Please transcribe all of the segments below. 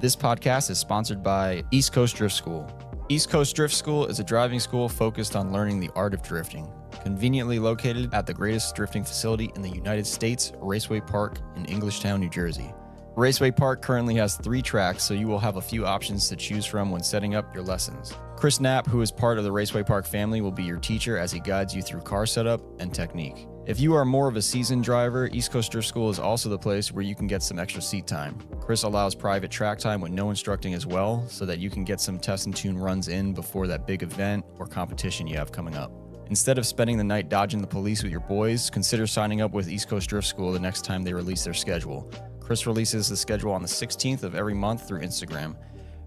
This podcast is sponsored by East Coast Drift School. East Coast Drift School is a driving school focused on learning the art of drifting. Conveniently located at the greatest drifting facility in the United States, Raceway Park in Englishtown, New Jersey. Raceway Park currently has 3 tracks, so you will have a few options to choose from when setting up your lessons. Chris Knapp, who is part of the Raceway Park family, will be your teacher as he guides you through car setup and technique. If you are more of a seasoned driver, East Coast Drift School is also the place where you can get some extra seat time. Chris allows private track time with no instructing as well, so that you can get some test and tune runs in before that big event or competition you have coming up. Instead of spending the night dodging the police with your boys, consider signing up with East Coast Drift School the next time they release their schedule. Chris releases the schedule on the 16th of every month through Instagram.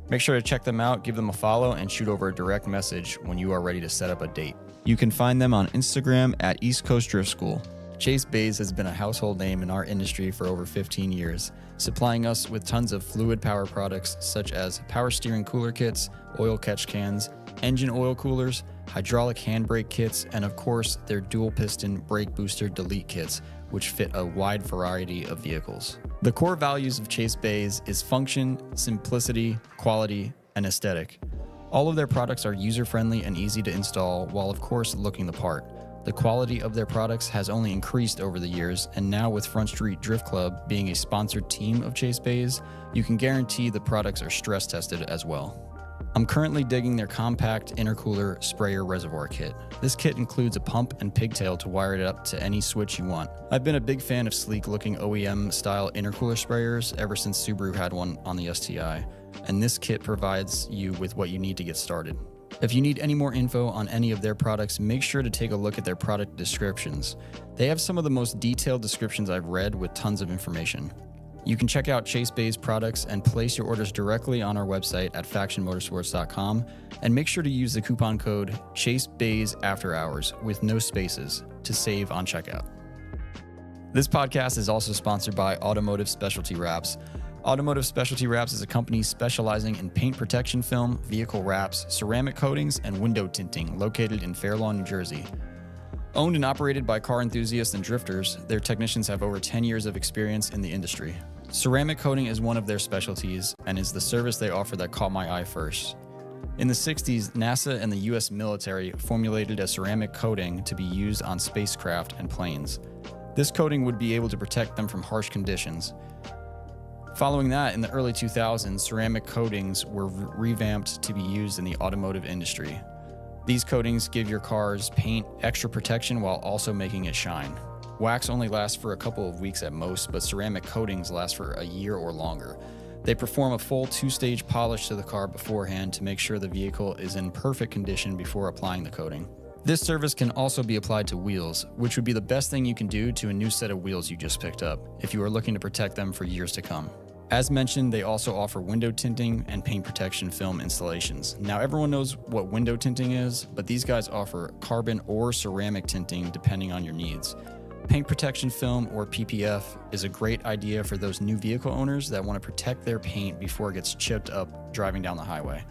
Make sure to check them out, give them a follow, and shoot over a direct message when you are ready to set up a date. You can find them on Instagram at East Coast Drift School. Chase Bays has been a household name in our industry for over 15 years, supplying us with tons of fluid power products such as power steering cooler kits, oil catch cans, engine oil coolers, hydraulic handbrake kits, and of course their dual piston brake booster delete kits, which fit a wide variety of vehicles. The core values of Chase Bays is function, simplicity, quality, and aesthetic. All of their products are user-friendly and easy to install, while of course looking the part. The quality of their products has only increased over the years, and now with Front Street Drift Club being a sponsored team of Chase Bays, you can guarantee the products are stress tested as well. I'm currently digging their compact intercooler sprayer reservoir kit. This kit includes a pump and pigtail to wire it up to any switch you want. I've been a big fan of sleek looking OEM style intercooler sprayers ever since Subaru had one on the STI, and this kit provides you with what you need to get started. If you need any more info on any of their products, make sure to take a look at their product descriptions. They have some of the most detailed descriptions I've read with tons of information. You can check out Chase Bays products and place your orders directly on our website at FactionMotorsports.com, and make sure to use the coupon code ChaseBaysAfterHours with no spaces to save on checkout. This podcast is also sponsored by Automotive Specialty Wraps. Automotive Specialty Wraps is a company specializing in paint protection film, vehicle wraps, ceramic coatings, and window tinting located in Fair Lawn, New Jersey. Owned and operated by car enthusiasts and drifters, their technicians have over 10 years of experience in the industry. Ceramic coating is one of their specialties and is the service they offer that caught my eye first. In the 60s, NASA and the US military formulated a ceramic coating to be used on spacecraft and planes. This coating would be able to protect them from harsh conditions. Following that, in the early 2000s, ceramic coatings were revamped to be used in the automotive industry. These coatings give your car's paint extra protection while also making it shine. Wax only lasts for a couple of weeks at most, but ceramic coatings last for a year or longer. They perform a full 2-stage polish to the car beforehand to make sure the vehicle is in perfect condition before applying the coating. This service can also be applied to wheels, which would be the best thing you can do to a new set of wheels you just picked up, if you are looking to protect them for years to come. As mentioned, they also offer window tinting and paint protection film installations. Now, everyone knows what window tinting is, but these guys offer carbon or ceramic tinting depending on your needs. Paint protection film, or PPF, is a great idea for those new vehicle owners that want to protect their paint before it gets chipped up driving down the highway.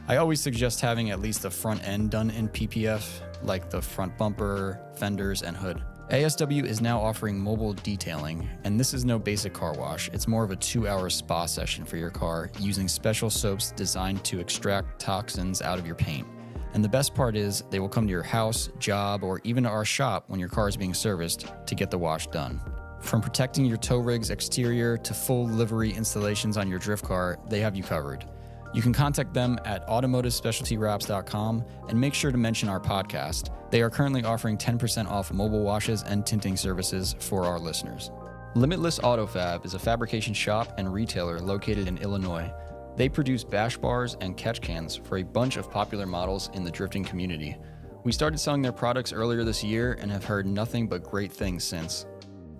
I always suggest having at least the front end done in PPF, like the front bumper, fenders, and hood. ASW is now offering mobile detailing, and this is no basic car wash. It's more of a 2-hour spa session for your car using special soaps designed to extract toxins out of your paint. And the best part is they will come to your house, job, or even to our shop when your car is being serviced to get the wash done. From protecting your tow rig's exterior to full livery installations on your drift car, they have you covered. You can contact them at automotivespecialtywraps.com and make sure to mention our podcast. They are currently offering 10% off mobile washes and tinting services for our listeners. Limitless Auto Fab is a fabrication shop and retailer located in Illinois. They produce bash bars and catch cans for a bunch of popular models in the drifting community. We started selling their products earlier this year and have heard nothing but great things since.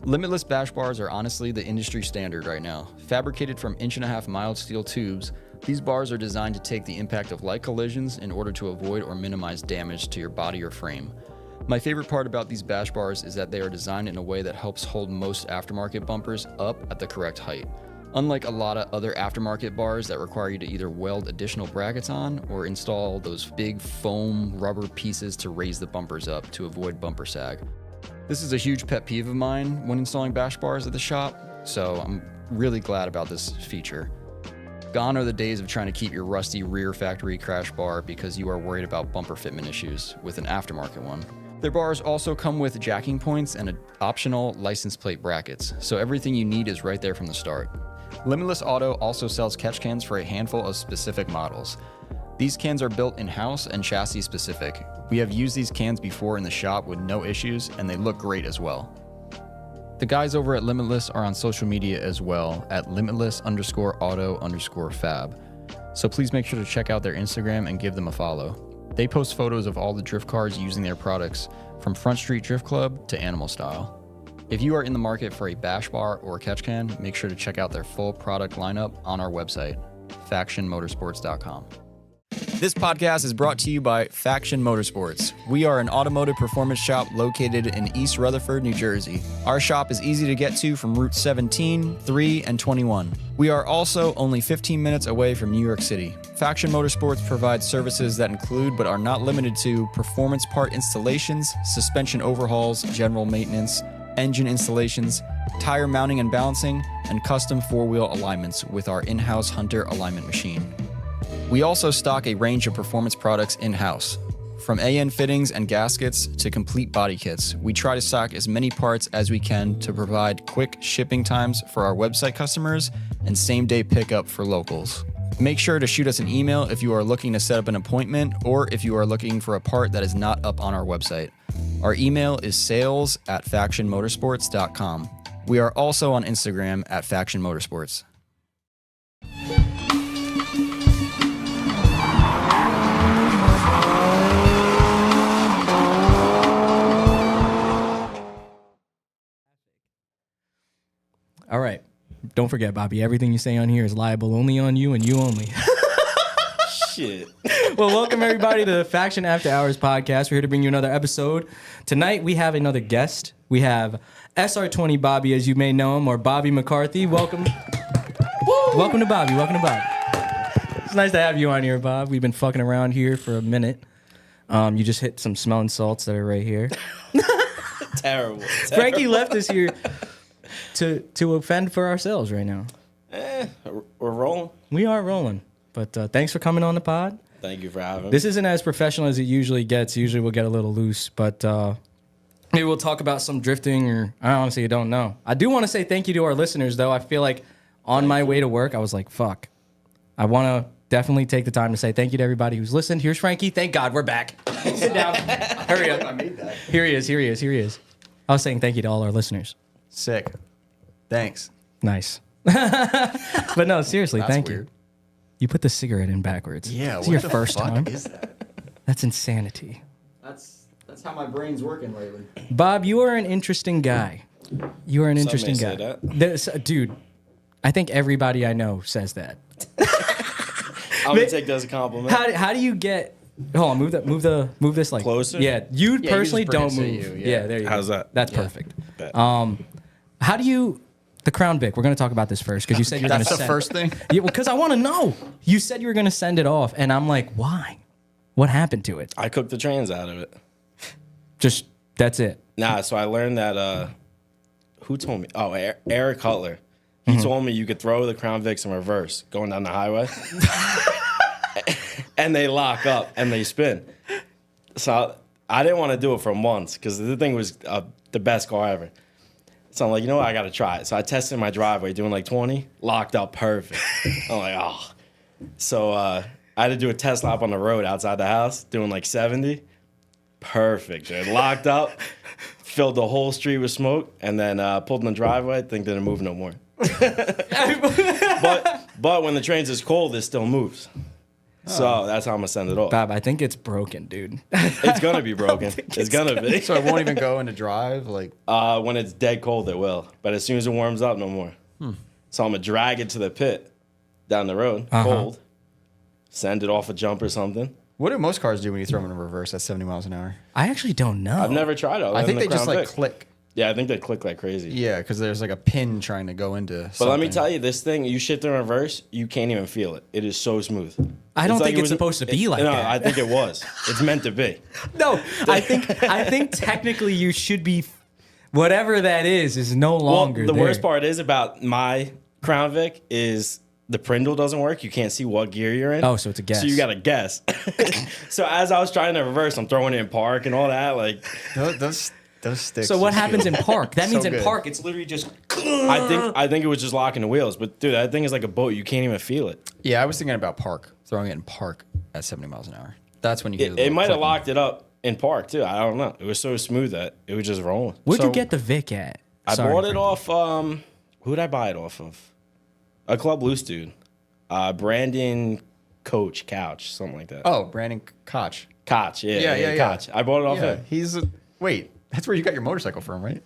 Limitless bash bars are honestly the industry standard right now. Fabricated from 1.5-inch mild steel tubes, these bars are designed to take the impact of light collisions in order to avoid or minimize damage to your body or frame. My favorite part about these bash bars is that they are designed in a way that helps hold most aftermarket bumpers up at the correct height. Unlike a lot of other aftermarket bars that require you to either weld additional brackets on or install those big foam rubber pieces to raise the bumpers up to avoid bumper sag. This is a huge pet peeve of mine when installing bash bars at the shop, so I'm really glad about this feature. Gone are the days of trying to keep your rusty rear factory crash bar because you are worried about bumper fitment issues with an aftermarket one. Their bars also come with jacking points and optional license plate brackets, so everything you need is right there from the start. Limitless Auto also sells catch cans for a handful of specific models. These cans are built in-house and chassis specific. We have used these cans before in the shop with no issues, and they look great as well. The guys over at Limitless are on social media as well at limitless_auto_fab. So please make sure to check out their Instagram and give them a follow. They post photos of all the drift cars using their products, from Front Street Drift Club to Animal Style. If you are in the market for a bash bar or catch can, make sure to check out their full product lineup on our website, FactionMotorsports.com. This podcast is brought to you by Faction Motorsports. We are an automotive performance shop located in East Rutherford, New Jersey. Our shop is easy to get to from Route 17, 3, and 21. We are also only 15 minutes away from New York City. Faction Motorsports provides services that include, but are not limited to, performance part installations, suspension overhauls, general maintenance, engine installations, tire mounting and balancing, and custom four-wheel alignments with our in-house Hunter alignment machine. We also stock a range of performance products in-house. From AN fittings and gaskets to complete body kits, we try to stock as many parts as we can to provide quick shipping times for our website customers and same-day pickup for locals. Make sure to shoot us an email if you are looking to set up an appointment or if you are looking for a part that is not up on our website. Our email is sales@factionmotorsports.com. We are also on Instagram at Faction Motorsports. All right. Don't forget, Bobby, everything you say on here is liable only on you and you only. Shit. Well, welcome everybody to the Faction After Hours podcast. We're here to bring you another episode. Tonight we have another guest. We have SR20Bobby, as you may know him, or Bobby McCarthy. Welcome. Welcome to Bobby. Welcome to Bobby. It's nice to have you on here, Bob. We've been fucking around here for a minute. You just hit some smelling salts that are right here. Terrible. Frankie left us here to offend for ourselves right now. We're rolling. We are rolling. But thanks for coming on the pod. Thank you for having me. This isn't as professional as it usually gets. Usually we'll get a little loose, but maybe we'll talk about some drifting, or I honestly don't know. I do want to say thank you to our listeners, though. I feel like on my way to work, I was like, fuck. I want to definitely take the time to say thank you to everybody who's listened. Here's Frankie. Thank God we're back. Sit down. Hurry up. I made that. Here he is. I was saying thank you to all our listeners. Sick. Thanks. Nice. But no, seriously, That's thank weird. you. You put the cigarette in backwards. Yeah, It's what your the first fuck time. is that? That's insanity. That's how my brain's working lately. Bob, you are an interesting guy. You are an Some interesting may guy. say that. Dude, I think everybody I know says that. I'm gonna take that as a compliment. How do you get? Hold on, move this like Closer? Yeah, you you personally just bring don't it to move. you, Yeah. yeah. There you go. How's that? That's Yeah. perfect. Bet. How do you? The Crown Vic. We're going to talk about this first because you said you're going to That's the send. first thing? Yeah, because I want to know. You said you were going to send it off, and I'm like, why? What happened to it? I cooked the trains out of it. Just that's it. Nah, so I learned that, who told me? Oh, Eric Cutler. He told me you could throw the Crown Vics in reverse going down the highway. And they lock up and they spin. So I didn't want to do it for months because the thing was the best car ever. So I'm like, you know what? I got to try it. So I tested my driveway doing like 20, locked up perfect. I'm like, oh. So I had to do a test lap on the road outside the house doing like 70. Perfect, dude. Locked up, filled the whole street with smoke, and then pulled in the driveway. Think didn't move no more. But when the train's is cold, it still moves. So that's how I'm gonna send it off. Bob, I think it's broken, dude. It's gonna be broken. It's gonna be. So it won't even go into drive? Like, When it's dead cold, it will. But as soon as it warms up, no more. So I'm gonna drag it to the pit down the road, cold. Send it off a jump or something. what do most cars do when you throw them in reverse at 70 miles an hour? I actually don't know. I've never tried it. I think they just Crown like Vic. click. Yeah, I think they click like crazy. Yeah, because there's like a pin trying to go into But let me tell you, this thing, you shift in reverse, you can't even feel it. It is so smooth. I don't like think it it's was- supposed to be like no, that. I think it was. It's meant to be. No, I think technically you should be. Whatever that is no Well, longer. the there. worst part is about my Crown Vic is the Prindle doesn't work. You can't see what gear you're in. Oh, so it's a guess. So you got to guess. So as I was trying to reverse, I'm throwing it in park and all that. Like Those sticks. So what happens in park? That means So in good. park, it's literally just. I think it was just locking the wheels. But dude, that thing is like a boat. You can't even feel it. Yeah, I was thinking about park. Throwing it in park at 70 miles an hour. That's when you get It might have locked it up in park too. I don't know. It was so smooth that it was just rolling. Where'd So- you get the Vic at? I Sorry, bought it Frank. off. Who did I buy it off of? A Club Loose dude. Brandon Couch, something like that. Oh, Brandon Koch. Koch, Yeah. Koch. I bought it off Yeah, him. wait. That's where you got your motorcycle from, right?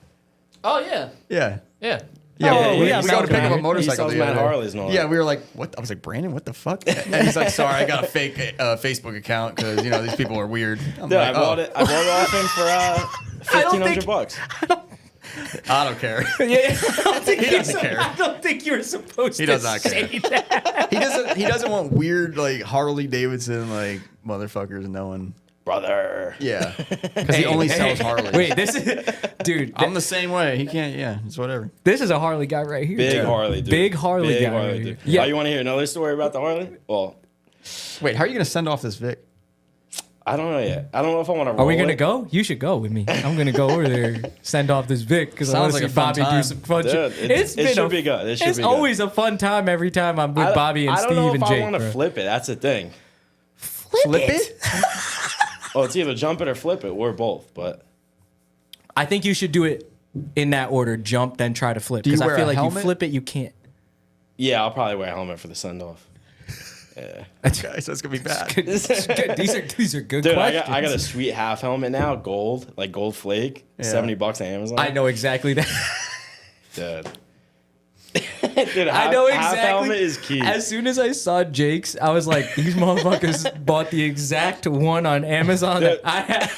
Oh yeah, Yeah. yeah. Yeah, Oh, we yeah, go to pick up a He motorcycle. sells the Mad other day. Harleys and all Yeah, that. we were like, "What?" I was like, "Brandon, what the fuck?" And he's like, "Sorry, I got a fake Facebook account because these people are weird." I'm Dude, like, I bought it off him for $1,500. I don't care. Yeah, I don't think He doesn't care. I don't think you were supposed He to does not care. say that. He doesn't want weird like Harley Davidson like motherfuckers knowing. Brother. Yeah, because he only sells Harleys. Wait, this is, dude. I'm the same way. He can't. Yeah, it's whatever. This is a Harley guy right here. Big dude. Harley, dude. Big Harley Big guy. Harley, right dude. here. Yeah. Oh, you want to hear another story about the Harley? Well, Wait, how are you gonna send off this Vic? I don't know yet. I don't know if I want to roll Are we gonna it. go? You should go with me. I'm gonna go over there, send off this Vic because I want Sounds to like see a fun Bobby do time. some fun Dude, shit. it should be good. It should It's be good. always a fun time every time I'm with Bobby and I don't Steve know and if Jake. I want to bro. flip it. That's the thing. Flip it? Oh, it's either jump it or flip it, or both. But I think you should do it in that order: jump, then try to flip. Do you Because I wear feel a like helmet? you flip it, you can't. yeah, I'll probably wear a helmet for the send off. Yeah. Guys, that's gonna be bad. It's good. These are good Dude, questions. I got a sweet half helmet now, gold, like gold flake, Yeah. $70 on Amazon. I know exactly that. Dude. Dude, I know half exactly. helmet is key. As soon as I saw Jake's, I was like, these motherfuckers bought the exact one on Amazon that I had.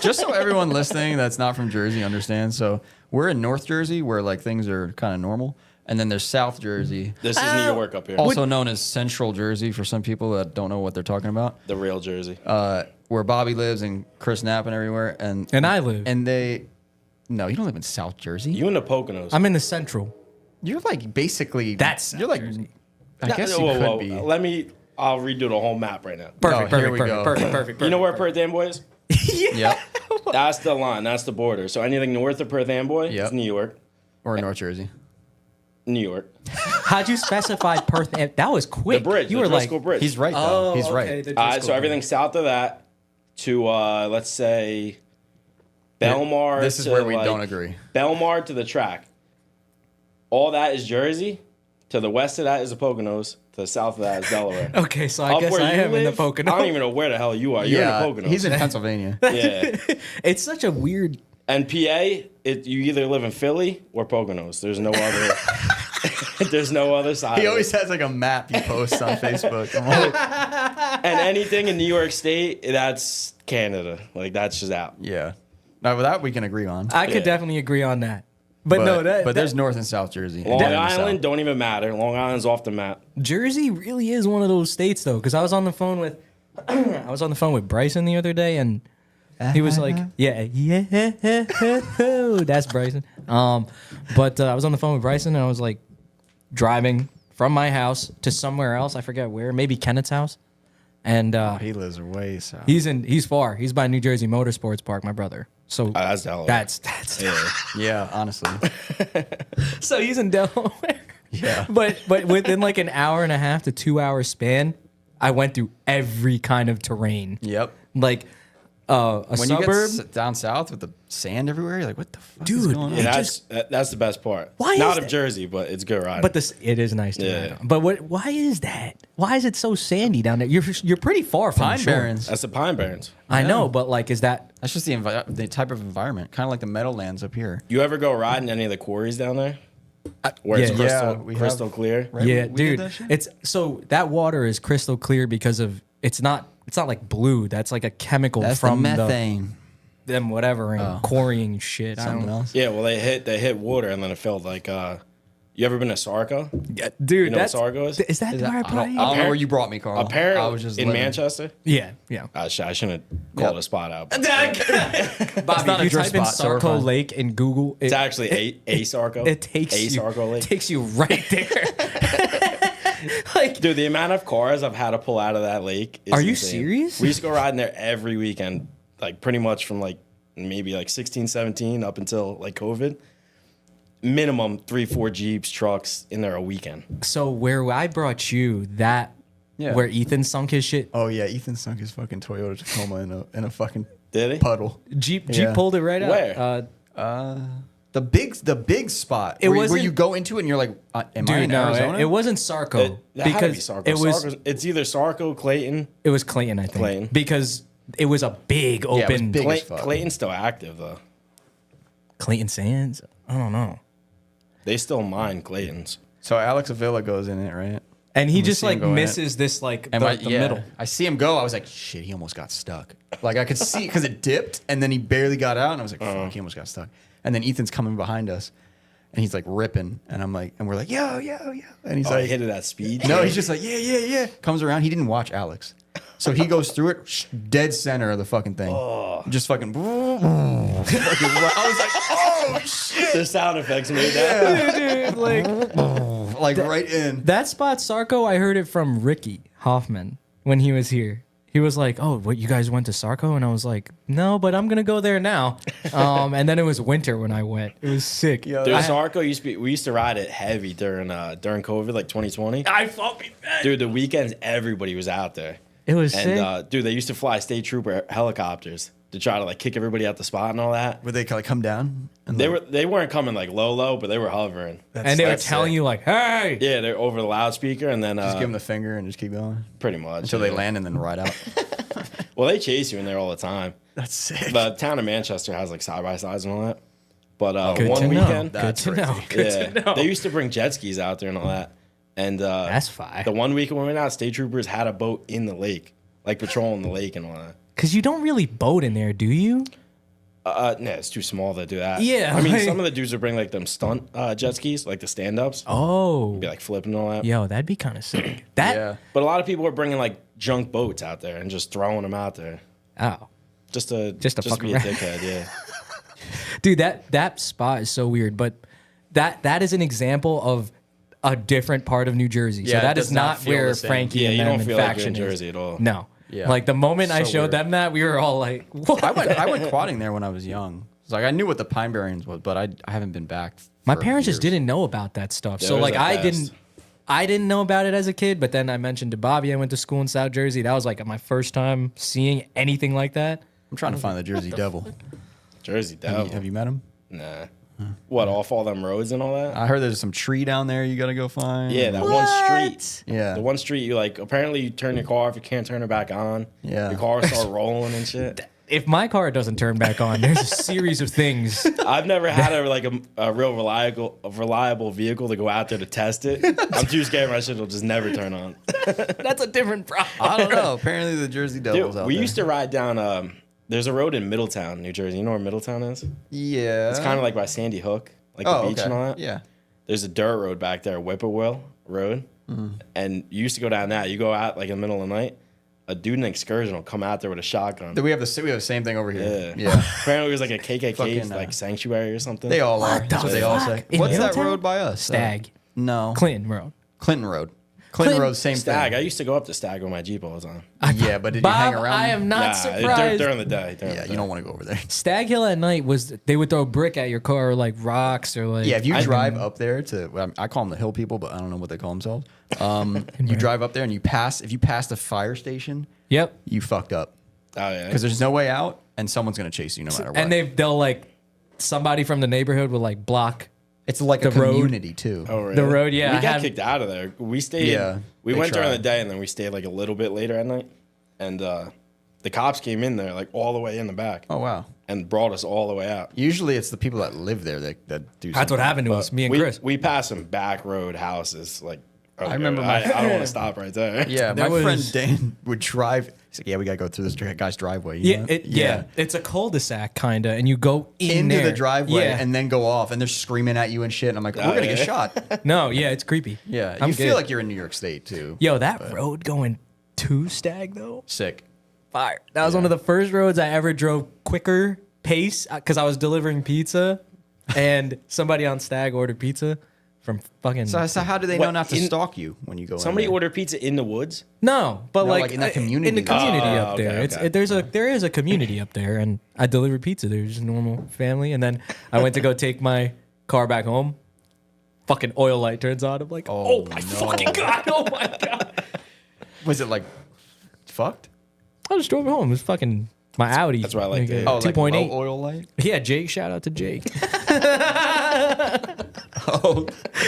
Just so everyone listening that's not from Jersey understands, so we're in North Jersey where like things are kind of normal, and then there's South Jersey, This is New York up here. also known as Central Jersey for some people that don't know what they're talking about. The real Jersey. Where Bobby lives and Chris Knapp and everywhere, and I live. and they, no, you don't live in South Jersey. You in the Poconos. I'm in the central. You're like basically That's you're like. Jersey. I guess you Whoa, could whoa. be. I'll redo the whole map right now. Perfect, Oh, here perfect, we perfect, go. perfect, perfect. You know where Perth Amboy is? Yep. That's the line. That's the border. So anything north of Perth Amboy Yep. is New York. Or North Jersey. New York. How'd you specify Perth? That was quick. The bridge. You the were Driscoll like, Bridge. He's right though. He's right. So everything south of that to let's say Belmar. This is to, where we like, don't agree. Belmar to the track. All that is Jersey. To the west of that is the Poconos. To the south of that is Delaware. Okay, so I Up guess where I you am in the live, Poconos. I don't even know where the hell you are. You're Yeah, in the Poconos. he's in Pennsylvania. Yeah. It's such a weird. And PA, you either live in Philly or Poconos. There's no other. There's no other side. He of always it. has like a map he posts on Facebook. I'm like, And anything in New York State, that's Canada. Like that's just out. yeah. No, but that we can agree on. I could Yeah. definitely agree on that. But no, but there's North and South Jersey. Long And Island South. don't even matter. Long Island's off the map. Jersey really is one of those states though, because I was on the phone with Bryson the other day, and he was like, "Yeah, that's Bryson." But I was on the phone with Bryson, and I was like driving from my house to somewhere else. I forget where, maybe Kenneth's house, and He lives way south. he's far. He's by New Jersey Motorsports Park, my brother. So That's Delaware. that's yeah. Yeah, honestly. so he's in Delaware. Yeah. But within like an hour and a half to 2 hour span, I went through every kind of terrain. Yep. Like a When suburb. you get down south with the sand everywhere, you're like, what the fuck is Dude, going on? Yeah, that's the best part. Why is Not of that? Jersey, but it's good riding. But it is nice to Yeah. ride on. But why is that? Why is it so sandy down there? You're pretty far from Pine the shore. Barrens. that's the Pine Barrens. I know, but like, is that? That's just the type of environment, kind of like the Meadowlands up here. You ever go riding any of the quarries down there? Where it's yeah. crystal, Yeah, we crystal have. clear. Right? Yeah, We did dude. that shit? It's so that water is crystal clear because of it's not like blue. That's like a chemical That's from the methane. them whatever and quarrying shit. I don't Something know. else. Yeah, well they hit water and then it felt like you ever been to Sarko? Yeah, dude, You know what that's Sargo is? Is that where I I brought don't you? know where you brought me, Carl. Apparently I was just in living. Manchester. Yeah. I shouldn't have called a spot out. Bobby, not a you drift type in spot, so we're Sarko fine. Lake in Google. It's actually a Sarko. It takes a you Sarko Lake. takes you right there. Like, Dude, the amount of cars I've had to pull out of that lake is Are you insane. serious? We used to go riding there every weekend, like pretty much from like maybe like 16, 17 up until like COVID. Minimum 3-4 Jeeps, trucks in there a weekend. so where I brought you that, Yeah. where Ethan sunk his shit, Oh yeah, Ethan sunk his fucking Toyota Tacoma in a fucking Did he? puddle. Jeep Yeah. pulled it right Where? out. The big spot. It where wasn't- you go into it and you're like, am I Dude, in no, Arizona? it wasn't Sarko It had to be because Sarko. it was It's either Sarko, Clayton. it was Clayton, I think, Clayton. because it was a big it was open. big. as fuck. Clayton's still active though. Clayton Sands. I don't know. They still mine Clayton's. So Alex Avila goes in it, right? And he We just see him like go in it. misses this like And the middle. I see him go. I was like, shit, he almost got stuck. Like I could see because it dipped and then he barely got out. And I was like, fuck, he almost got stuck. And then Ethan's coming behind us and he's like ripping. And I'm like, and we're like, yo. And he's Oh, I like, hit it at speed. no, he's just like, yeah. Comes around. He didn't watch Alex. So he goes through it, dead center of the fucking thing. Just fucking. I was like, oh shit. The sound effects made that. Dude, like Like right in. that spot, Sarko. I heard it from Ricky Hoffman when he was here. He was like, "Oh, what? You guys went to Sarko?" And I was like, "No, but I'm gonna go there now." And then it was winter when I went. It was sick. Yo, Dude, I- Sarko we used to ride it heavy during COVID, like 2020. I fucking bet. Dude, the weekends everybody was out there. It was And sick. dude, they used to fly state trooper helicopters to try to like kick everybody out the spot and all that. Would they like come down? And They weren't coming like low, but they were hovering. And they were that's telling sick. you like, "Hey." Yeah, they're over the loudspeaker and then just give them the finger and just keep going pretty much until they yeah. land and then ride out. Well, they chase you in there all the time. That's sick. The town of Manchester has like side by sides and all that. But Good one to know. weekend, Good That's to know. crazy. Good yeah, to know. they used to bring jet skis out there and all that. And That's fine. the one weekend we went out, state troopers had a boat in the lake, like patrolling the lake and all that. Because you don't really boat in there, do you? No, it's too small to do that. Yeah, I mean, like- some of the dudes would bring like them stunt jet skis, like the stand-ups, Oh, be like flipping and all that. yo, that'd be kind of sick. That Yeah. But a lot of people were bringing like junk boats out there and just throwing them out there, oh, just to fuck be around. a dickhead. Yeah. dude, that spot is so weird. But that is an example of a different part of New Jersey. Yeah, so that it is does not not feel where the same. Frankie Yeah, and you them don't and feel like you're Faction in is. Jersey at all. No. Yeah. Like the moment I So showed weird. them that, we were all like, "What?" I went quadding there when I was young. It's like I knew what the Pine Barrens was, but I haven't been back. My for parents years. just didn't know about that stuff. Yeah, So it was like the I best. didn't know about it as a kid, but then I mentioned to Bobby I went to school in South Jersey. That was like my first time seeing anything like that. I'm trying to find the Jersey Devil. Jersey Have Devil. you met him? Nah. What, off all them roads and all that? I heard there's some tree down there you gotta go find. Yeah, that one street. Yeah. The one street you like, apparently you turn your car off, you can't turn it back on. Yeah. Your car start rolling and shit. If my car doesn't turn back on, there's a series of things. I've never had a real reliable vehicle to go out there to test it. I'm too scared my shit will just never turn on. That's a different problem. I don't know. Apparently the Jersey Devil's Dude, out we there. used to ride down, there's a road in Middletown, New Jersey. You know where Middletown is? Yeah. It's kind of like by Sandy Hook, like the beach and all that. Yeah. There's a dirt road back there, Whippoorwill Road. And you used to go down that. You go out like in the middle of the night, a dude in an excursion will come out there with a shotgun. We have the same thing over here. Yeah. Yeah. Apparently it was like a KKK Fucking, like sanctuary or something. They all are. What That's the what they all fuck? say. In What's that Middletown? road by us? Stag. No. Clinton Road. Clinton Road. Clinton- Clinton Road, same Stag. I thing. used to go up to Stag with my Jeep all the time. Yeah, but did Bob, you hang around? I am not Nah, surprised. during the day. During Yeah, the you day. don't want to go over there. Stag Hill at night was they would throw a brick at your car or like rocks or like Yeah, if you drive up there to, I call them the hill people, but I don't know what they call themselves. You drive up there and if you pass the fire station, Yep. you fucked up Oh, yeah. because there's no way out, and someone's gonna chase you no matter what. And they'll like somebody from the neighborhood will like block. it's like a the road- community too. Oh, really? The road, yeah, We I got had- kicked out of there. We stayed. Yeah, We they went during tried. the day and then we stayed like a little bit later at night. And the cops came in there like all the way in the back Oh wow. and brought us all the way out. Usually it's the people that live there that do. That's what something. happened to us, me and Chris. We passed some back road houses. Like I remember I don't want to stop right there. Yeah, There my friend was- Dan would drive. He's like, "Yeah, we gotta go through this guy's driveway." Yeah, it's a cul-de-sac kinda, and you go into there. the driveway yeah. and then go off, and they're screaming at you and shit. And I'm like, "We're gonna get yeah. shot." No, yeah, it's creepy. Yeah, I'm you feel good. like you're in New York State too. Yo, that road going to Stag though, Sick. fire. That was one of the first roads I ever drove quicker pace because I was delivering pizza, and somebody on Stag ordered pizza. from fucking. So how do they know What, not to in- stalk you when you go Somebody in there? order pizza in the woods? No, but No, like, like in that community. in the community Oh, up there. okay, It's there is a community up there, and I deliver pizza. There's just a normal family, and then I went to go take my car back home. Fucking oil light turns on. I'm like, oh my no. fucking god, oh my god. Was it like fucked? I just drove it home. It was fucking my Audi. That's what I like to hear. Oh, like 2.8. low oil light? Yeah, Jake. Shout out to Jake. Oh,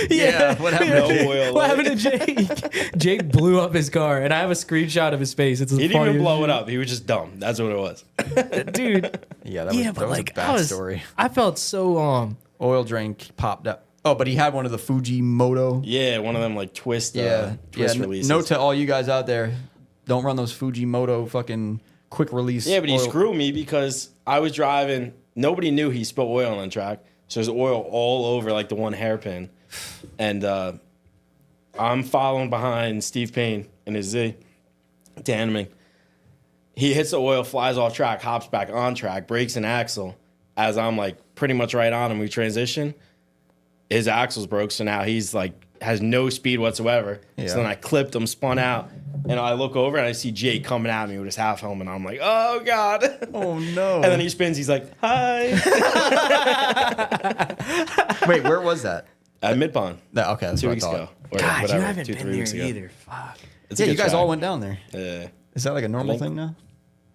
yeah. What happened? No to Jake? oil What light. happened to Jake? Jake blew up his car, and I have a screenshot of his face. It's He didn't even blow it up. He was just dumb. That's what it was. dude. Yeah, that was, Yeah, that but was like a bad story. I felt so Oil drain popped up. Oh, but he had one of the Fujimoto. Yeah, one of them like twist Yeah. releases. Note to all you guys out there: don't run those Fujimoto fucking quick release. Yeah, but he oil. screwed me because I was driving. Nobody knew he spilled oil on the track. So there's oil all over like the one hairpin. And I'm following behind Steve Payne in his Z, tanning. He hits the oil, flies off track, hops back on track, brakes an axle. As I'm like pretty much right on him, we transition. His axle's broke, so now he's like has no speed whatsoever. Yeah. So then I clipped him, spun out, and I look over and I see Jake coming at me with his half helmet. I'm like, oh god. Oh no! And then he spins. He's like, hi. Wait, where was that? At Mid-Pond. Okay, that's 2 what I weeks thought. ago. Or God, whatever, you haven't 2, been 3 there weeks ago. either. Fuck. It's a Yeah, good you guys track. all went down there. Yeah. Is that like a normal think- thing now?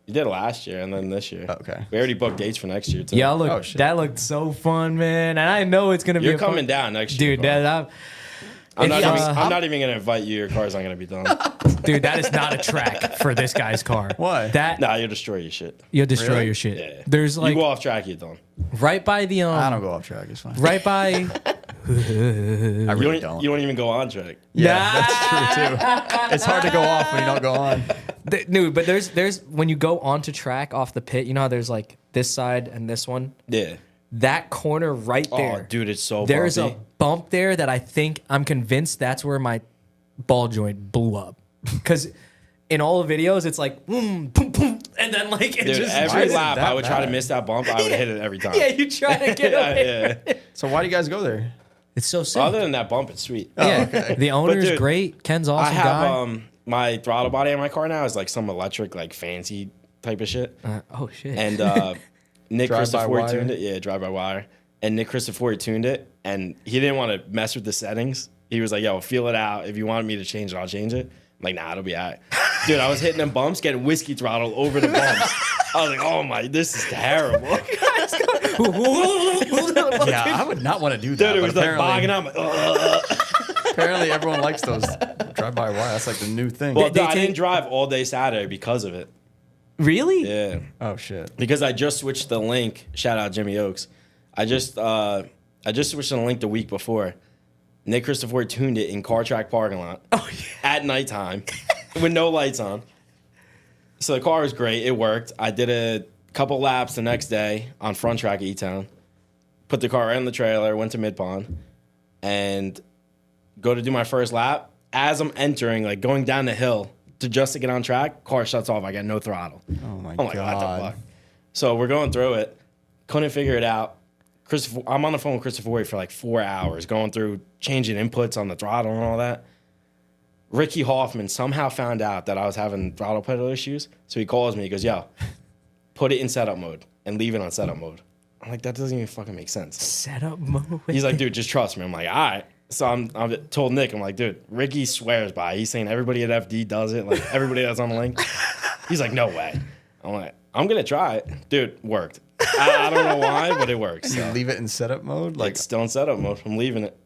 You did it last year and then this year. Okay. We already booked dates for next year too. Yeah, look, Oh, shit. that looked so fun, man, and I know it's gonna be. You're a fun- coming down next year. dude. bro. I'm not even gonna invite you. Your car's not gonna be done. Dude, that is not a track for this guy's car. Why? That Nah, you'll destroy your shit. you'll destroy Really? your shit. Yeah. There's like you go off track, you're done. right by the I don't go off track. It's fine. right by. I You really don't, don't. you don't even go on track. Yeah, that's true too. It's hard to go off when you don't go on. Dude, but there's when you go onto track off the pit, you know how there's like this side and this one. Yeah. That corner right there. Oh, dude, it's so There's bumpy. a bump there that I'm convinced that's where my ball joint blew up. Because in all the videos, it's like boom, boom, boom, and then like it Dude, just why every is it lap, that I would try to bad? miss that bump. I would hit it every time. yeah, you try to get away. yeah. So why do you guys go there? It's so sick. Other than that bump, it's sweet. yeah, the owner's dude, great. Ken's I awesome have guy. my throttle body in my car now is like some electric, like fancy type of shit. Oh shit. And Nick Drive-by Christopher wire? tuned it. Yeah, drive by wire. And Nick Christopher tuned it, and he didn't want to mess with the settings. He was like, "Yo, feel it out. If you want me to change it, I'll change it." I'm like, "Nah, it'll be all right." Dude, I was hitting them bumps, getting whiskey throttle over the bumps. I was like, "Oh my, this is terrible." Yeah, I would not want to do that. Dude, it but was like apparently, bogging out. I'm like, "Ugh." apparently everyone likes those drive-by wire. That's like the new thing. Well, They I take- didn't drive all day Saturday because of it. really? Yeah. Oh shit. Because I just switched the link. Shout out Jimmy Oaks. I just switched the link the week before. Nick Christopher tuned it in car track parking lot at nighttime with no lights on. So the car was great. It worked. I did a couple laps the next day on front track at E-Town. Put the car right in the trailer, went to Mid-Pond, and go to do my first lap. As I'm entering, like going down the hill to get on track, car shuts off. I got no throttle. Oh my I'm like, what the god. fuck? So we're going through it. Couldn't figure it out. I'm on the phone with Christopher Wade for like 4 hours, going through changing inputs on the throttle and all that. Ricky Hoffman somehow found out that I was having throttle pedal issues. So he calls me. He goes, "Yo, put it in setup mode and leave it on setup mode." I'm like, that doesn't even fucking make sense. Setup mode. He's like, "Dude, just trust me." I'm like, all right. So I'm told Nick, I'm like, "Dude, Ricky swears by it. He's saying everybody at FD does it. Like everybody that's on the link." He's like, "No way." I'm like, "I'm going to try it." Dude, worked. I don't know why, but it works. You So. leave it in setup mode? Like still in setup mode. I'm leaving it.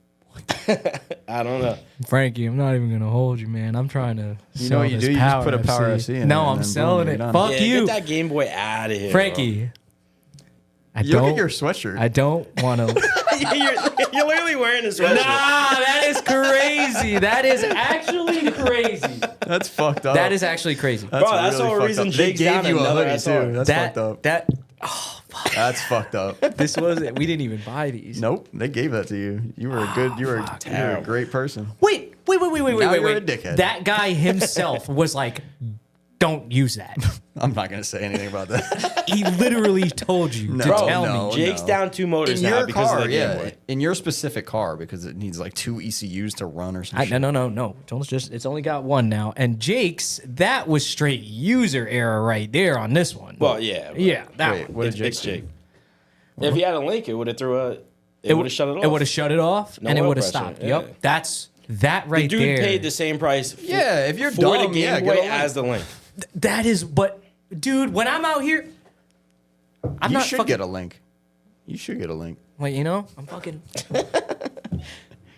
I don't know. Frankie, I'm not even gonna hold you, man. I'm trying to. You know what you do? You just put a Power FC in No, it, and I'm then selling boom, it. you're done. Fuck Yeah, you, get that Game Boy out of here, Frankie. I You look don't. at your sweatshirt. I don't want to. bro. you're literally wearing this sweatshirt. Nah, that is crazy. That is actually crazy. That's fucked up. That is actually crazy. That's Bro, that's the whole fucked reason up. They Jake's down gave you a another hoodie SR. too. That's that fucked up. that That's fucked up. this was it. We didn't even buy these. Nope, they gave that to you. You were a good. You were a Terrible. great person. Wait. Now you're a dickhead. That guy himself was like don't use that. I'm not gonna say anything about that. He literally told you to Bro, tell no. me. Jake's down 2 motors now because of the Game Boy. In your specific car, because it needs like 2 ECUs to run or something. No. It's only got one now. And Jake's, that was straight user error right there on this one. Well, yeah. Yeah, that Wait, one. what did Jake It's say? Jake. If he had a link, it would have it would have shut it off. It would have shut it off, No and it oil would have pressure, stopped. yeah. Yep, that right The dude there. paid the same price Yeah, if you're for dumb, the yeah, Game get a Boy link. as the link. That is, but dude, when I'm out here, I'm You not should fucking. get a link. You should get a link. Wait, I'm fucking.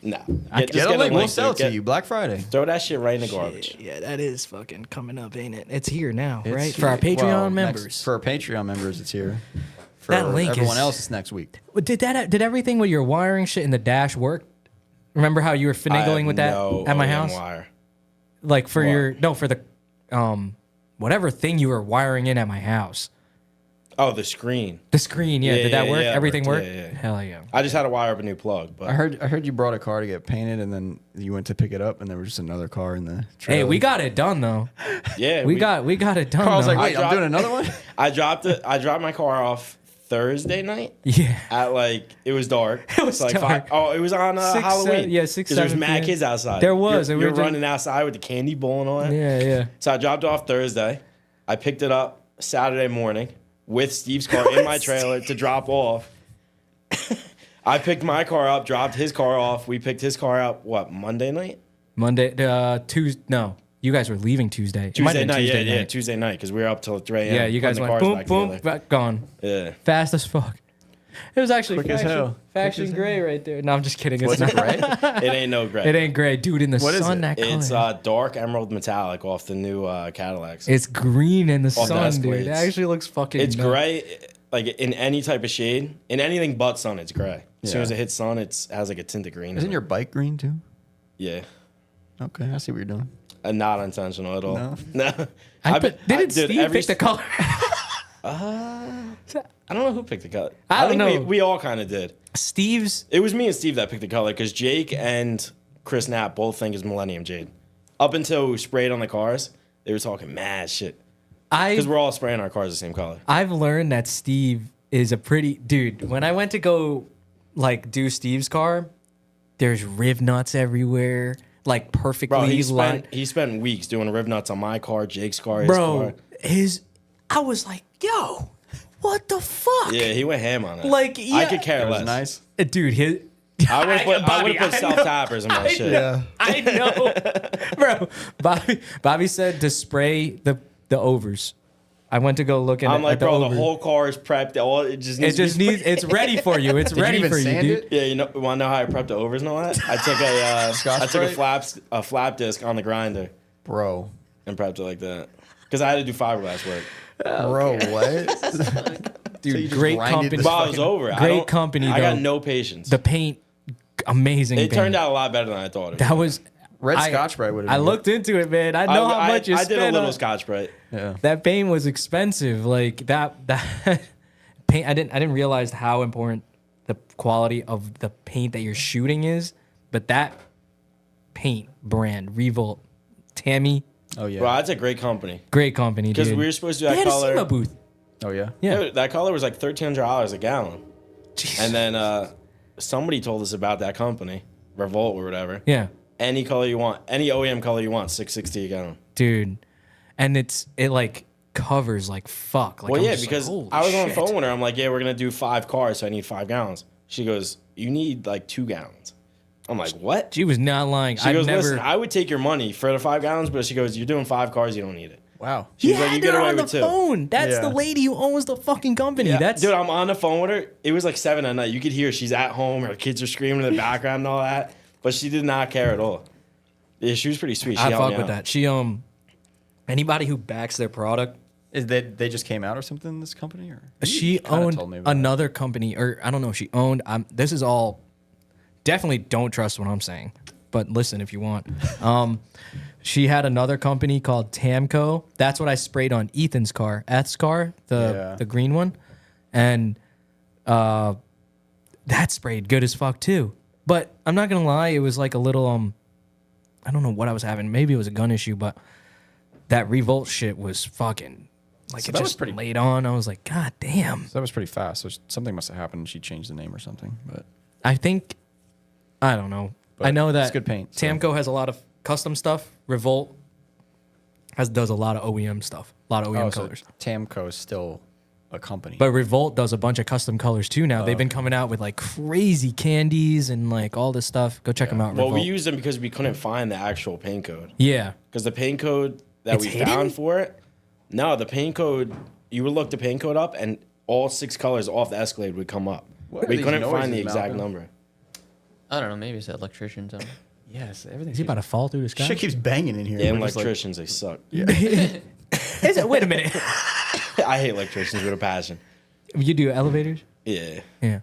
No. Get a link. We'll sell it to you. Black Friday. Throw that shit right in the garbage. Yeah, that is fucking coming up, ain't it? It's here now, right? It's For our here. Patreon Well, members. For our Patreon members, it's here. For That link everyone is- else, it's next week. Did everything with your wiring shit in the dash work? Remember how you were finagling with that at my house? Wire. Like for for the whatever thing you were wiring in at my house. Oh, the screen. The screen, yeah. Yeah, Did that yeah, work? yeah, it Everything worked. worked? Yeah, yeah. Hell yeah. I just had to wire up a new plug, but I heard you brought a car to get painted, and then you went to pick it up, and there was just another car in the trailer. Hey, we got it done though. yeah, We got it done. I was though. like, wait, I'm dropped- doing another one? I dropped my car off Thursday night yeah. at it was dark. It was It's dark. Oh, it was on 6, Halloween. 7, yeah, 6, 'Cause there was 7 mad PM. kids outside. There was, and we You're were just- running outside with the candy blowing on it. Yeah. So I dropped it off Thursday. I picked it up Saturday morning with Steve's car in my trailer to drop off. I picked my car up, dropped his car off. We picked his car up, Monday night? Monday, Tuesday. No, you guys were leaving Tuesday. It might have Tuesday been night, Tuesday yeah, night. Tuesday night, because we were up till 3 a.m. Yeah, you guys putting went the boom, cars boom, together. back, gone. Yeah. Fast as fuck. It was actually Quick as hell. Faction gray right there. No, I'm just kidding. It's Was not. it gray? It ain't no gray. It ain't gray, dude. In the What is sun, it? that color. It's dark emerald metallic off the new Cadillacs. It's green in the Off the sun, dude. It Escalades. actually looks fucking. It's nuts. gray, like in any type of shade. In anything but sun, it's gray. As soon Yeah. as it hits sun, it has like a tint of green. Isn't in your it. bike green too? Yeah. Okay, I see what you're doing. Not intentional at all. No? No. Didn't dude, Steve every pick the color? I don't know who picked the color. I don't think know. We all kind of did. Steve's. It was me and Steve that picked the color because Jake and Chris Knapp both think it's Millennium Jade. Up until we sprayed on the cars, they were talking mad shit. Because we're all spraying our cars the same color. I've learned that Steve is a pretty dude. When I went to go do Steve's car, there's riv nuts everywhere, like perfectly Bro, lined. he spent weeks doing riv nuts on my car, Jake's car, his Bro, car. I was like, yo, what the fuck? Yeah, he went ham on it. Like, I yeah. could care That was less. nice. Dude, I would have Bobby, put I self know. tappers in my shit. I know, bro. Bobby said to spray the overs. I went to go look at. I'm like, at the bro, the overs. whole car is prepped. It just It needs. just to be needs. It's ready for you. It's Did you ready even for you, sand dude. it? Yeah, you want to know how I prepped the overs and all that? I took a flap disc on the grinder Bro. and prepped it like that because I had to do fiberglass work. Bro, what? Dude, you just great grinded company. this But I was over it. Great company, I got though. no patience. The paint, amazing. It paint. turned out a lot better than I thought. That was Red Scotch Brite would have I been looked into it, man. I know how much you I spent. did a little on- Scotch Brite. Yeah. That paint was expensive. Like that paint. I didn't realize how important the quality of the paint that you're shooting is. But that paint brand, Revolt, Tammy, Oh, yeah. Bro, that's a great company. great company, Because dude. we were supposed to do they that had a color. SEMA booth. Oh, yeah. Yeah. Dude, that color was like $1,300 a gallon. And then somebody told us about that company, Revolt or whatever. Yeah. Any color you want, any OEM color you want, $660 a gallon. Dude. And it like covers like fuck. Like, Well, I'm yeah, just because like, holy I was on the shit. phone with her. I'm like, yeah, we're going to do 5 cars, so I need 5 gallons. She goes, you need like 2 gallons. I'm like, what? She was not lying. She I've goes, never. listen, I would take your money for the 5 gallons, but she goes, you're doing 5 cars, you don't need it. Wow. She's yeah, like, you they're get away on the with 2. phone. That's Yeah. the lady who owns the fucking company. Yeah, That's dude, I'm on the phone with her. It was like 7 at night. You could hear she's at home. Her kids are screaming in the background and all that. But she did not care at all. Yeah, she was pretty sweet. She I helped fuck me with out. that. She anybody who backs their product, Is they just came out or something, this company? Or she You kinda owned told me about another company, or I don't know if she owned. This is all definitely don't trust what I'm saying, but listen if you want. She had another company called Tamco. That's what I sprayed on Ethan's car, Eth's car, the green one, and that sprayed good as fuck too. But I'm not gonna lie, it was like a little I don't know what I was having. Maybe it was a gun issue, but that Revolt shit was fucking like So it that was just pretty- laid on. I was like, God damn. So that was pretty fast. So something must have happened and she changed the name or something. But I think I don't know. But I know that it's good paint, so- Tamco has a lot of custom stuff. Revolt does a lot of OEM stuff, a lot of OEM so colors. Tamco is still a company. But Revolt does a bunch of custom colors too now. They've been coming out with like crazy candies and like all this stuff. Go check them out. Well, we Revolt. used them because we couldn't find the actual paint code. Yeah. Because the paint code that It's we hidden? found for it, no, the paint code, you would look the paint code up and all 6 colors off the Escalade would come up. What are We these couldn't find the noises, exact Malcolm? number. I don't know. Maybe it's the electrician zone. yes, everything. Is he about to fall through the sky? Shit keeps banging in here. Damn We're just like- electricians, they suck. Is it? Wait a minute. I hate electricians with a passion. You do elevators? Yeah. Yeah.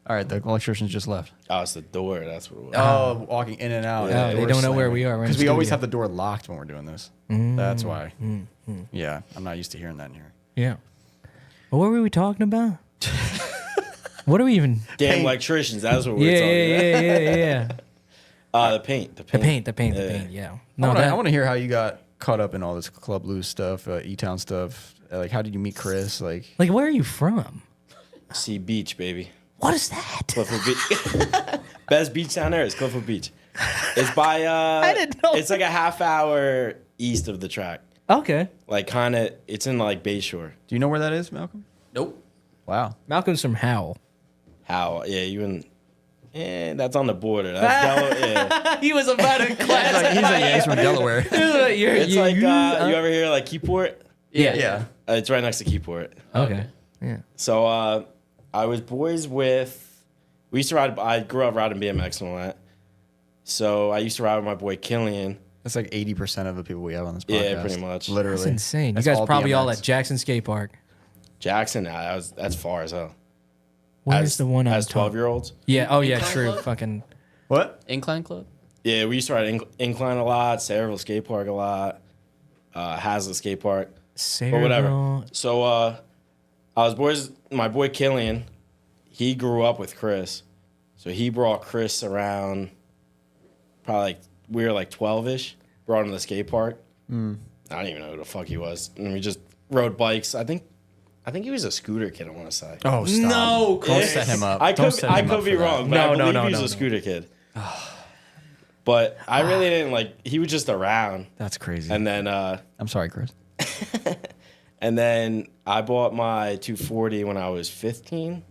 all right, the electricians just left. Oh, it's the door. That's what it was. Oh, walking in and out. Yeah, Oh, they don't know where we are. We're in Because the we always studio. have the door locked when we're doing this. That's why. Yeah, I'm not used to hearing that in here. Yeah. Well, what were we talking about? What are we even? Damn electricians. That's what we were Yeah, talking about. yeah. The paint. The paint. Yeah. No, I that, want to hear how you got caught up in all this Club Loose stuff, E-Town stuff. Like, how did you meet Chris? Like, like, where are you from? Sea Beach, baby. What is that? Clifford Beach. Best beach down there is Clifford Beach. It's by I didn't know. It's like a half hour east of the track. Okay. Like kind of it's in like Bayshore. do you know where that is, Malcolm? Nope. Wow. Malcolm's from Howell. How? Yeah, you in that's on the border. That's Delaware. Yeah. He was about to class. He's like, yeah, he's from Delaware. It's like you ever hear like Keyport? Yeah. Yeah. It's right next to Keyport. Okay. Yeah. So I was boys with we used to ride I grew up riding BMX and all that. So I used to ride with my boy Killian. That's like 80% of the people we have on this podcast. Yeah, pretty much. Literally. That's insane. That's you guys all probably all BMX. at Jackson Skate Park. Jackson, that's far as hell. Where's the one as I'm talking? 12-year-olds? Yeah. Oh yeah. Incline True. Club? Fucking. What? Incline Club? Yeah, we used to ride Incline a lot, Sayreville Skate Park a lot, Hazlitt Skate Park, but whatever. Sayreville. So I was boys. My boy Killian, he grew up with Chris, so he brought Chris around. Probably like we were like 12ish. Brought him to the skate park. I don't even know who the fuck he was, and we just rode bikes. I think he was a scooter kid. I want to say. Oh, stop. No, Don't Chris. set him up. I Don't could set I him up could be for that. wrong, but No, I no, believe no, he was no, a no. scooter kid. But I really didn't like. He was just around, That's crazy. and then I'm sorry, Chris. I bought my 240 when I was 15.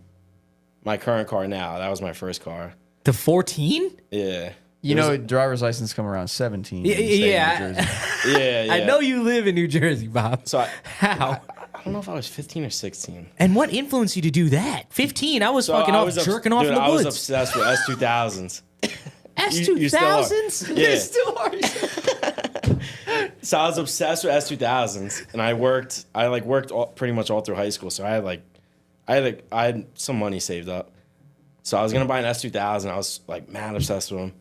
My current car now. That was my first car. The 14? Yeah. You know, driver's license come around 17. Yeah, in the state of yeah. New Jersey. Yeah, I know you live in New Jersey, Bob. So How? I don't know if I was 15 or 16. And what influenced you to do that? 15. I was So fucking I off was jerking off in the I was woods. obsessed with S2000s. You still are. S2000s? Yeah. Still are. So I was obsessed with S2000s, and I worked pretty much all through high school. So I had some money saved up. So I was gonna buy an S2000. I was like mad obsessed with them.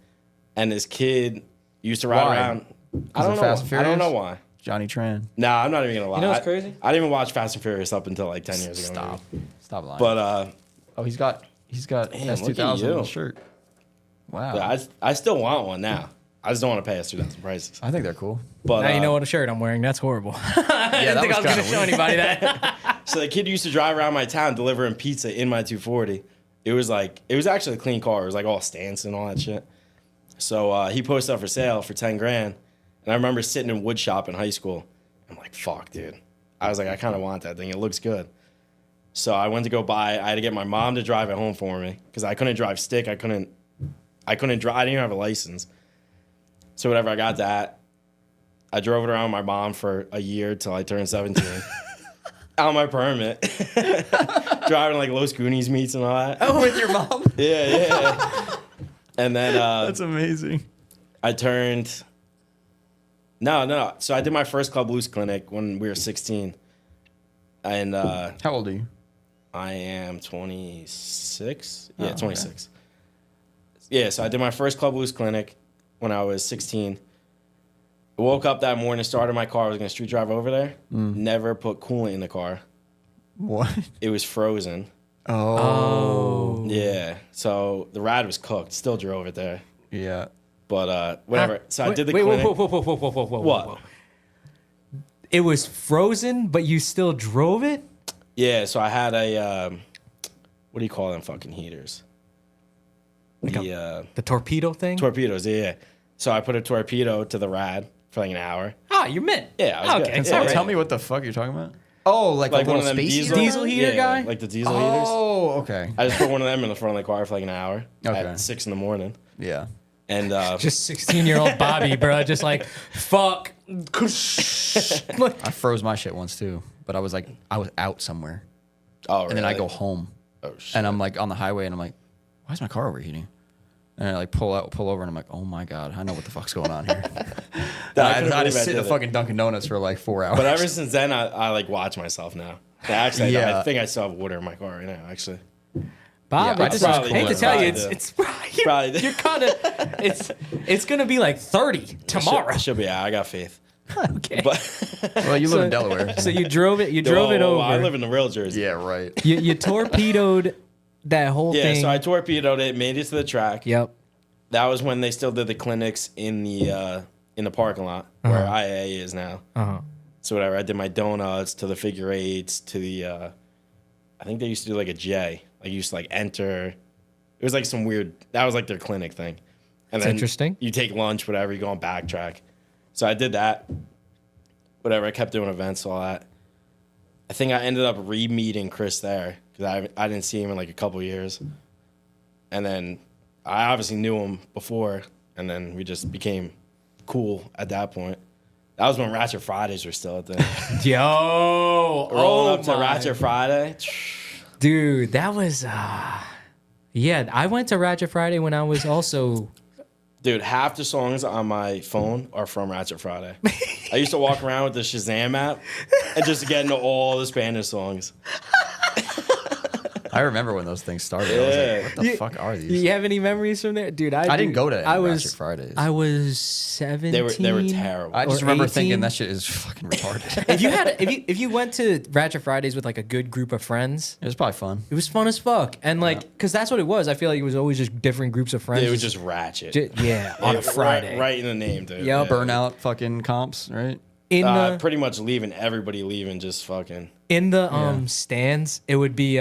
And this kid used to ride Why? around. I of don't know. Fast and I don't Furious? know why. Johnny Tran. Nah, I'm not even gonna lie. You know what's crazy? I didn't even watch Fast and Furious up until like 10 years ago. Stop. maybe. Stop lying. But oh, he's got Damn, look S2000 at on you. his shirt. Wow. yeah, I still want one now. I just don't want to pay S2000 prices. I think they're cool. But Now you know what a shirt I'm wearing. That's horrible. I Yeah, didn't think I was going to kinda show weird. anybody that. So the kid used to drive around my town delivering pizza in my 240. It was actually a clean car. It was like all stance and all that shit. So he posted up for sale for 10 grand. And I remember sitting in wood shop in high school. I'm like, fuck, dude. I was like, I kind of want that thing. It looks good. So I went to go buy. I had to get my mom to drive it home for me because I couldn't drive stick. I couldn't drive. I didn't even have a license. So whatever, I got that. I drove it around with my mom for a year till I turned 17. On my permit. Driving like Los Goonies meets and all that. Oh, with your mom? Yeah. And then That's amazing. I turned. No. So I did my first Club Loose clinic when we were 16. And How old are you? I am 26. Oh, Yeah, 26. Yeah, so I did my first Club Loose clinic when I was 16. I woke up that morning, started my car. I was going to street drive over there. Never put coolant in the car. What? It was frozen. Oh. Yeah. So the ride was cooked. Still drove it there. Yeah. But whatever. So I did the wait, clinic. whoa. What? it was frozen, but you still drove it? Yeah, so I had a what do you call them fucking heaters? The torpedo thing? Torpedoes, yeah. So I put a torpedo to the rad for like an hour. Ah, you're mint. Yeah, I was okay. good. Can someone Yeah. tell me what the fuck you're talking about? Oh, like a Like one little of them space Diesel heater guy? like the diesel heaters. Oh, okay. I just put one of them in the front of the car for like an hour Okay. at 6 in the morning. Yeah. And Just 16-year-old Bobby, bro. Just like, fuck. I froze my shit once too, but I was out somewhere, oh, and then I really? go home, Oh shit. and I'm like on the highway, and I'm like, why is my car overheating? And I like pull over, and I'm like, oh my god, I know what the fuck's going on here. I I couldn't had to believe I sit in did the it. fucking Dunkin' Donuts for like 4 hours. But ever since then, I like watch myself now. Actually, Yeah. I think I still have water in my car right now. Actually, Bob, Yeah, I I just probably hate to would. tell you, Probably it's Probably you're kind of it's gonna be like 30 tomorrow. Should be. Yeah, I got faith. Okay. But well, you live in Delaware. So you drove it. You drove it over. I live in the real Jersey. Yeah, right. You torpedoed that whole Yeah, thing. so I torpedoed it, made it to the track. Yep. That was when they still did the clinics in the parking lot where IAA is now. Uh-huh. So whatever, I did my donuts to the figure eights to the I think they used to do like a J. Like you used to like enter. It was like some weird. That was like their clinic thing. And That's then interesting. You take lunch, whatever. You go on backtrack. So I did that. Whatever. I kept doing events, all that. I think I ended up re-meeting Chris there because I didn't see him in like a couple years. And then I obviously knew him before, and then we just became cool at that point. That was when Ratchet Fridays were still a thing. Yo, Rolling up to Ratchet Friday. dude, that was yeah. I went to Ratchet Friday when I was also. Dude, half the songs on my phone are from Ratchet Friday. I used to walk around with the Shazam app and just get into all the Spanish songs. I remember when those things started. I was Yeah. like, what the fuck are these? You have any memories from there, dude? I didn't go to I any was Ratchet Fridays. I was 17. They were terrible. I just or remember 18. thinking that shit is fucking retarded. if you went to Ratchet Fridays with like a good group of friends, It was probably fun. it was fun as fuck. And like, because that's what it was. I feel like it was always just different groups of friends. It was just Ratchet. yeah, on a Yeah, Friday. Right in the name, dude. Yep. Yeah. Burnout fucking comps, right? In the Pretty much leaving, everybody leaving, just fucking. stands, it would be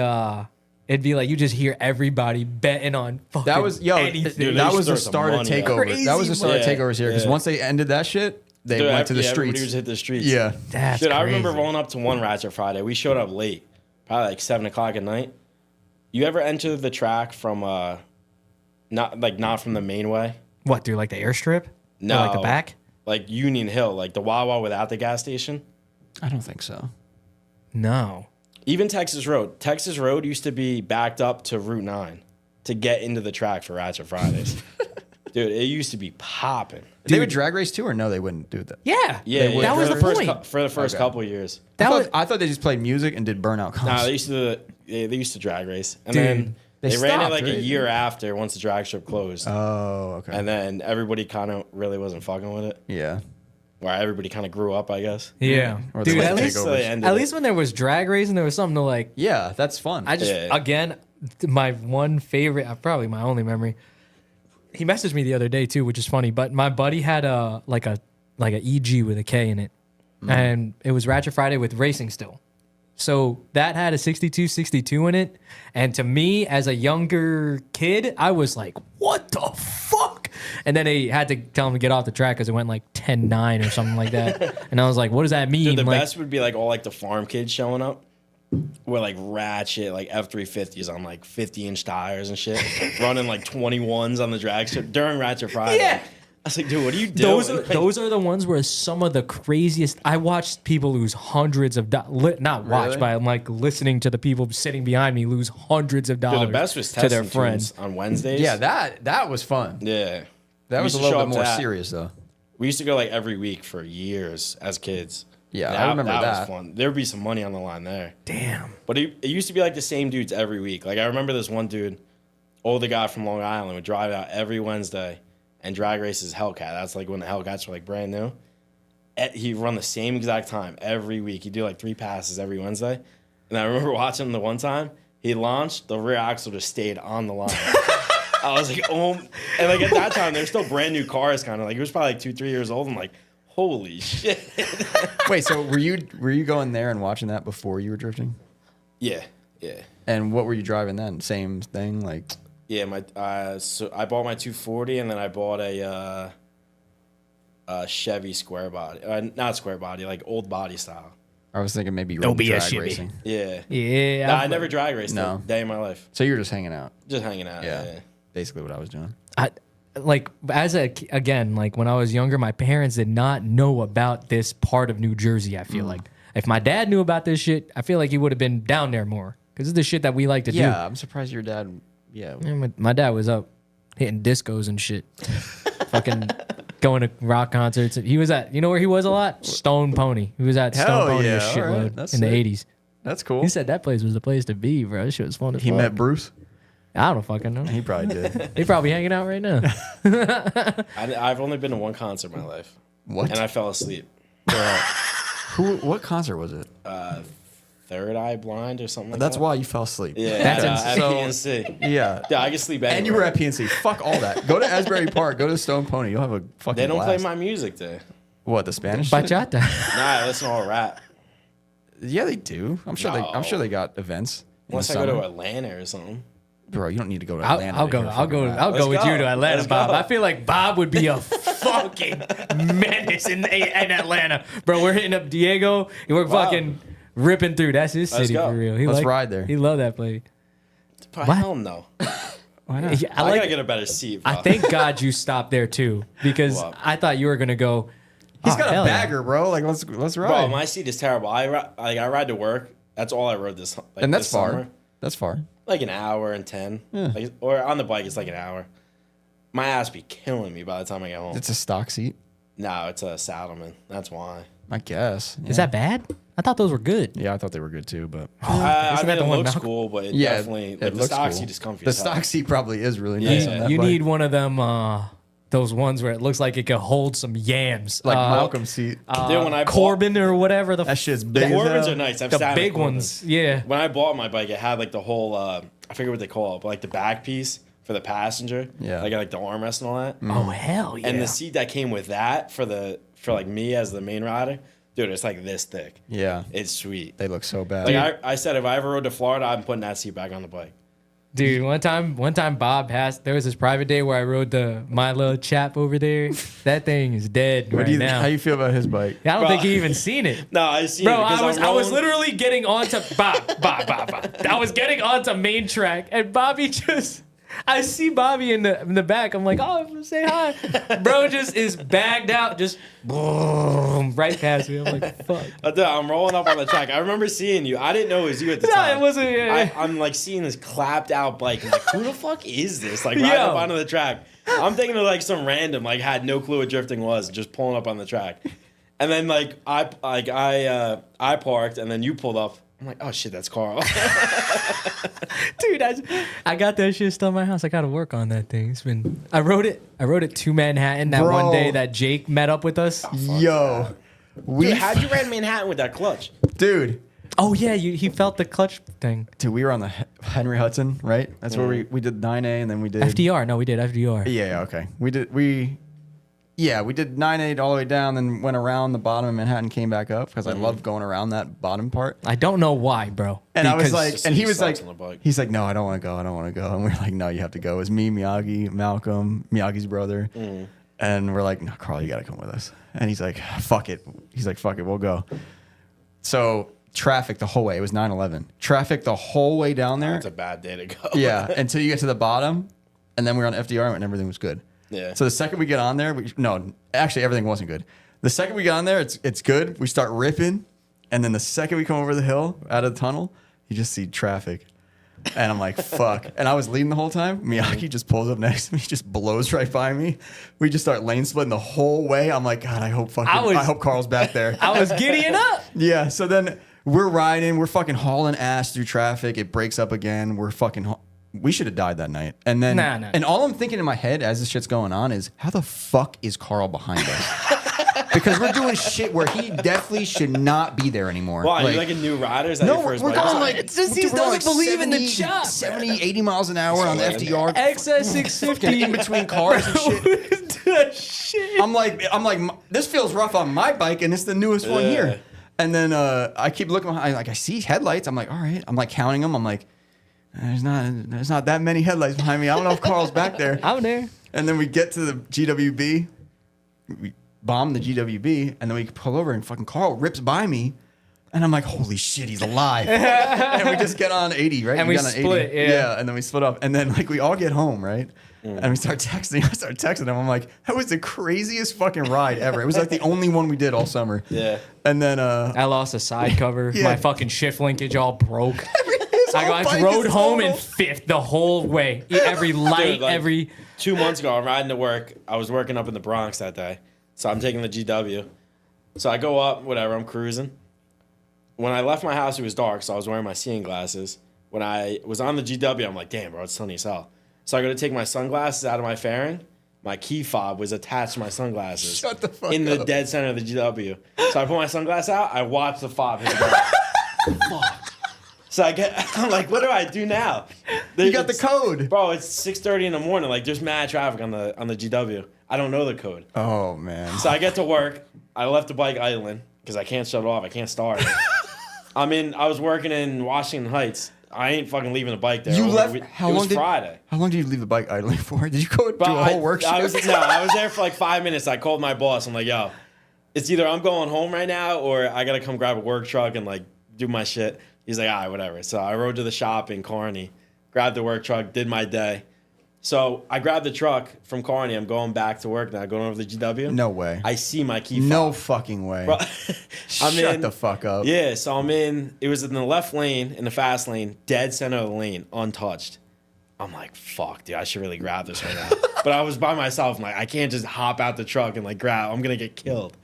it'd be like you just hear everybody betting on fucking That was anything. Dude, that they was the used to throw start some of money out. takeovers. That was the start of Crazy takeovers here because money. once they ended that shit, they Dude, went to the everybody streets. just hit the streets. Yeah, That's Dude, I crazy. remember rolling up to one Ratchet Friday. We showed up late, probably like 7 o'clock at night. You ever enter the track from not from the main way? What, dude? Like the airstrip? Or No, like the back? like Union Hill, like the Wawa without the gas station. I don't think so. No. Even Texas Road. Texas Road used to be backed up to Route 9 to get into the track for Ratchet Fridays. Dude, it used to be popping. They would drag race too, or no? They wouldn't do that. Yeah. Yeah, that for was the first point. for the first Okay. couple of years. That was I thought they just played music and did burnout comps. No, they used to drag race, and Dude, then they they ran it stopped, like a right? year after once the drag strip closed, Oh, okay. and then everybody kind of really wasn't fucking with it. Yeah. Where everybody kind of grew up, I guess. yeah. Or Dude, they at like least, takeovers. So they ended at it. least when there was drag racing, there was something to like. Yeah, that's fun. I just, Yeah. again, my one favorite, probably my only memory. He messaged me the other day too, which is funny. But my buddy had a EG with a K in it, and it was Ratchet Friday with racing still. So that had a 62 in it, and to me as a younger kid, I was like, "What the fuck?" And then they had to tell him to get off the track because it went like 10-9 or something like that. And I was like, "What does that mean?" Dude, the like, best would be like all like the farm kids showing up with like ratchet like F350s on like 50-inch tires and shit, running like 21s on the drag strip during Ratchet Friday. Yeah. I was like, dude, what are you doing? Those are the ones where some of the craziest. I watched people lose hundreds of dollars. Not watch, Really? but I'm like listening to the people sitting behind me lose hundreds of dollars Dude, the best was to their testing friends. tunes on Wednesdays. yeah, that was fun. Yeah. That We was a used to little show bit up to more that. serious though. We used to go like every week for years as kids. Yeah, And I remember that. that. Was fun. There would be some money on the line there. Damn. But it used to be like the same dudes every week. Like I remember this one dude, older guy from Long Island, would drive out every Wednesday and drag race his Hellcat. That's like when the Hellcats were like brand new. He'd run the same exact time every week. He'd do like 3 passes every Wednesday. And I remember watching him the one time, he launched, the rear axle just stayed on the line. I was like, oh. And like at that time, they're still brand new cars kind of. Like he was probably like 2-3 years old. I'm like, Holy shit. Wait, so were you going there and watching that before you were drifting? Yeah. And what were you driving then? Same thing, like. Yeah, so I bought my 240 and then I bought a Chevy square body. Not square body, like old body style. I was thinking maybe you Don't were be a drag shitty. racing. Yeah. Yeah. Nah, I never drag raced No. a day in my life. So you were just hanging out. Just hanging out. Yeah. Yeah. Basically what I was doing. Like like when I was younger, my parents did not know about this part of New Jersey. I feel like if my dad knew about this shit, I feel like he would have been down there more because it's the shit that we like to do. Yeah, I'm surprised your dad. Yeah. And my dad was up hitting discos and shit, fucking going to rock concerts. He was at, you know where he was a lot? Stone Pony. He was at Hell Stone Pony yeah, a shitload alright, that's in the sick. 80s. That's cool. He said that place was the place to be, bro. That shit was fun as He fuck. met Bruce. I don't fucking know. He probably did. They probably hanging out right now. I've only been to one concert in my life. What? And I fell asleep. What concert was it? Third Eye Blind or something like That's that. why you fell asleep. Yeah, That's at insane. PNC. Yeah. Yeah, I can sleep anywhere. And you were at PNC. Fuck all that. Go to Asbury Park. Go to Stone Pony. You'll have a fucking They don't blast. play my music there. What, the Spanish shit? Bachata. Nah, I listen to all rap. Yeah, they do. I'm sure they got events. in Unless the I go to summer. Atlanta or something. Bro, you don't need to go to Atlanta. I'll to go. hear I'll fucking go. rap. I'll go with Let's you go. to Atlanta, Let's Bob. go. I feel like Bob would be a fucking menace in Atlanta, bro. We're hitting up Diego and we're fucking ripping through. That's his Let's city go. for real. Let's ride there. He loved that place. But hell no. Why not? Yeah, I gotta get a better seat. Bro. I thank God you stopped there too, because Wow. I thought you were gonna go. He's "Oh, got a hell yeah." bagger, bro. Like, let's ride. Bro, my seat is terrible. I ride to work. That's all I rode this. Like, and that's this far. Summer. That's far. Like an hour and 10. Like, or on the bike, it's like an hour. My ass be killing me by the time I get home. It's a stock seat. No, it's a Saddleman. That's why. I guess. Is that bad? I thought those were good. Yeah, I thought they were good too, but I Isn't mean, that the it one looks Malcolm- cool, but it yeah, definitely it the looks stock cool. seat is comfy. The as hell. stock seat probably is really nice. Yeah. On that You bike. need one of them. Those ones where it looks like it could hold some yams. like Malcolm's seat. Dude, when I bought, Corbin or whatever the That shit's the big. as Corbins hell. are nice. I've the sat in big Corbins. ones. Yeah. When I bought my bike, it had like the whole I forget what they call it, but like the back piece for the passenger. Yeah. Like the armrest and all that. Oh hell yeah. And the seat that came with that for like me as the main rider, dude, it's like this thick. Yeah, It's sweet. they look so bad. Like I said, if I ever rode to Florida, I'm putting that seat back on the bike. Dude, one time Bob passed. There was this private day where I rode the my little chap over there. That thing is dead What right do you, now. how you feel about his bike? I don't Bro. think he even seen it. No, I see. Bro, it because I was rolling- literally getting onto Bob. I was getting onto main track, and Bobby just. I see Bobby in the back. I'm like, oh, say hi. Bro just is bagged out, just boom, right past me. I'm like, fuck. Dude, I'm rolling up on the track. I remember seeing you. I didn't know it was you at the No, time. it wasn't. Yeah. I'm like seeing this clapped out bike. I'm like, who the fuck is this? Like riding Yo. up onto the track. I'm thinking of like some random, like had no clue what drifting was, just pulling up on the track. And then like I parked, and then you pulled up. I'm like, oh shit, that's Carl. Dude, I got that shit still in my house. I gotta work on that thing. I rode it to Manhattan that Bro. one day that Jake met up with us. Yo, we Dude, how'd you ride Manhattan with that clutch? dude, Oh yeah, he felt the clutch thing. we were on the Henry Hudson, right? That's where we did 9A, and then we did FDR. No, we did FDR. Yeah, okay. We did 9A all the way down, then went around the bottom of Manhattan, came back up because I love going around that bottom part. I don't know why, bro. And I was Because- like, and he was like, Sucks on the bike. he's like, no, I don't want to go. I don't want to go. And we're like, no, you have to go. It was me, Miyagi, Malcolm, Miyagi's brother. And we're like, no, Carl, you got to come with us. And he's like, fuck it. He's like, fuck it, we'll go. So traffic the whole way. It was 9/11. Traffic the whole way down there. That's a bad day to go. Yeah, until you get to the bottom. And then we're on FDR and everything was good. Yeah. So the second we get on there, actually everything wasn't good. The second we get on there, it's good. We start ripping, and then the second we come over the hill out of the tunnel, you just see traffic, and I'm like, fuck. And I was leading the whole time. Miyagi just pulls up next to me, just blows right by me. We just start lane splitting the whole way. I'm like, God, I hope Carl's back there. I was giddying up. Yeah. So then we're riding, we're fucking hauling ass through traffic. It breaks up again. We're fucking. We should have died that night. And then, Nah. and all I'm thinking in my head as this shit's going on is, how the fuck is Carl behind us? because we're doing shit where he definitely should not be there anymore. Why? You like a new rider? Is that no, your first we're bike? going like It's just he we're going, doesn't believe in the 70, chop. 70, 80 miles an hour on the FDR. XS650 in between cars and shit. I'm like, this feels rough on my bike, and it's the newest one here. And then I keep looking behind, I see headlights. I'm like, all right. I'm like counting them. I'm like, there's not that many headlights behind me. I don't know if Carl's back there. I'm there. And then we get to the GWB. We bomb the GWB, and then we pull over, and fucking Carl rips by me. And I'm like, holy shit, he's alive. And we just get on 80, right? And we get on split, yeah. And then we split up. And then like we all get home, right? And we start texting. I start texting him. I'm like, that was the craziest fucking ride ever. It was like the only one we did all summer. Yeah. And then I lost a side cover. Yeah. My fucking shift linkage all broke. I bike rode is home in total. fifth the whole way. Every light, Dude, like, every... 2 months ago, I'm riding to work. I was working up in the Bronx that day. So I'm taking the GW. So I go up, whatever, I'm cruising. When I left my house, it was dark, so I was wearing my seeing glasses. When I was on the GW, I'm like, damn, bro, it's sunny as hell. So I go to take my sunglasses out of my fairing. My key fob was attached to my sunglasses. Shut the fuck in the up. dead center of the GW. So I put my sunglasses out. I watch the fob hit the ground. Fuck. So I'm like, what do I do now? you got the code. Bro, it's 6:30 in the morning. Like, there's mad traffic on the GW. I don't know the code. Oh, man. So I get to work. I left the bike idling because I can't shut it off. I can't start it. I was working in Washington Heights. I ain't fucking leaving the bike there. You over left? the week. How It long was did Friday. How long did you leave the bike idling for? Did you go do Bro, a whole work shift? I was there for like 5 minutes. I called my boss. I'm like, yo, it's either I'm going home right now or I gotta come grab a work truck and like do my shit. He's like, all right, whatever. So I rode to the shop in Kearney, grabbed the work truck, did my day. So I grabbed the truck from Kearney. I'm going back to work now, going over the GW. No way. I see my key fob. No fucking way. Bro, Shut the fuck up. Yeah, so I'm in. It was in the left lane, in the fast lane, dead center of the lane, untouched. I'm like, fuck, dude, I should really grab this right now. But I was by myself. I'm like, I can't just hop out the truck and like grab. I'm gonna get killed.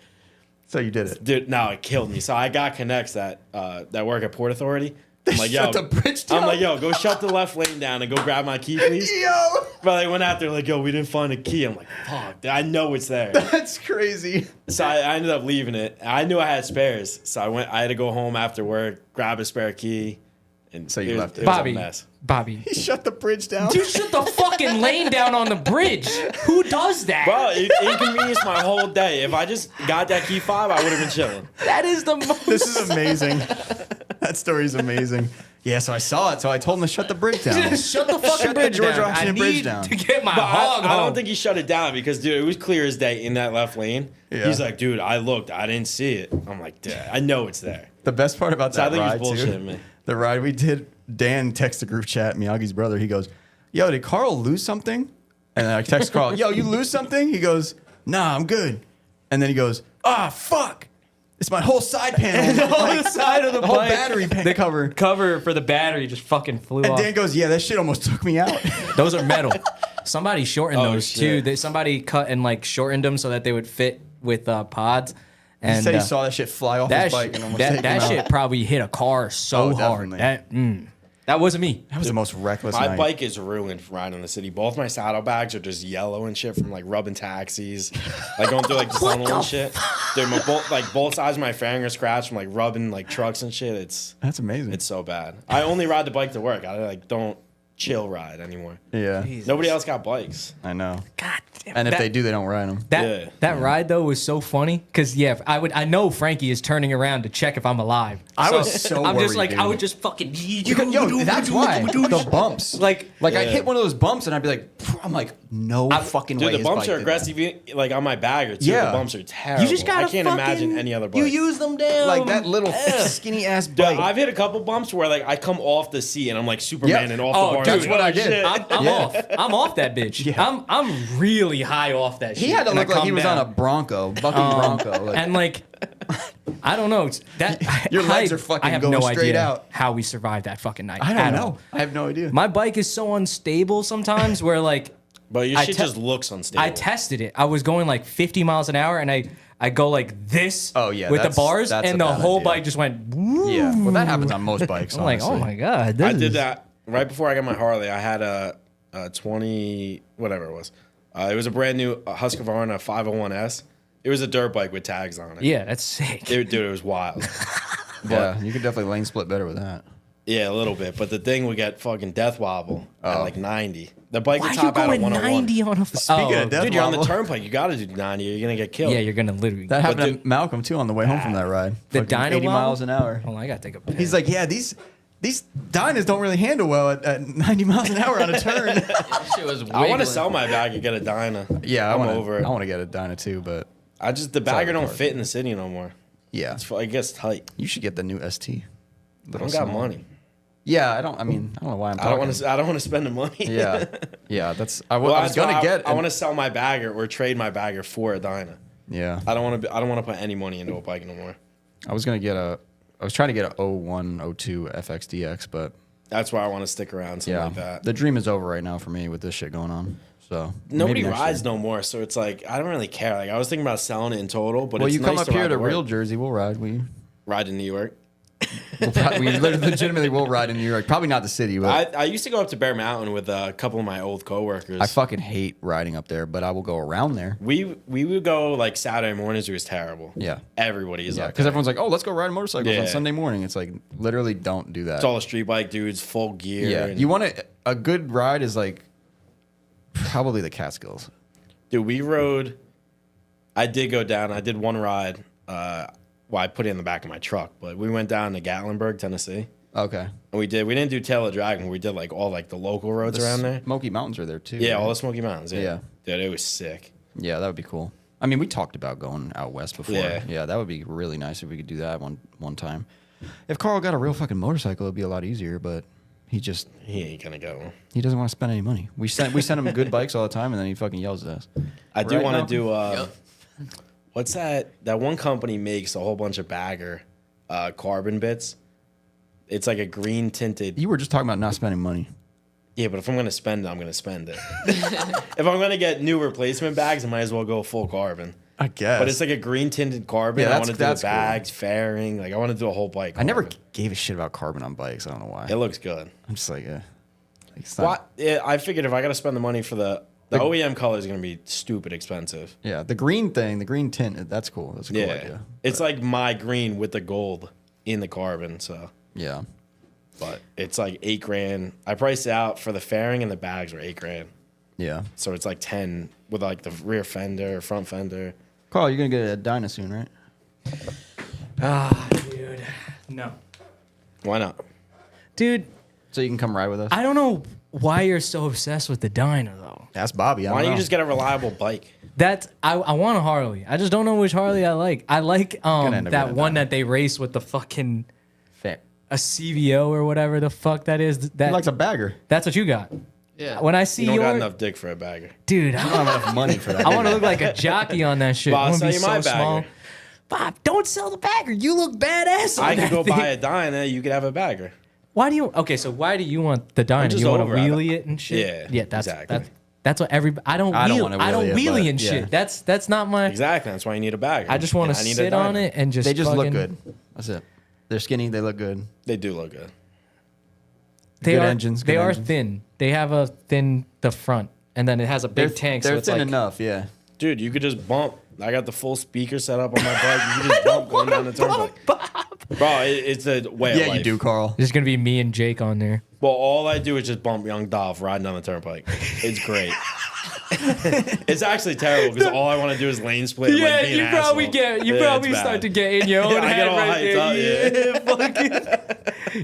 So you did it. Dude, no, it killed me. So I got connects that work at Port Authority. I'm like, yo, Shut the bridge down. I'm like, yo, go shut the left lane down and go grab my key, please. Yo, But I went out there like, yo, we didn't find a key. I'm like, fuck, dude, I know it's there. that's crazy. So I ended up leaving it. I knew I had spares, so I had to go home after work, grab a spare key, and So you left it. It was a Bobby, mess. Bobby. He shut the bridge down. You shut the fucking lane down on the bridge. Who does that? Bro, it inconvenienced my whole day. If I just got that key fob, I would have been chilling. That is the most... This is amazing. That story's amazing. Yeah, so I saw it, so I told him to shut the bridge down. Shut the fucking Shut the bridge George down. Washington I bridge need down. to get my But hog I home. don't think he shut it down because, dude, it was clear as day in that left lane. Yeah. He's like, dude, I looked. I didn't see it. I'm like, dude, I know it's there. The best part about So I that think ride, he's bullshitting too, me. the ride we did, Dan texted the group chat, Miyagi's brother. He goes, yo, did Carl lose something? And then I text Carl, yo, you lose something? He goes, nah, I'm good. And then he goes, ah, fuck. It's my whole side panel. The whole side of the whole bike. battery cover. Cover for the battery just fucking flew And off. Dan goes, yeah, that shit almost took me out. Those are metal. Somebody shortened Oh, those shit. too. Somebody cut and like shortened them so that they would fit with pods. He And said he saw that shit fly off his bike and almost take him that out. shit probably hit a car so Oh, hard. definitely. That wasn't me. That was the most reckless My night. bike is ruined from riding in the city. Both my saddlebags are just yellow and shit from like rubbing taxis, like going through like the tunnel and shit. Dude, both sides of my fairing are scratched from like rubbing like trucks and shit. That's amazing. It's so bad. I only ride the bike to work. I like don't chill ride anymore. yeah, Nobody else got bikes. I know. God damn. And if they do, they don't ride them. That rride though was so funny because I know Frankie is turning around to check if I'm alive. I was so I'm just worried, like dude. I would just fucking Yo, that's why the bumps. like I'd Yeah. hit one of those bumps and I'd be like, I'm like, no fucking way. Dude, the his bumps bike are did that. aggressive. Like on my bagger too. Yeah. The bumps are terrible. you just gotta I can't imagine any other bike. You use them down Like that little skinny ass Dude, bike. I've hit a couple bumps where like I come off the seat and I'm like Superman Yeah. and off Oh, the bar. dude, That's what I did. shit. I'm Yeah. off. I'm off that bitch. Yeah. I'm really high off that shit. He had to and I look like he come was down. on a Bronco, bucking Bronco. Like, And like, I don't know. That Your legs I- are fucking I have going no straight idea out. how we survived that fucking night. I at don't know. all. I have no idea. My bike is so unstable sometimes where like But your I shit te- just looks unstable. I tested it. I was going like 50 miles an hour and I go like this Oh, yeah, with the that's- bars that's and a the bad wole idea. bike just went woo. Yeah. Well, that happens on most bikes. I'm like, oh honestly. my God. I did that right before I got my Harley. I had a 20, whatever it was. It was a brand new Husqvarna 501S. It was a dirt bike with tags on it. Yeah, that's sick. Dude, it was wild. Yeah, you could definitely lane split better with that. Yeah, a little bit. But the thing would get fucking death wobble at like 90. The bike Why would are you top out at going 101. 90 on a... Speaking of death Dude, you're on the wobble. turnpike. You got to do 90 or you're going to get killed. Yeah, you're gonna literally... That happened But to Malcolm too on the way home from that ride. The Fucking dyno 80 wobble? miles an hour. Oh, I gotta take a piss. He's like, yeah, these Dynas don't really handle well at 90 miles an hour on a turn. That shit was I want to wiggling. sell my bag and get a Dyna. Yeah, I'm I wanna, over it. I want to get a Dyna too, but The bagger don't hard. fit in the city no more. yeah, I guess tight. you should get the new ST. I don't got money. Yeah, I don't know why I'm talking. I don't want to spend the money. Yeah, yeah, that's I Well, was gonna get. I want to sell my bagger or trade my bagger for a Dyna. Yeah, I don't want to put any money into a bike no more. I was trying to get a 01, 02 FXDX, but That's why I want to stick around, something yeah, like that. the dream is over right now for me with this shit going on. So Nobody maybe next rides year. no more, so it's like I don't really care. Like I was thinking about selling it in total, but Well, it's you come nice up to here ride to work. real Jersey, we'll ride. We Ride in New York. legitimately will ride in New York. Probably not the city, but I used to go up to Bear Mountain with a couple of my old coworkers. I fucking hate riding up there, but I will go around there. we would go like Saturday mornings. It was terrible. Yeah. Everybody is Yeah, up because there. everyone's like, "Oh, let's go ride motorcycles Yeah. on Sunday morning." It's like literally don't do that. It's all the street bike dudes, full gear. Yeah, and- you want a good ride is like probably the Catskills. Dude, we rode. I did go down. I did one ride. I put it in the back of my truck, but we went down to Gatlinburg, Tennessee, Okay, and we didn't do Tail of Dragon. We did like all like the local roads around there. Smoky Mountains are there too. Yeah, right? all the Smoky Mountains. Yeah. Dude, it was sick. Yeah, that would be cool. I mean, we talked about going out west before. Yeah. Yeah, that would be really nice if we could do that one time. If Carl got a real fucking motorcycle, it'd be a lot easier. But he He ain't gonna go. doesn't want to spend any money. We send him good bikes all the time, and then he fucking yells at us. I do Right, want to Malcolm? do. What's that? That one company makes a whole bunch of bagger carbon bits. It's like a green tinted. You were just talking about not spending money. Yeah, but if I'm gonna spend it, I'm gonna spend it. If I'm gonna get new replacement bags, I might as well go full carbon. I guess. But it's like a green tinted carbon. Yeah, I that's- want to do the that's cool. bags, fairing. Like I want to do a whole bike. I never carbon. gave a shit about carbon on bikes. I don't know why. It looks good. I'm just like, it's not, What? Yeah, I figured if I gotta spend the money for the OEM color is gonna be stupid expensive. yeah, the green thing, the green tint, that's cool. That's a cool Yeah, idea. it's like my green with the gold in the carbon. So, Yeah. but it's like $8,000. I priced it out for the fairing and the bags were $8,000. Yeah. So it's like 10 with like the rear fender, front fender. Carl, you're going to get a Dyna soon, right? Dude, no. Why not? Dude, So you can come ride with us? I don't know why you're so obsessed with the dyno, though. Ask Bobby. Why don't you just get a reliable bike? I want a Harley. I just don't know which Harley I like. I like end up that getting a one dyno. that they race with the fucking Fair. a CVO or whatever the fuck that is. He That likes a bagger. that's what you got. Yeah. When I see You don't got your enough dick for a bagger. dude, I don't have enough money for that. I want to look like a jockey on that shit. Bob, I wanna sell be you my bagger. Bob, don't sell the bagger. You look badass on I that could go thing. buy a Dyna. You could have a bagger. Why do you? Okay, so why do you want the dyno? just You want to over it. wheelie it and shit? Yeah, yeah. That's exactly. that's what everybody. I don't wanna wheelie wheelie it, and but shit. yeah. That's not my. Exactly. That's why you need a bagger. I just want And to I need a sit on Dyna. it and just. They just look fucking- good. That's it. They're skinny. They look good. They do look good. They Good are engines, They good are engines. thin. They have a thin the front, and then it has a big tank. They're so it's thin like, enough, yeah. Dude, you could just bump. I got the full speaker set up on my bike. You can just bump going down the turnpike. Bro, it's a way of Yeah, life. you do, Carl. There's gonna be me and Jake on there. Well, all I do is just bump Young Dolph riding down the turnpike. It's great. It's actually terrible because all I want to do is lane split. and, like, be an asshole. Yeah, it's bad. get in your own I get all hyped up. Yeah.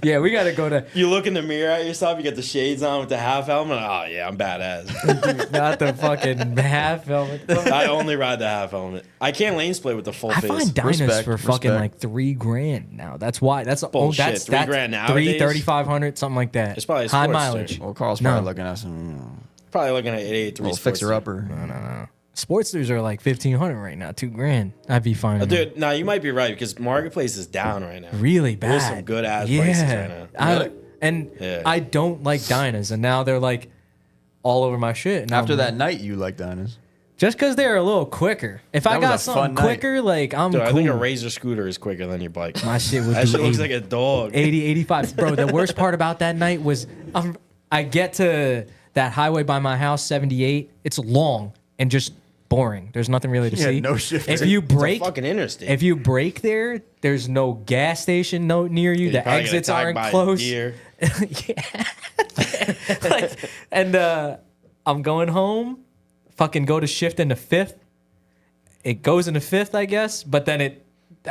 Yeah, we gotta go to You look in the mirror at yourself. You get the shades on with the half helmet. Oh yeah, I'm badass. not the fucking half helmet. I only ride the half helmet. I can't lane split with the full I face. find Dynas Respect, for fucking respect. like $3,000 now. That's why. That's Bullshit. that's $3,000 nowadays? 3,500, something like that. It's probably a high Sportster. mileage. Well, Carl's No. probably looking at some Probably looking at 883 little fixer-upper. Sportsters are like 1,500 right now. $2,000. I'd be fine. with Dude, no, you might be right because marketplace is down right now. that. Really bad. There's some good ass prices right now. I, and Yeah. I don't like Dynas, and now they're like all over my shit. And After I'm- that night, you like Dynas. just because they're a little quicker. If I was got a something fun night. quicker, like I'm Dude, cool. I think a Razor scooter is quicker than your bike. My shit would That do shit looks 80. like a dog. 80, 85. Bro, the worst part about that night was I get to that highway by my house, 78. It's long and just boring. There's nothing really to Yeah, see. no shifter. If you It's a break, fucking interstate. if you break there, there's no gas station near you. You're The probably gonna exits tag aren't by a close. deer. And I'm going home. Fucking go to shift into fifth. It goes into fifth, I guess, but then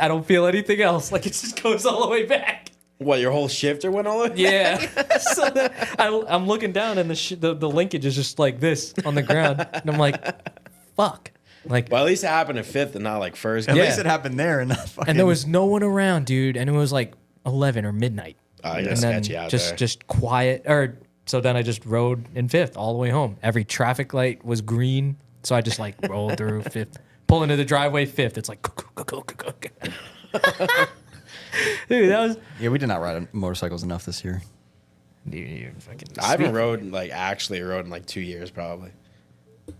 I don't feel anything else. Like it just goes all the way back. What, your whole shifter went all the way? Yeah. So then I'm looking down and the linkage is just like this on the ground, and I'm like, fuck. Like, Well, at least it happened in fifth and not like first. At Yeah. least it happened there and not fucking. and there was no one around, dude, and it was like 11 or midnight. I And guess then sketchy out just there. just quiet. So then I just rode in fifth all the way home. Every traffic light was green, so I just like rolled through fifth, pull into the driveway fifth. It's like, dude, that was. Yeah, we did not ride motorcycles enough this year. Dude, you fucking. I haven't actually rode in like 2 years probably.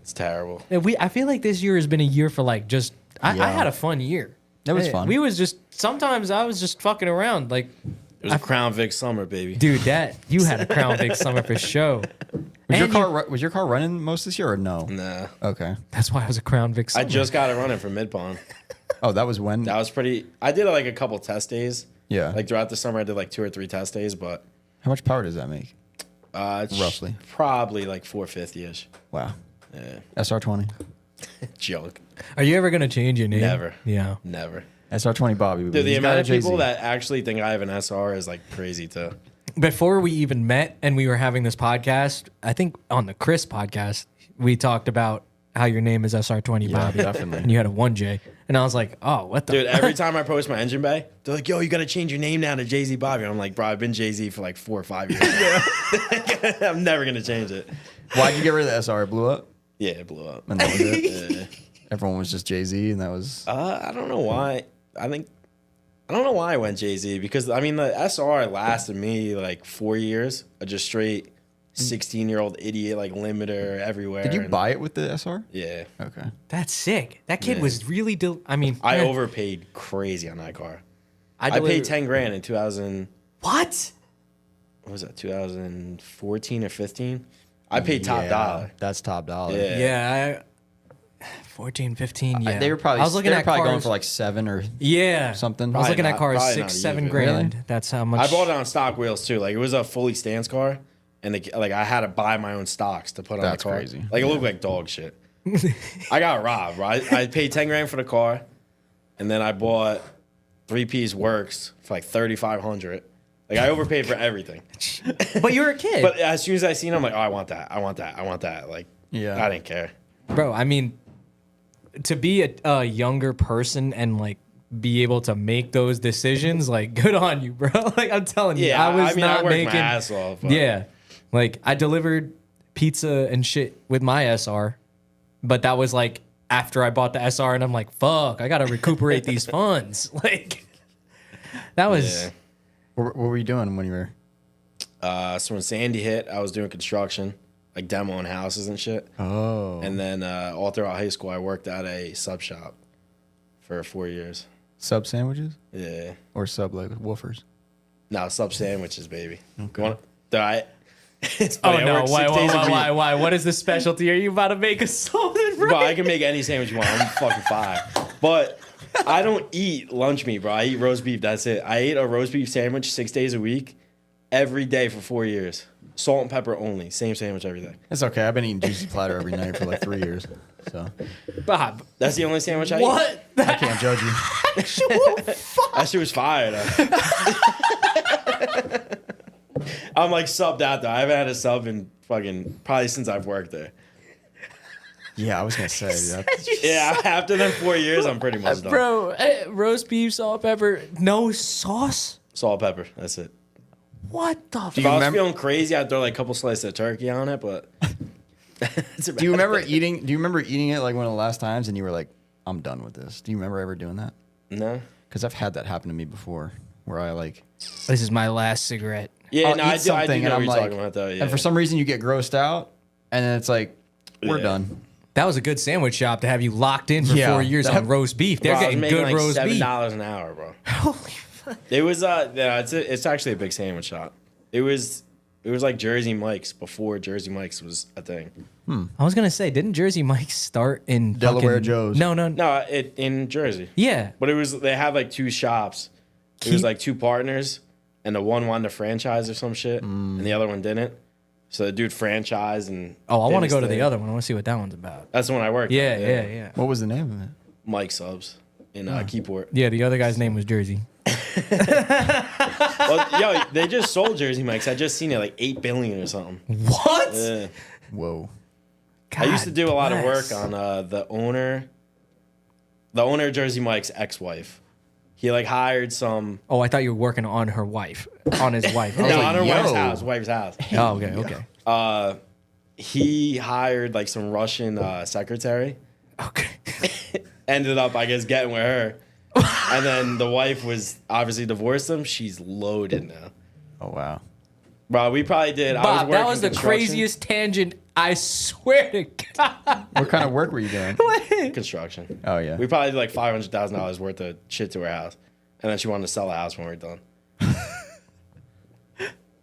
It's terrible. I feel like this year has been a year for like just. I Yeah. had a fun year. That was fun. We was just sometimes I was just fucking around like. It was a Crown Vic summer, baby. Dude, you had a Crown Vic summer for show. Was your car running most this year or no? Nah. Okay. That's why I was a Crown Vic I summer. just got it running from Mid Pond. Oh, that was when. That was pretty. I did like a couple test days. Yeah. Like throughout the summer, I did like 2 or 3 test days, but How much power does that make? it's Roughly. probably like 450 ish. Wow. Yeah. SR20. Junk. Are you ever gonna change your name? Never. Yeah. Never. SR20Bobby. Dude, the He's got amount a of people Jay-Z. that actually think I have an SR is like crazy too. Before we even met and we were having this podcast, I think on the Chris podcast, we talked about how your name is SR20 Bobby. definitely. And you had a 1J. And I was like, oh, what the Dude, every time I post my engine bay, they're like, yo, you got to change your name now to Jay-Z Bobby. I'm like, bro, I've been Jay-Z for like 4 or 5 years. I'm never going to change it. Why'd you get rid of the SR? It blew up? Yeah, it blew up. And that was it? Yeah. Everyone was just Jay-Z and that was... I don't know why. I don't know why I went Jay-Z because, I mean, the SR lasted me like 4 years of just straight 16-year-old idiot, like limiter everywhere. Did you and- buy it with the SR? Yeah. Okay. That's sick. That kid Yeah. was really I overpaid crazy on that car. I delivered- paid 10 grand in 2000. What? What was that, 2014 or 15? I paid top dollar. That's top dollar. Yeah. Yeah, 14, 15, yeah. They were probably, I was looking at going cars, for like 7 or yeah. something. I was Probably looking at not- cars probably 6, not 7 even. grand. Really? That's how much. I bought it on stock wheels too. Like it was a fully stance car, and like I had to buy my own stocks to put on That's the car. crazy. Like it looked like dog shit. I got robbed. Right? I paid 10 grand for the car, and then I bought 3-piece works for like 3,500. Like I overpaid for everything. But you were a kid. But as soon as I seen it, I'm like, oh, I want that. I want that. I want that. Like, Yeah. I didn't care. Bro, I mean, to be a younger person and like be able to make those decisions, like good on you, bro. Like I'm telling you, Yeah, I was I mean, not I worked making. my ass off. But Yeah, like I delivered pizza and shit with my SR, but that was like after I bought the SR, and I'm like, fuck, I gotta recuperate these funds. Like that was. Yeah. What were you doing when you were... So when Sandy hit, I was doing construction, like demoing houses and shit. Oh. And then all throughout high school, I worked at a sub shop for 4 years. Sub sandwiches? Yeah. Or sub like woofers? No, sub sandwiches, baby. Okay. It's Oh funny, I no! work Why? 6 days a week. Why? What is the specialty? Are you about to make us something, bro? Bro, I can make any sandwich you want. I'm fucking fire. But I don't eat lunch meat, bro. I eat roast beef. That's it. I ate a roast beef sandwich 6 days a week, every day for 4 years. Salt and pepper only. Same sandwich every day. It's okay. I've been eating juicy platter every night for like 3 years. So Bob. That's the only sandwich I eat. What? I can't judge you. That shit was fire, though. I'm like subbed out, though. I haven't had a sub in fucking probably since I've worked there. Yeah, I was going to say. That. Yeah, after them 4 years, I'm pretty much done. Bro, roast beef, salt, pepper, no sauce. Salt, pepper. That's it. What the? If I was feeling crazy, I'd throw like a couple slices of turkey on it, but. Do you remember eating it like one of the last times and you were like, I'm done with this? Do you remember ever doing that? No. Because I've had that happen to me before where I like... This is my last cigarette. Yeah, I'll no, eat I do know something what and you're I'm like... talking about, though. Yeah. And for some reason you get grossed out and then it's like, we're Yeah. done. That was a good sandwich shop to have you locked in for Yeah, 4 years that- on roast beef. They're Bro, I was getting making good like roast beef. $7 an hour, bro. Holy fuck. It was yeah, it's actually a big sandwich shop. It was It was like Jersey Mike's before Jersey Mike's was a thing. I was gonna say, didn't Jersey Mike start in Delaware fucking- Joe's. No. No, in Jersey. Yeah. But they had like 2 shops. It was like 2 partners, and the one wanted to franchise or some shit, and the other one didn't. So the dude franchised and. Oh, I did want to his go to the thing. other one. I want to see what that one's about. That's the one I worked. Yeah, at, yeah. What was the name of it? Mike Subs in Keyport. Yeah, the other guy's name was Jersey. Well, yo, they just sold Jersey Mike's. I just seen it like $8 billion or something. What? Yeah. Whoa. I used to do a lot of work bless. on the owner of Jersey Mike's ex-wife. He like hired some. Oh, I thought you were working on her wife, on his wife. I was No, like, on her yo. wife's house. oh, okay. He hired like some Russian secretary. Okay. Ended up, I guess, getting with her. And then the wife was obviously divorced him. She's loaded now. Oh wow. Bro, we probably did. Bob, that was the construction. craziest tangent. I swear to God. What kind of work were you doing? Construction. Oh yeah. We probably did like $500,000 worth of shit to her house. And then she wanted to sell the house when we were done.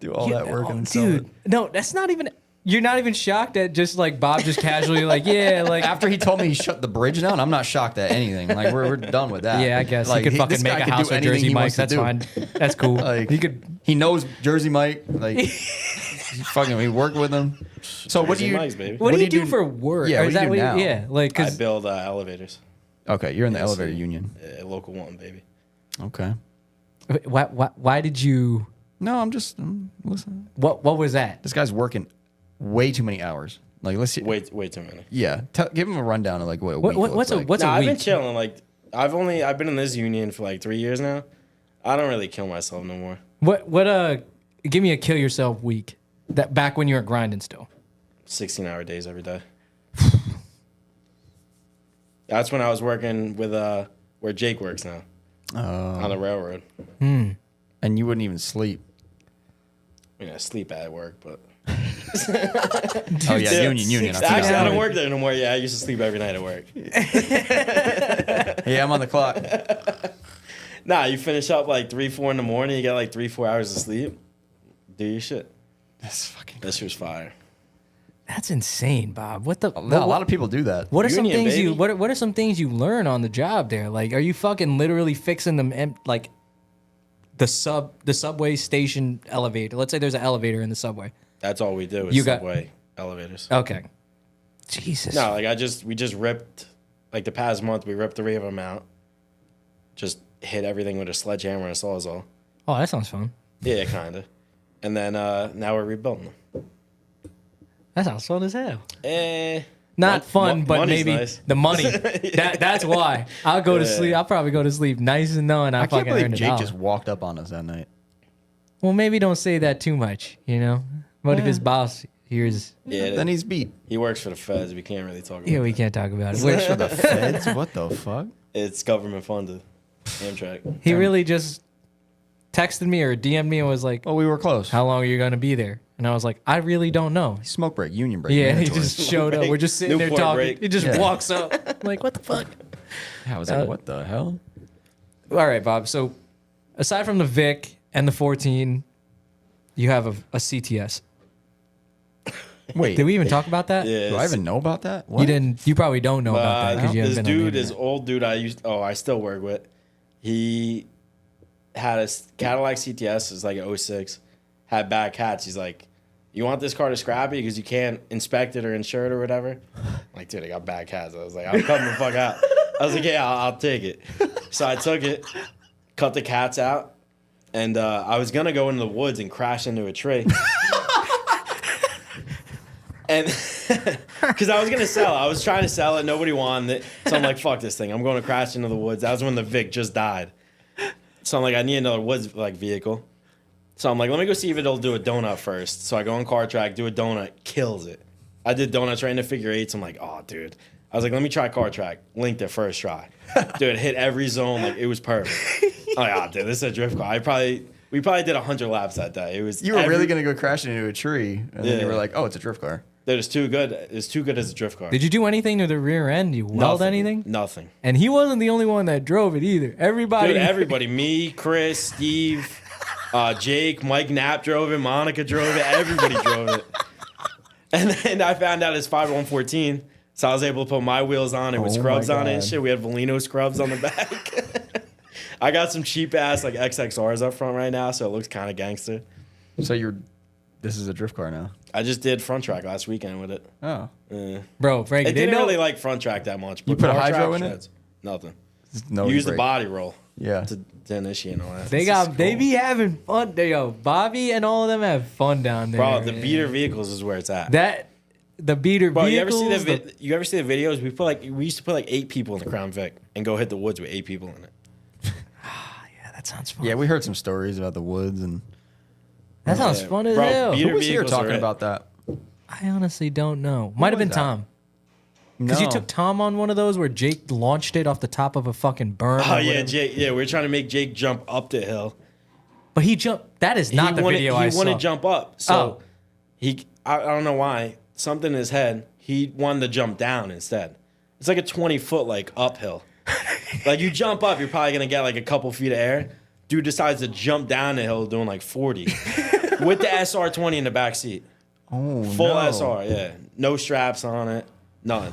Do all that work and sell dude. it. No, that's not even. You're not even shocked that just like Bob just casually like, yeah, like After he told me he shut the bridge down, I'm not shocked at anything. Like we're done with that. yeah, I guess Like, he could fucking this make guy a could house do with anything Jersey he Mike. wants to That's do. fine. That's cool. Like he could. he knows Jersey Mike. Like he worked with him. So what do Jersey you? Mike's, baby. What do you do for work? Yeah, Or what is do you that do what now? Yeah, like I because build elevators. Okay, you're in the Yes, elevator sir. union. Local one, baby. Okay. why did you? No, I'm listening. What was that? This guy's working way too many hours. Like let's see. Way too many. Yeah, give him a rundown of like what a What- week what- looks what's a- like. what's No, a I've been week? chilling. Like I've been in this union for like 3 years now. I don't really kill myself no more. What give me a kill yourself week. That back when you were grinding still. 16-hour days every day. That's when I was working with where Jake works now. On the railroad. And you wouldn't even sleep. I mean, I sleep at work, but Oh yeah, union. I actually, forgot. I don't work there no more. Yeah, I used to sleep every night at work. Yeah, I'm on the clock. Nah, you finish up like 3-4 in the morning. You get like 3-4 hours of sleep. Do your shit. That's fucking. That shit was fire. That's insane, Bob. What the? A lot of people do that. What are some Union, things you? baby. What are some things you learn on the job there? Like, are you fucking literally fixing them? Like, the subway station elevator. Let's say there's an elevator in the subway. That's all we do is You got- subway elevators. Okay. Jesus. No, like we just ripped, like the past month, we ripped 3 of them out. Just hit everything with a sledgehammer and a sawzall. Oh, that sounds fun. Yeah, kind of. And then now we're rebuilding them. That sounds fun as hell. Eh. Not fun, but money's maybe nice. the money. That's why. I'll go to Yeah. sleep. I'll probably go to sleep nice and knowing I I can't fucking believe earned a Jake dollar. just walked up on us that night. Well, maybe don't say that too much, you know? What if his boss hears? Yeah, Then he's beat. he works for the feds. We can't really talk about Yeah, it. we can't talk about it. Works for the feds. What the fuck? It's government funded. Amtrak. He really just texted me or DM'd me and was like, Well, we were close. how long are you going to be there? And I was like, I really don't know. Smoke break, union break. Yeah, he mandatory. just showed up. We're just sitting there Newport talking. break. He just Yeah. walks up. I'm like, what the fuck? I was like, what the hell? All right, Bob. So aside from the Vic and the 14, you have a CTS. Wait, Did we even talk about that? Yeah. do I even know about that? What? You didn't. You probably don't know about that because you This haven't been on the dude, this internet. old dude I still work with, he had a Cadillac CTS, it's like an 06, had bad cats. He's like, you want this car to scrappy because you can't inspect it or insure it or whatever? I'm like, dude, I got bad cats. I was like, I'm cutting the fuck out. I was like, yeah, I'll take it. So I took it, cut the cats out, and I was going to go into the woods and crash into a tree. And because I was going to sell it. I was trying to sell it. Nobody wanted it. So I'm like, fuck this thing. I'm going to crash into the woods. That was when the Vic just died. So I'm like, I need another woods vehicle. So I'm like, let me go see if it'll do a donut first. So I go on Car Track, do a donut, kills it. I did donuts right into figure eights. I'm like, oh, dude. I was like, let me try Car Track. Linked it first try. Dude, it hit every zone. Like, it was perfect. I'm like, oh, dude, this is a drift car. We probably did 100 laps that day. It was You were really gonna go crashing into a tree, and then you Yeah. were like, "Oh, it's a drift car." Dude, it's too good. It's too good as a drift car. Did you do anything to the rear end? You weld anything? Nothing. And he wasn't the only one that drove it either. Everybody. Dude, everybody. Me, Chris, Steve, Jake, Mike Knapp drove it. Monica drove it. Everybody drove it. And then I found out it's 50114. So I was able to put my wheels on it with scrubs on it and shit. We had Volino scrubs on the back. I got some cheap ass like XXRs up front right now, so it looks kind of gangster. So this is a drift car now. I just did front track last weekend with it. Oh. Bro, Frankie, It didn't really like front track that much. But You put a bar hydro track in it? shreds. Nothing. No Use the brake. body roll. Yeah. To initiate and all that. They be having fun. Yo, Bobby and all of them have fun down there. Bro, the man. beater vehicles is where it's at. The beater Bro, vehicles. you ever see the videos? We used to put like 8 people in the Crown Vic and go hit the woods with 8 people in it. Yeah, that sounds fun. Yeah, we heard some stories about the woods and That sounds Yeah. fun as Bro, hell. beater who was here vehicles are talking it. about that? I honestly don't know. Might have been was that? Tom. Because you No. took Tom on one of those where Jake launched it off the top of a fucking berm. Oh or yeah, whatever. Jake. Yeah, we were trying to make Jake jump up the hill. But he jumped. That is not the video I He saw. wanted to jump up, so Oh. I don't know why. Something in his head. He wanted to jump down instead. It's like a 20-foot like uphill. Like you jump up, you're probably gonna get like a couple feet of air. Dude decides to jump down the hill doing like 40 with the SR20 in the back seat. Oh, Full no. SR, yeah. No straps on it. None.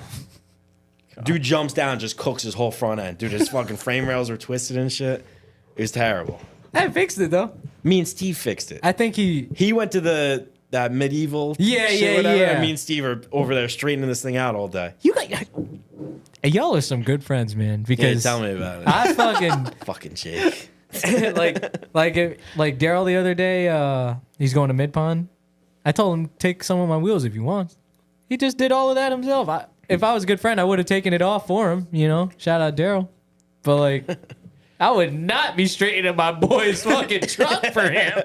Dude jumps down, just cooks his whole front end. Dude, his fucking frame rails were twisted and shit. It was terrible. I fixed it though. Me and Steve fixed it. I think He went to that medieval Yeah, shit, yeah, whatever, yeah. and me and Steve are over there straightening this thing out all day. you guys. Hey, y'all are some good friends, man. Yeah, Because tell me about it. I fucking Fucking Jake. like Daryl the other day. He's going to Mid Pond. I told him take some of my wheels if you want. He just did all of that himself. If I was a good friend, I would have taken it off for him. You know, shout out Daryl. But like, I would not be straightening my boy's fucking truck for him.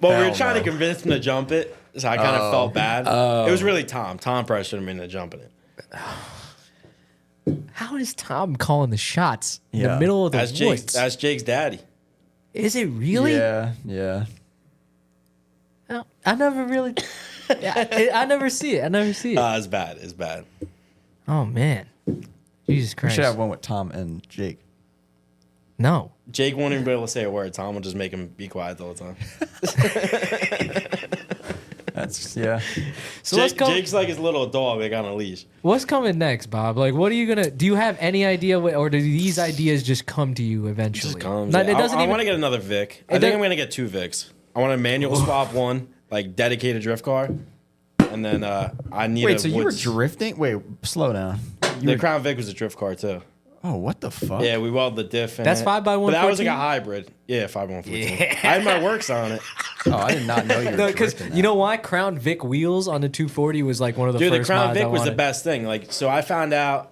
But we Hell were trying no. to convince him to jump it, so I kind of felt bad. It was really Tom. Tom probably should have been jumping it. How is Tom calling the shots in the Yeah. middle of the That's woods? That's Jake's daddy. Is it really? Yeah, yeah. I never really. I never see it. I never see it. It's bad. It's bad. Oh man, Jesus We Christ! should have one with Tom and Jake. No. Jake won't even be able to say a word. Tom will just make him be quiet the whole time. That's yeah. So let's go. Jake's like his little dog, like on a leash. What's coming next, Bob? Like, what are you gonna? Do you have any idea, or do these ideas just come to you eventually? Just comes. Like, it doesn't I even. want to get another Vic. I It think does- I'm gonna get 2 Vics. I want a manual swap one, like dedicated drift car, and then I need Wait, a so you were Woods. drifting? Wait, slow down. The Crown Vic was a drift car too. Oh, what the fuck? Yeah, we welded the diff. In That's it. 5x114? But that was like a hybrid. Yeah, 5x114. I had my works on it. Oh, I did not know you were No, because drifting. you know why Crown Vic wheels on the 240 was like one of the Dude, the first Crown mods I Vic was the wanted. best thing. Like, so I found out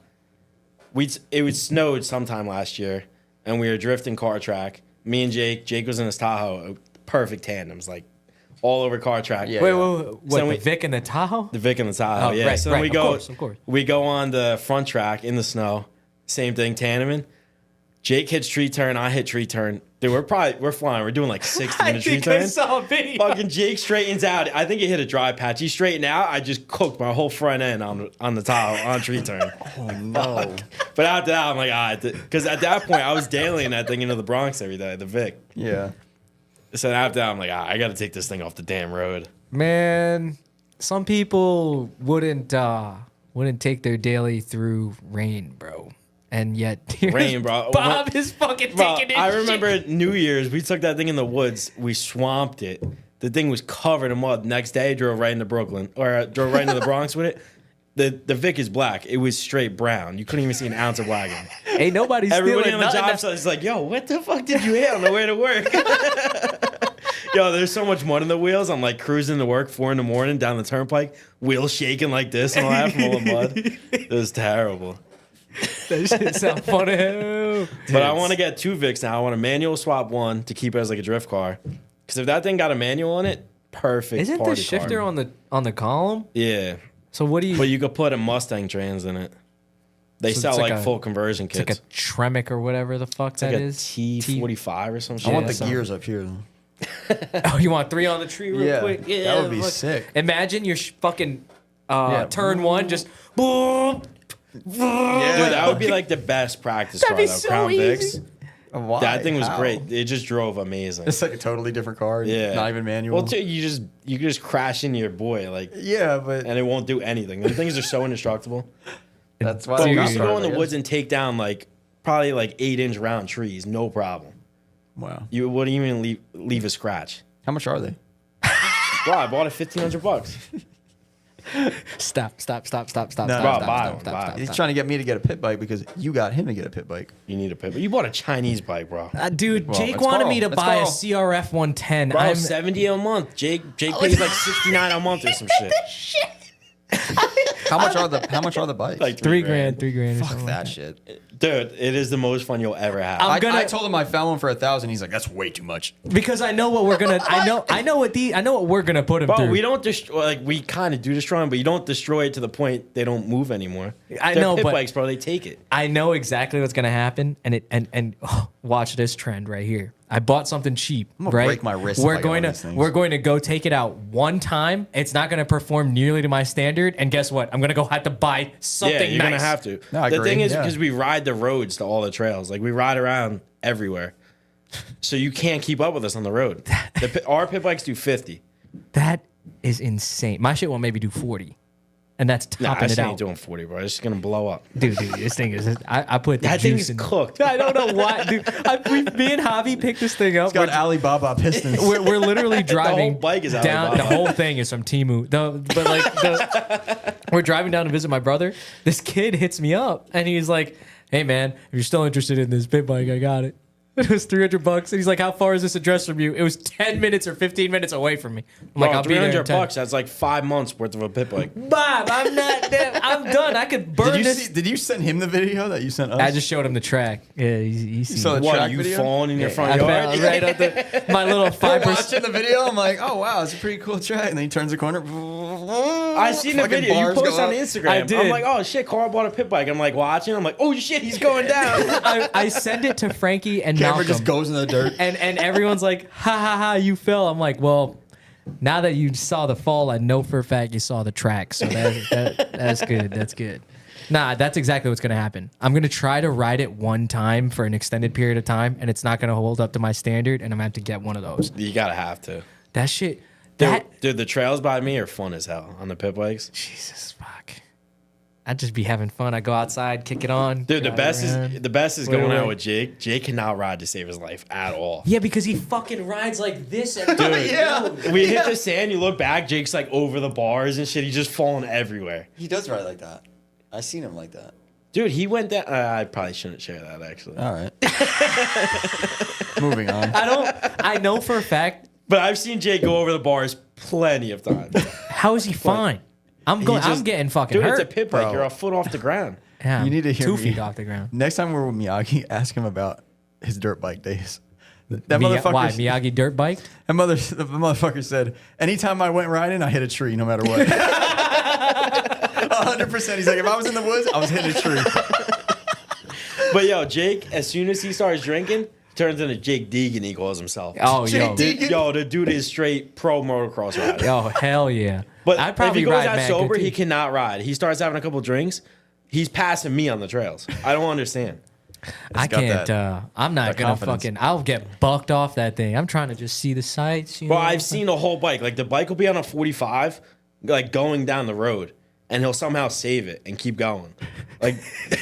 it was snowed sometime last year, and we were drifting car track. Me and Jake was in his Tahoe, perfect tandems, like all over car track. Yeah. Wait, what? So The we- Vic and the Tahoe? The Vic and the Tahoe, Oh, yeah. right, so then right, we of go, course, of course. we go on the front track in the snow. Same thing, tandeming. Jake hits tree turn, I hit tree turn. Dude, we're flying. We're doing like 60 in a tree turn. saw a video. Fucking Jake straightens out. I think he hit a dry patch. He straightened out. I just cooked my whole front end on the Tahoe on tree turn. Oh no. But after that, I'm like, because at that point I was dailying that thing into the Bronx every day, the Vic. Yeah. So after that, I'm like, I got to take this thing off the damn road. Man, some people wouldn't take their daily through rain, bro. And yet, here's Rain, bro. Bob is fucking Bro, taking it. I remember New Year's, we took that thing in the woods. We swamped it. The thing was covered in mud. Next day, drove right into Brooklyn, or drove right into the Bronx with it. The Vic is black. It was straight brown. You couldn't even see an ounce of black in it. Ain't nobody Everybody stealing on the nothing. job site is like, yo, what the fuck did you hit on the way to work? Yo, there's so much mud in the wheels. I'm like cruising to work 4 a.m. down the turnpike, wheels shaking like this and all that from all the mud. It was terrible. That shit sound funny. But I want to get 2 Vics now. I want a manual swap one to keep it as like a drift car. Because if that thing got a manual on it, perfect. Isn't the party shifter car. on the column? Yeah, So what do you? but you could put a Mustang trans in it. They So sell it's like like a- full conversion It's kits. like a Tremec or whatever the fuck It's that like a is. T45 or some shit. I want the so- gears up here. Oh, you want 3 on the tree real Yeah, quick? that would be fuck. sick. Imagine you're fucking Yeah. turn 1 just boom. Dude, that would be like the best practice That'd car be though. so Crown easy. Vics. Why? That thing was How? great. It just drove amazing. It's like a totally different car. Yeah. Not even manual. Well, too, you can just crash into your boy yeah, but and it won't do anything. The things are so indestructible. that's why But they we got used to go started, in I the guess. woods and take down probably 8-inch round trees, no problem. Wow. You wouldn't even leave a scratch. How much are they? Bro, I bought it $1,500. Stop. No, Bro, buy one. He's trying to get me to get a pit bike because you got him to get a pit bike. You need a pit, but you bought a Chinese bike, bro. Dude, Well, Jake it's wanted Carl. me to It's buy a Carl. CRF 110. Bro, I'm $70 a month. Jake pays like $69 a month or some shit. How much are the bikes? Like $3 grand, $3 grand. or Fuck something that like shit. Dude, it is the most fun you'll ever have. I told him I found one for 1,000. He's like, that's way too much. Because I know what we're gonna. I know what we're gonna put him Bro, through. we don't destroy. We kind of do destroy them, but you don't destroy it to the point they don't move anymore. I They're know, pit but- bikes, bro. They take it. I know exactly what's gonna happen, and watch this trend right here. I bought something cheap, I'm gonna right? break my wrist if We're I get going one to of these things. we're going to go take it out one time. It's not going to perform nearly to my standard, and guess what? I'm going to go have to buy something Yeah, you're nice. gonna have to. No, I the agree, thing is, yeah. because we ride the roads to all the trails, like we ride around everywhere, so you can't keep up with us on the road. Our pit bikes do 50. That is insane. My shit will maybe do 40, and that's Nah, topping I it ain't out. doing 40, bro. It's just gonna blow up. Dude, this thing is. I put the That thing juice is in. cooked. I don't know why, dude. Me and Javi picked this thing up. It's got Alibaba pistons. We're literally driving bike is down. Alibaba. The whole thing is from Temu. We're driving down to visit my brother. This kid hits me up and he's like, "Hey man, if you're still interested in this pit bike, I got it." It was $300, and he's like, "How far is this address from you?" It was 10 minutes or 15 minutes away from me. I'm like, Bro, "I'll be there in 10." $300. That's like 5 months worth of a pit bike. Bob, I'm not. I'm done. I could burn this. Did you send him the video that you sent us? I just showed him the track. Yeah, he's seen saw it. the What, track you video? falling in your I front fell yard? right up the, my little I'm 5%. watching the video. I'm like, oh wow, it's a pretty cool track. And then he turns the corner. I seen the Fucking video. You bars post go on up. Instagram. I did. I'm like, oh shit, Carl bought a pit bike. I'm like watching. I'm like, oh shit, he's going down. I send it to Frankie and Camera Malcolm. just goes in the dirt. And everyone's like, ha ha ha, you fell. I'm like, well, now that you saw the fall, I know for a fact you saw the track. So that's good. That's good. Nah, that's exactly what's gonna happen. I'm gonna try to ride it one time for an extended period of time, and it's not gonna hold up to my standard, and I'm gonna have to get one of those. You gotta have to. That shit. That Dude, the trails by me are fun as hell on the pit bikes. Jesus fuck. I'd just be having fun. I go outside, kick it on. Dude, the drive best around. is Wait, going wait. out with Jake. Jake cannot ride to save his life at all. Yeah, because he fucking rides like this. And Dude, we hit the sand. You look back, Jake's like over the bars and shit. He's just falling everywhere. He does ride like that. I seen him like that. Dude, he went down. I probably shouldn't share that actually. All right. Moving on. I know for a fact. But I've seen Jake go over the bars plenty of times. How is he fine? I'm getting fucking Dude, hurt. it's a pit bike. Bro. You're a foot off the ground. Yeah, You need to hear 2 me. feet off the ground. Next time we're with Miyagi, ask him about his dirt bike days. That Why motherfucker. Miyagi dirt bike? The motherfucker said, anytime I went riding, I hit a tree, no matter what. 100%. He's like, if I was in the woods, I was hitting a tree. But yo, Jake, as soon as he starts drinking, turns into Jake Deegan, he calls himself. Oh, yo, The dude is straight pro motocross rider. yo, hell yeah. But I'd if probably he goes ride out mad sober, good, he too. cannot ride. He starts having a couple drinks. He's passing me on the trails. I don't understand. I got can't. that- I'm not that gonna confidence. fucking. I'll get bucked off that thing. I'm trying to just see the sights. You Well, know? I've seen the whole bike. Like the bike will be on a 45, like going down the road, and he'll somehow save it and keep going. Like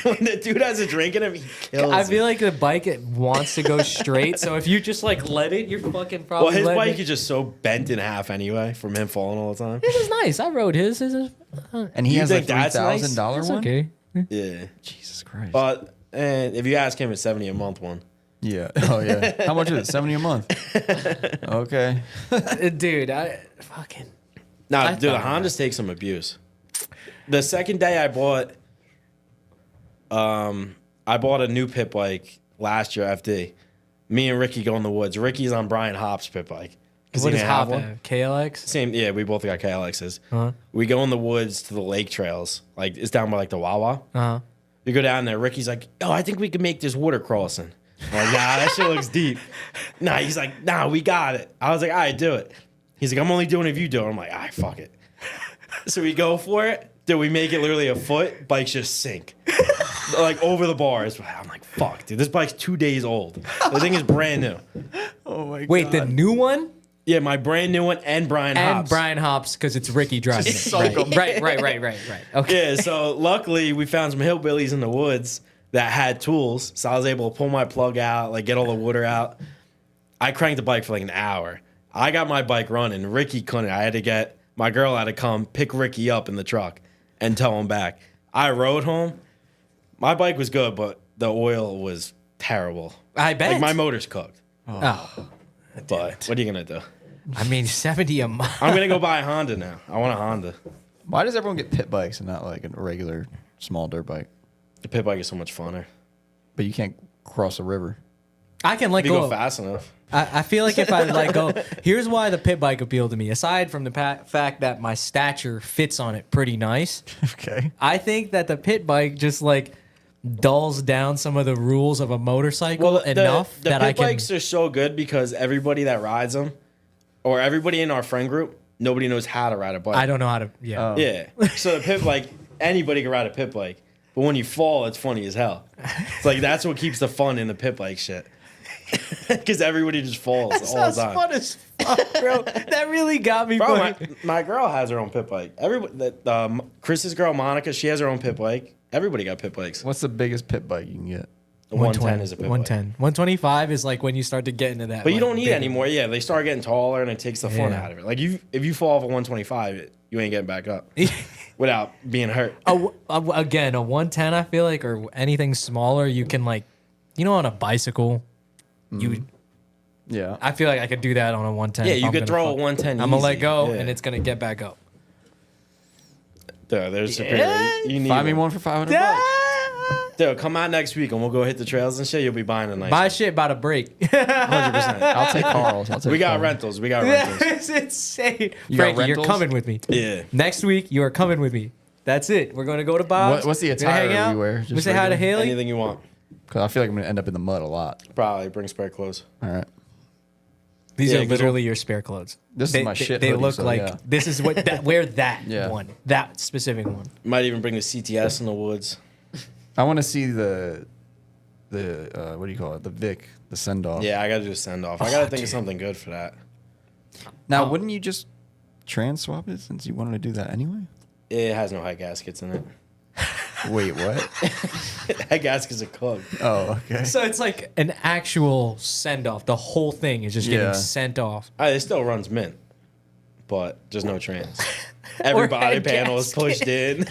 when the dude has a drink in him, he kills I feel it. like the bike it wants to go straight. So if you just like let it, you're fucking probably. Well, his letting bike it. is just so bent in half anyway from him falling all the time. This is nice. I rode his. His is And he You has a think that's nice? $3,000 it's one? okay. Yeah. Jesus Christ. But and if you ask him, it's 70 a month one. Yeah. Oh, yeah. How much is it? 70 a month. Okay. Dude, I fucking. Nah, I dude, the thought Hondas take some abuse. The second day I bought a new pit bike last year, FD. Me and Ricky go in the woods. Ricky's on Brian Hopp's pit bike. What he is didn't have Hop have? KLX? Same, yeah, we both got KLXs. Uh-huh. We go in the woods to the lake trails. Like, it's down by, like, the Wawa. Uh-huh. We go down there. Ricky's like, oh, I think we can make this water crossing. I'm like, nah, that shit looks deep. Nah, he's like, nah, we got it. I was like, all right, do it. He's like, I'm only doing it if you do it. I'm like, all right, fuck it. So we go for it. Dude, we make it literally a foot. Bikes just sink. Like, over the bars. I'm like, fuck, dude, this bike's 2 days old. The thing is brand new. Oh my Wait, the new one? Yeah, my brand new one and Brian And Hobbs. Brian Hops, because it's Ricky driving it. Soak 'em. Right. Okay. Yeah, so luckily we found some hillbillies in the woods that had tools, so I was able to pull my plug out, like get all the water out. I cranked the bike for like an hour. I got my bike running. Ricky couldn't. I had to get my girl had to come pick Ricky up in the truck and tow him back. I rode home. My bike was good, but the oil was terrible. I bet. Like my motor's cooked. Oh. But what are you gonna do? I mean, 70 a mile. I'm gonna go buy a Honda now. I want a Honda. Why does everyone get pit bikes and not like a regular small dirt bike? The pit bike is so much funner. But you can't cross a river. I can let If you go. go fast enough. I feel like if I let go, here's why the pit bike appealed to me. Aside from the fact that my stature fits on it pretty nice, Okay. I think that the pit bike just like dulls down some of the rules of a motorcycle enough the that pit I can. bikes are so good because everybody that rides them, or everybody in our friend group, nobody knows how to ride a bike. I don't know how to. Yeah. Yeah. So the pit bike, anybody can ride a pit bike, but when you fall, it's funny as hell. It's like that's what keeps the fun in the pit bike shit. Because everybody just falls all the time. fun as fuck, bro. That really got me. Bro, my girl has her own pit bike. Everybody, Chris's girl Monica, she has her own pit bike. Everybody got pit bikes. What's the biggest pit bike you can get? The 110 is a pit bike. 110. 125 is like when you start to get into that. But you like, don't need it anymore. Yeah, they start getting taller and it takes the fun Yeah. out of it. Like if you fall off a 125, you ain't getting back up without being hurt. Again, a 110, I feel like, or anything smaller, you can like, on a bicycle, Yeah. I feel like I could do that on a 110. Yeah, if you I'm could gonna throw a fuck. 110 I'm gonna let easy. go, Yeah. and it's gonna get back up. Dude, there's superior. You need Find me one. one for $500. Dude, come out next week and we'll go hit the trails and shit. You'll be buying a nice My one. shit about to break. 100%. I'll take Carl's. We got rentals. We got rentals. It's insane. You got Frankie, you're rentals? coming with me. Yeah. Next week, you are coming with me. That's it. We're gonna go to Bob's. What's the We're gonna attire hang out. we wear? We Just say hi to regular? Haley. Anything you want. Because I feel like I'm going to end up in the mud a lot. Probably bring spare clothes. All right. These Yeah, are 'cause literally your spare clothes. This is my shit They hoodie, look so like yeah. this is what wear that Yeah. one, that specific one. Might even bring the CTS in the woods. I want to see the what do you call it? The Vic, the send off. Yeah, I got to do a send off. I got to think of something good for that. Now, wouldn't you just trans swap it since you wanted to do that anyway? It has no head gaskets in it. Wait, what? Head gaskets are cooked. Oh, okay. So it's like an actual send off. The whole thing is just getting Yeah. sent off. It still runs mint, but just no trans. Every body head panel is pushed in.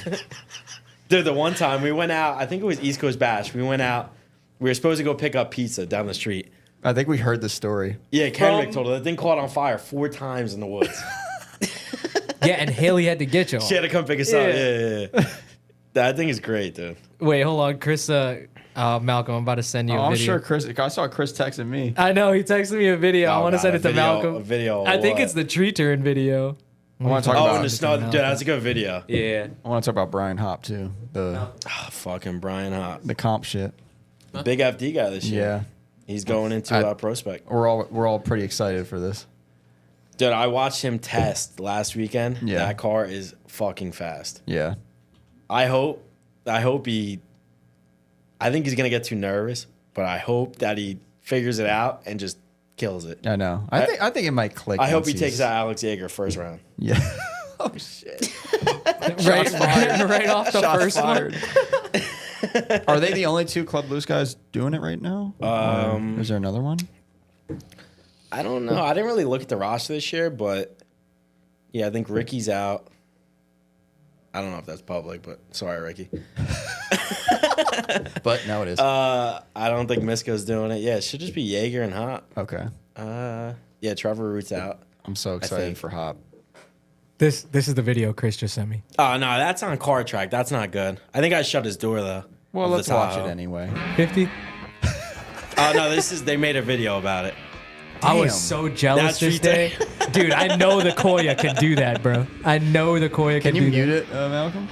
Dude, the one time we went out, I think it was East Coast Bash. We went out. We were supposed to go pick up pizza down the street. I think we heard the story. Yeah, Kenrick told her that thing caught on fire 4 times in the woods. Yeah, and Haley had to get you. She had to come pick us up. Yeah. That thing is great, dude. Wait, hold on, Chris. Malcolm, I'm about to send you a I'm video. sure Chris. I saw Chris texting me. I know he texted me a video. I Oh, want to God, send a it to video- Malcolm. a video of I think what? it's the tree turn video. I want to talk Oh, about. in the snow. Dude, that's a good video. Yeah. I want to talk about Brian Hopp too. The Fucking Brian Hop. the comp shit. The big FD guy this year. Yeah, He's going into Prospect. we're all pretty excited for this. Dude, I watched him test last weekend. Yeah. That car is fucking fast. Yeah. I hope he. I think he's gonna get too nervous, but I hope that he figures it out and just kills it. I know. I think it might click. I hope once he he's- takes out Alex Yeager first round. Yeah. Oh shit. right off the Shots first fired. Are they the only 2 Club Loose guys doing it right now? Is there another one? I don't know. I didn't really look at the roster this year, but yeah, I think Ricky's out. I don't know if that's public, but sorry, Ricky. But now it is. I don't think Misko's doing it. Yeah, it should just be Yeager and Hop. Okay. Yeah, Trevor Root's out. I'm so excited think. for Hop. This is the video Chris just sent me. Oh no, that's on Car Track. That's not good. I think I shut his door though. Well, of the let's watch Tahoe. it anyway. 50. Oh no, they made a video about it. I was Damn. so jealous That's this day. Dude, I know the Koya can do that, bro. I know the Koya can Can you do mute that. it, Malcolm?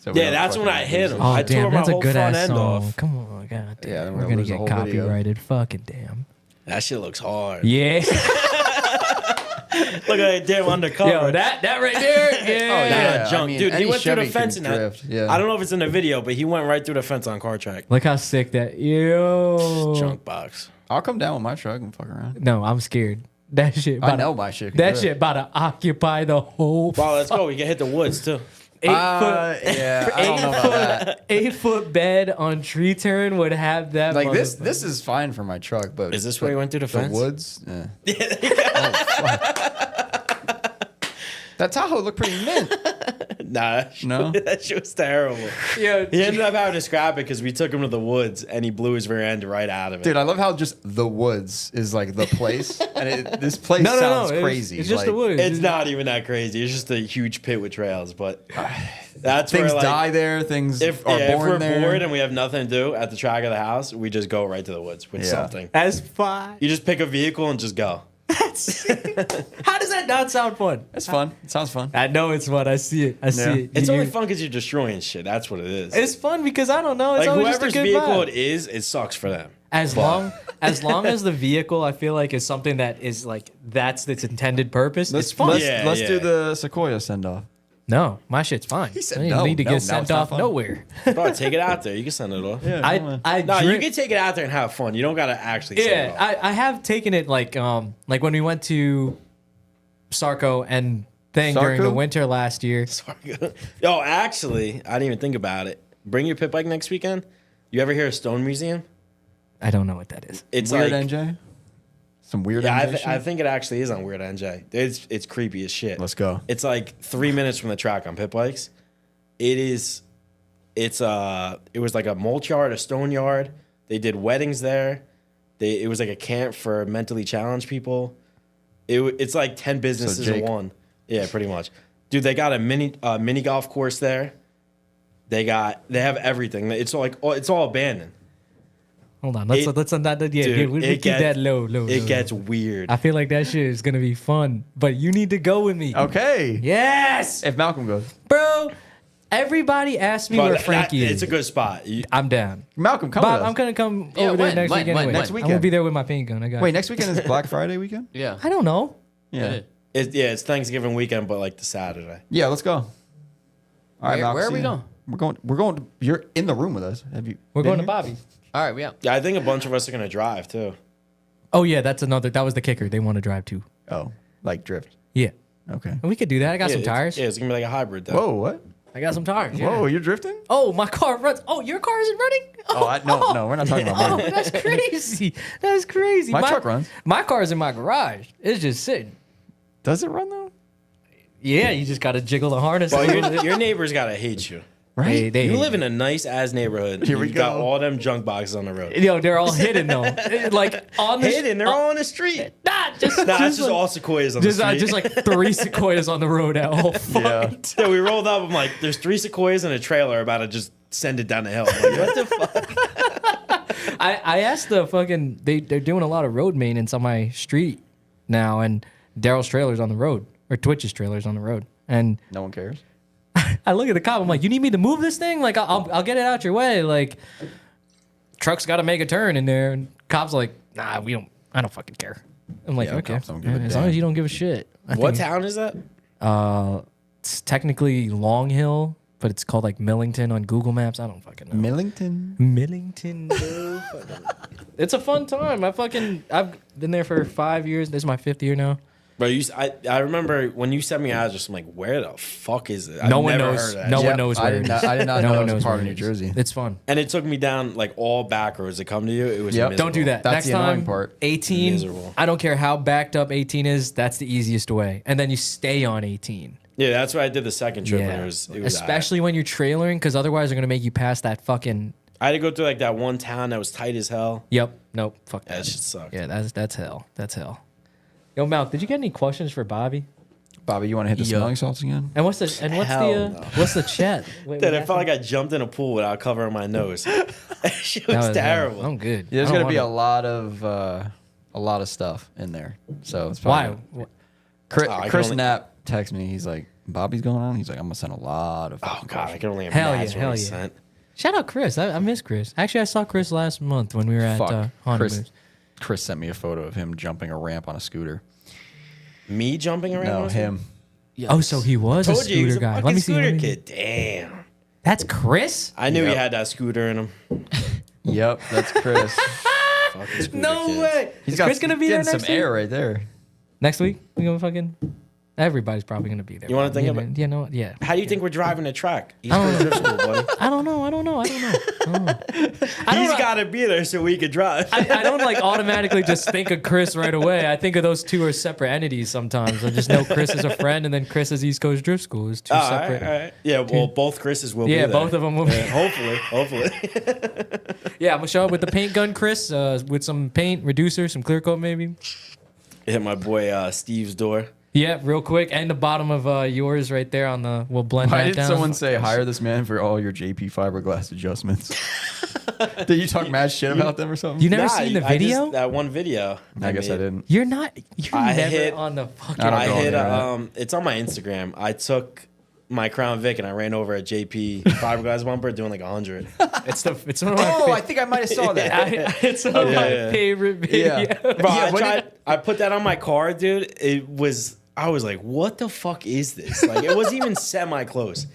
So we Yeah, don't that's when fucking I hit lose him. it. Oh, I damn, tore my that's a whole good front ass end song. off. Come on, god damn. Yeah, then We're we'll gonna lose the get whole video. copyrighted. Fucking damn. That shit looks hard. Yeah. Look at that damn undercover. Yo, that right there. Yeah. Oh, yeah. junk. I mean, Dude, he any went through Chevy the fence can in that. drift, yeah. I don't know if it's in the video, but he went right through the fence on car track. Look how sick that. Yo. Junk box. I'll come down with my truck and fuck around. No, I'm scared. That shit. I know my shit. Can That drift. shit about to occupy the whole. Well, let's go. We can hit the woods too. 8 foot. Yeah, I don't know about that. 8-foot bed on tree turn would have that. Like this motherfucker. is fine for my truck, but Is this where he went through the fence? woods? Yeah. That Tahoe looked pretty mint. Nah, No? that shit was terrible. Yeah, He ended up having to scrap it because we took him to the woods and he blew his rear end right out of it. Dude, I love how just the woods is like the place, and this place no, sounds it's- crazy. It's just like, the woods. It's not even that crazy. It's just a huge pit with trails, but that's Things where like die there. Things if, are if born we're there. bored and we have nothing to do at the track of the house, we just go right to the woods with Yeah. something. That's fine. You just pick a vehicle and just go. How does that not sound fun? It's fun. It sounds fun. I know it's fun. I see it. I see Yeah. it. It's You- only fun because you're destroying shit. That's what it is. It's fun because I don't know. It's like always just a whoever's good vehicle vibe. it is, it sucks for them. As long as the vehicle, I feel like, is something that is like that's its intended purpose. It's fun. Let's Yeah, do yeah. the Sequoia send off. No, my shit's fine. He said I no, need to no, get no, sent it's not off fun. nowhere. Bro, take it out there. You can send it off. Yeah, I No, you drink- can take it out there and have fun. You don't gotta actually send it Yeah, off. I have taken it like when we went to Sarco and thing during the Sarco? winter last year. Yo, actually, I didn't even think about it. Bring your pit bike next weekend. You ever hear of Stone Museum? I don't know what that is. It's Weird like NJ. Some weird yeah, NJ. shit? I think it actually is on Weird NJ. It's creepy as shit. Let's go. It's like 3 minutes from the track on pit bikes. It was like a mulch yard, a stone yard. They did weddings there. It was like a camp for mentally challenged people. It's like 10 businesses in Jake. one. Yeah, pretty much. Dude, they got a mini golf course there. They have everything. It's all abandoned. Hold on, let's not we keep that low. It gets weird. I feel like that shit is gonna be fun, but you need to go with me. Okay. Yes, If Malcolm goes, bro. Everybody asked me But where Frankie it's is. a good spot. I'm down. Malcolm, come Bob, with us. I'm gonna come Yeah, over there when? next When? weekend. When? Anyway. Next I'm weekend. gonna be there with my paint gun. I got. Wait, it. next weekend is Black Friday weekend? Yeah. I don't know. Yeah. It's Thanksgiving weekend, but like the Saturday. Yeah, let's go. All right, Malcolm, Where are see we ya. going? We're going. You're in the room with us. Have you? We're been going to here? Bobby's. All right, we out. Yeah, I think a bunch of us are gonna drive too. Oh yeah, that was the kicker. They want to drive too. Oh, like drift. Yeah, Okay. and we could do that. I got some tires. Yeah, it's gonna be like a hybrid though. Whoa, what? I got some tires. Yeah. Whoa, you're drifting? Oh, my car runs. Oh, your car isn't running? Oh, no, we're not talking about Oh, mine. that's crazy. That's crazy. My truck runs. My car's in my garage. It's just sitting. Does it run though? Yeah, you just got to jiggle the harness. Well, a little bit. your neighbors gotta hate you. Right? You live in a nice ass neighborhood. Here we You got go. all them junk boxes on the road. Yo, they're all hidden though. Like on the Hidden, they're all on the street. Nah, just Nah, it's just like, all sequoias on just, the street. just like 3 sequoias on the road at all. Yeah. Yeah, we rolled up. I'm like, there's 3 sequoias and a trailer about to just send it down the hill. I'm like, what the fuck? I asked the fucking they're doing a lot of road maintenance on my street now, and Daryl's trailer's on the road or Twitch's trailer's on the road, and No one cares. I look at the cop. I'm like, you need me to move this thing? Like, I'll get it out your way. Like, truck's got to make a turn in there. And cop's like, nah, I don't fucking care. I'm like, Yeah, okay, cops don't give a as long damn. as you don't give a shit. What town is that? It's technically Long Hill, but it's called like Millington on Google Maps. I don't fucking know. Millington. Millington. Bro. It's a fun time. I've been there for 5 years. This is my 5th year now. Bro, I remember when you sent me an address, I'm like, where the fuck is it? I've No one never knows. heard of that No shit. one knows I where did it is. not- I did not No know one it was knows part where of it New is. Jersey. It's fun. And it took me down like all back roads to come to you. It was Yep. miserable. Don't do that. That's Next the annoying time, part. 18. Miserable. I don't care how backed up 18 is. That's the easiest way. And then you stay on 18. Yeah, that's why I did the second trip. And Yeah. it was Especially when you're trailering, because otherwise they're going to make you pass that fucking. I had to go through like that one town that was tight as hell. Yep. Nope. Fuck That that. shit sucked. Yeah, that's hell. That's hell. Yo, Mal, did you get any questions for Bobby? Bobby, you want to hit the Yeah. smelling salts again? And what's the Hell no. what's the chat? Wait, Dude, what I felt like I jumped in a pool without covering my nose. That shit happened? was That terrible. I'm good. Yeah, there's I don't gonna be a wanna- lot of stuff in there. So it's Why? probably Chris, Oh, I can Chris only- Knapp texted me. He's like, Bobby's going on. He's like, I'm gonna send a lot of. Oh fucking god, I questions." can only Hell yeah, imagine hell what he yeah. sent. Shout out Chris. I miss Chris. Actually, I saw Chris last month when we were at Fuck. Honda Chris, Moves. Chris sent me a photo of him jumping a ramp on a scooter. Me jumping around? No, with him. Oh, so he was a Told you he was scooter a guy. fucking Let me see. scooter kid. Damn. That's Chris? I knew he had that scooter in him. Yep, that's Chris. Fucking scooter No kids. way. Is Chris gonna be there getting next some week? air right there. Next week? We gonna fucking... Everybody's probably gonna be there. You wanna think about- man. You know what? Yeah. How do you think we're driving the track? East I don't Coast Drift School, buddy. I don't know. He's got to be there so we could drive. I don't like automatically just think of Chris right away. I think of those two are separate entities sometimes. I just know Chris is a friend, and then Chris is East Coast Drift School. It's two separate. All right. Yeah, well, both Chris's will be Yeah, there. both of them will be. Hopefully. Yeah, I'm gonna show up with the paint gun, Chris, with some paint, reducer, some clear coat, maybe. Hit my boy Steve's door. Yeah, real quick, and the bottom of yours right there on the. We'll blend Why that did down. someone say hire this man for all your JP fiberglass adjustments? Did you talk mad shit about them or something? You never seen the video? That one video. I guess I made. didn't. You're I never hit- on the fucking. I don't I go on hit there, it's on my Instagram. I took my Crown Vic and I ran over a JP fiberglass bumper doing like 100. It's one of my. Oh, I think I might have saw that. It's one of my yeah. favorite videos. Yeah. Bro, Yeah, I put that on my car, dude. I was like, what the fuck is this? Like, it wasn't even semi-close.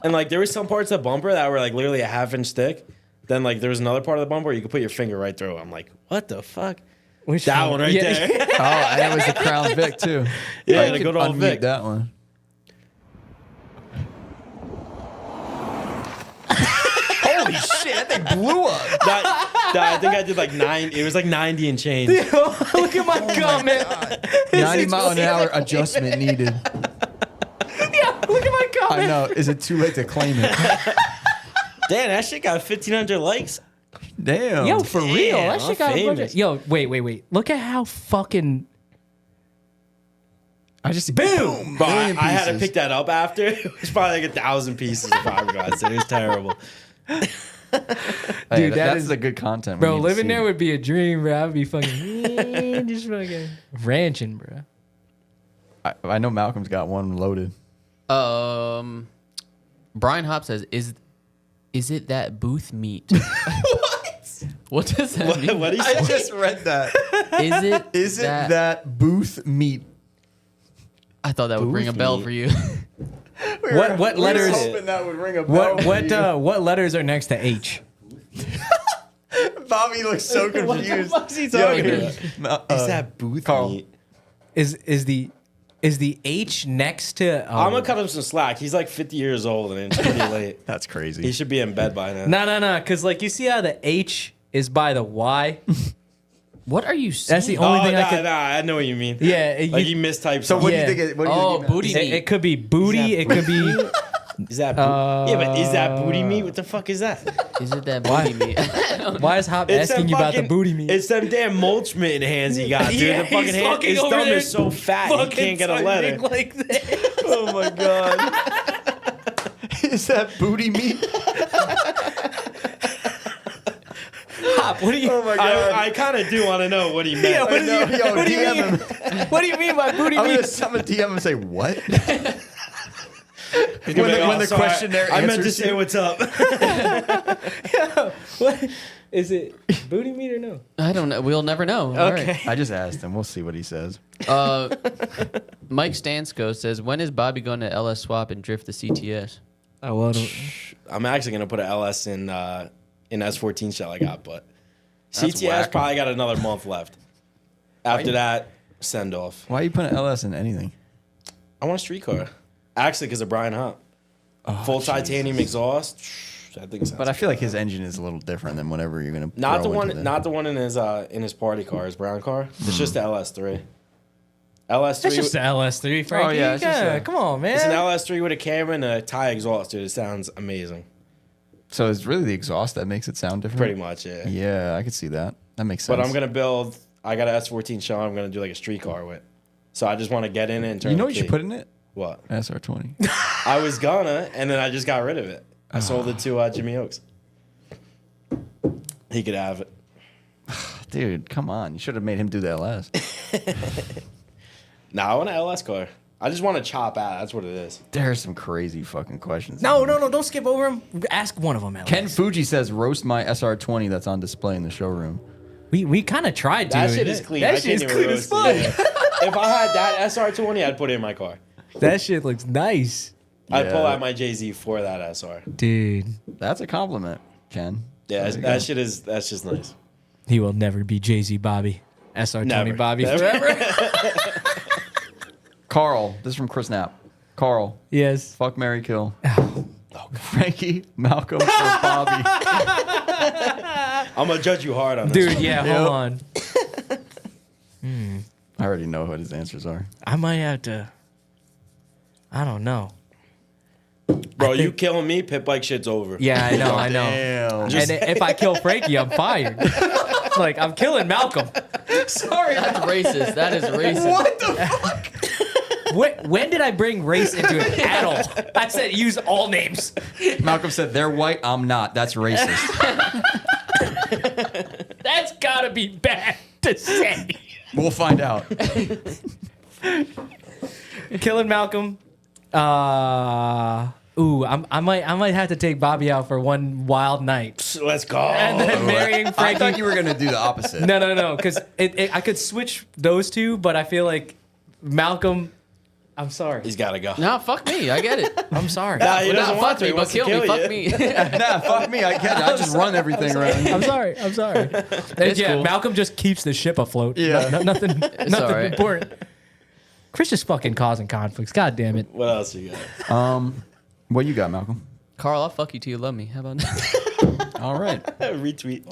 And, like, there was some parts of the bumper that were, like, literally a half-inch thick. Then, like, there was another part of the bumper where you could put your finger right through it. I'm like, what the fuck? Which That one right Yeah. there. Oh, and it was the Crown Vic too. Yeah, I the could good old unmute Vic. that one. Holy shit, that thing blew up. I think I did, like, 9. It was, like, 90 and change. Look at my comment. 90 mile an hour adjustment needed. Yeah, look at my I comment. know. Is it too late to claim it? Damn, that shit got 1,500 likes. Damn. Yo, for real, Damn, that shit I'm got a bunch famous. of. Yo, wait. Look at how fucking. I just Boom! Bro, I Million had to pieces. pick that up after. It was probably like 1,000 pieces of fiberglass. It was terrible. Hey, Dude, that that's is- the good content. we Bro, need to living see. there would be a dream, bro. I'd be fucking just fucking ranching, bro. I know Malcolm's got one loaded. Brian Hopp says, "Is it that booth meat?" What does that mean? What he said? just read that. Is it? Is it that booth meat? I thought that would ring a booth bell meat? for you. What letters? hoping that would ring a bell. What letters are next to H? Bobby looks so confused. fuck's he talking Is that booth Carl. meat? Is the H next to? I'm gonna cut him some slack. He's like 50 years old and it's pretty late. That's crazy. He should be in bed by now. No, because like you see how the H is by the Y. What are you saying? That's the only thing I could. I know what you mean. Yeah, Like he mistyped so something. what do Yeah. you think? What do you Oh, think booty It, meat. it could be booty. It could be. Is that yeah, but is that booty meat? What the fuck is that? Is it that booty meat? Why is Hop asking you about the booty meat? It's them damn mulch mitten hands he got, dude. Yeah, the fucking he's hand, fucking his over thumb there is so fat he can't get a letter. Like that. Oh my god. Is that booty meat? Hop, what do you? Oh my god. I kind of do want to know what he meant. Yeah, what do you- Yo, what do you DM mean? him. What do you mean by booty I'm meat? gonna DM him and say what? He's gonna be like, when the sorry, questionnaire I meant to answers say you. what's up. What is it? Booty meat or no? I don't know. We'll never know. All right. Okay. I just asked him. We'll see what he says. Mike Stansko says, "When is Bobby going to LS swap and drift the CTS?" Oh well. I'm actually gonna put an LS in S14 shell I got, but CTS whack. probably got another month left. After that, send off. Why are you putting LS in anything? I want a street car. Actually, because of Brian Hopp. Full titanium exhaust. I think. But I feel like his engine is a little different than whatever you're gonna. not the throw one. into Not the one in his party car, his brown car. It's just the LS3. LS3. That's just the LS3, Frankie. Oh, yeah, it's just a- Come on, man. It's an LS3 with a camera and a tie exhaust, dude. It sounds amazing. So it's really the exhaust that makes it sound different. Pretty much, yeah. Yeah, I could see that. That makes sense. But I'm gonna build. I got an S14 shell. I'm gonna do like a street car with. So I just want to get in it and turn. You know the what you should key. put in it? What? SR20. I was gonna, and then I just got rid of it. I sold it to Jimmy Oaks. He could have it. Dude, come on. You should have made him do the LS. Nah, I want an LS car. I just want to chop out. That's what it is. There's some crazy fucking questions. No, don't skip over him. Ask one of them. Alex. Ken Fuji says, roast my SR20 that's on display in the showroom. We kind of tried to. That shit is clean. That I shit can't is even clean as roast fuck. it. If I had that SR20, I'd put it in my car. That shit looks nice, I'd pull Yeah. out my Jay-Z for that SR. dude. That's a compliment, Ken. Yeah, There you that's just nice. He will never be Jay-Z Bobby. SR20 Never. Bobby Never. forever. Carl, this is from Chris Knapp. Carl, Yes. fuck, marry, kill. Frankie, Malcolm, or Bobby. I'm gonna judge you hard on this. Dude, yeah, hold on. I already know what his answers are. I might have to. I don't know. Bro, you killing me, pit bike shit's over. Yeah, I know, I know. Damn. And if I kill Frankie, I'm fired. Like, I'm killing Malcolm. Sorry. That's racist. That is racist. What the fuck? When did I bring race into it at all? I said use all names. Malcolm said, they're white, I'm not. That's racist. That's gotta be bad to say. We'll find out. Killing Malcolm. I might have to take Bobby out for one wild night. Let's go. And then marrying I Frankie. thought you were going to do the opposite. No, because I could switch those two, but I feel like Malcolm. I'm sorry. He's gotta go. Nah, fuck me. I get it. I'm sorry. Nah, he Nah, doesn't want fuck to. me, He but wants to kill me. kill Fuck you. me. Nah, fuck me. I get it. I just run everything around. I'm sorry. And yeah, cool. Malcolm just keeps the ship afloat. Yeah. Nothing all right. important. Chris just fucking causing conflicts. God damn it. What else you got? What you got, Malcolm? Carl, I'll fuck you till you love me. How about that? All right. Retweet.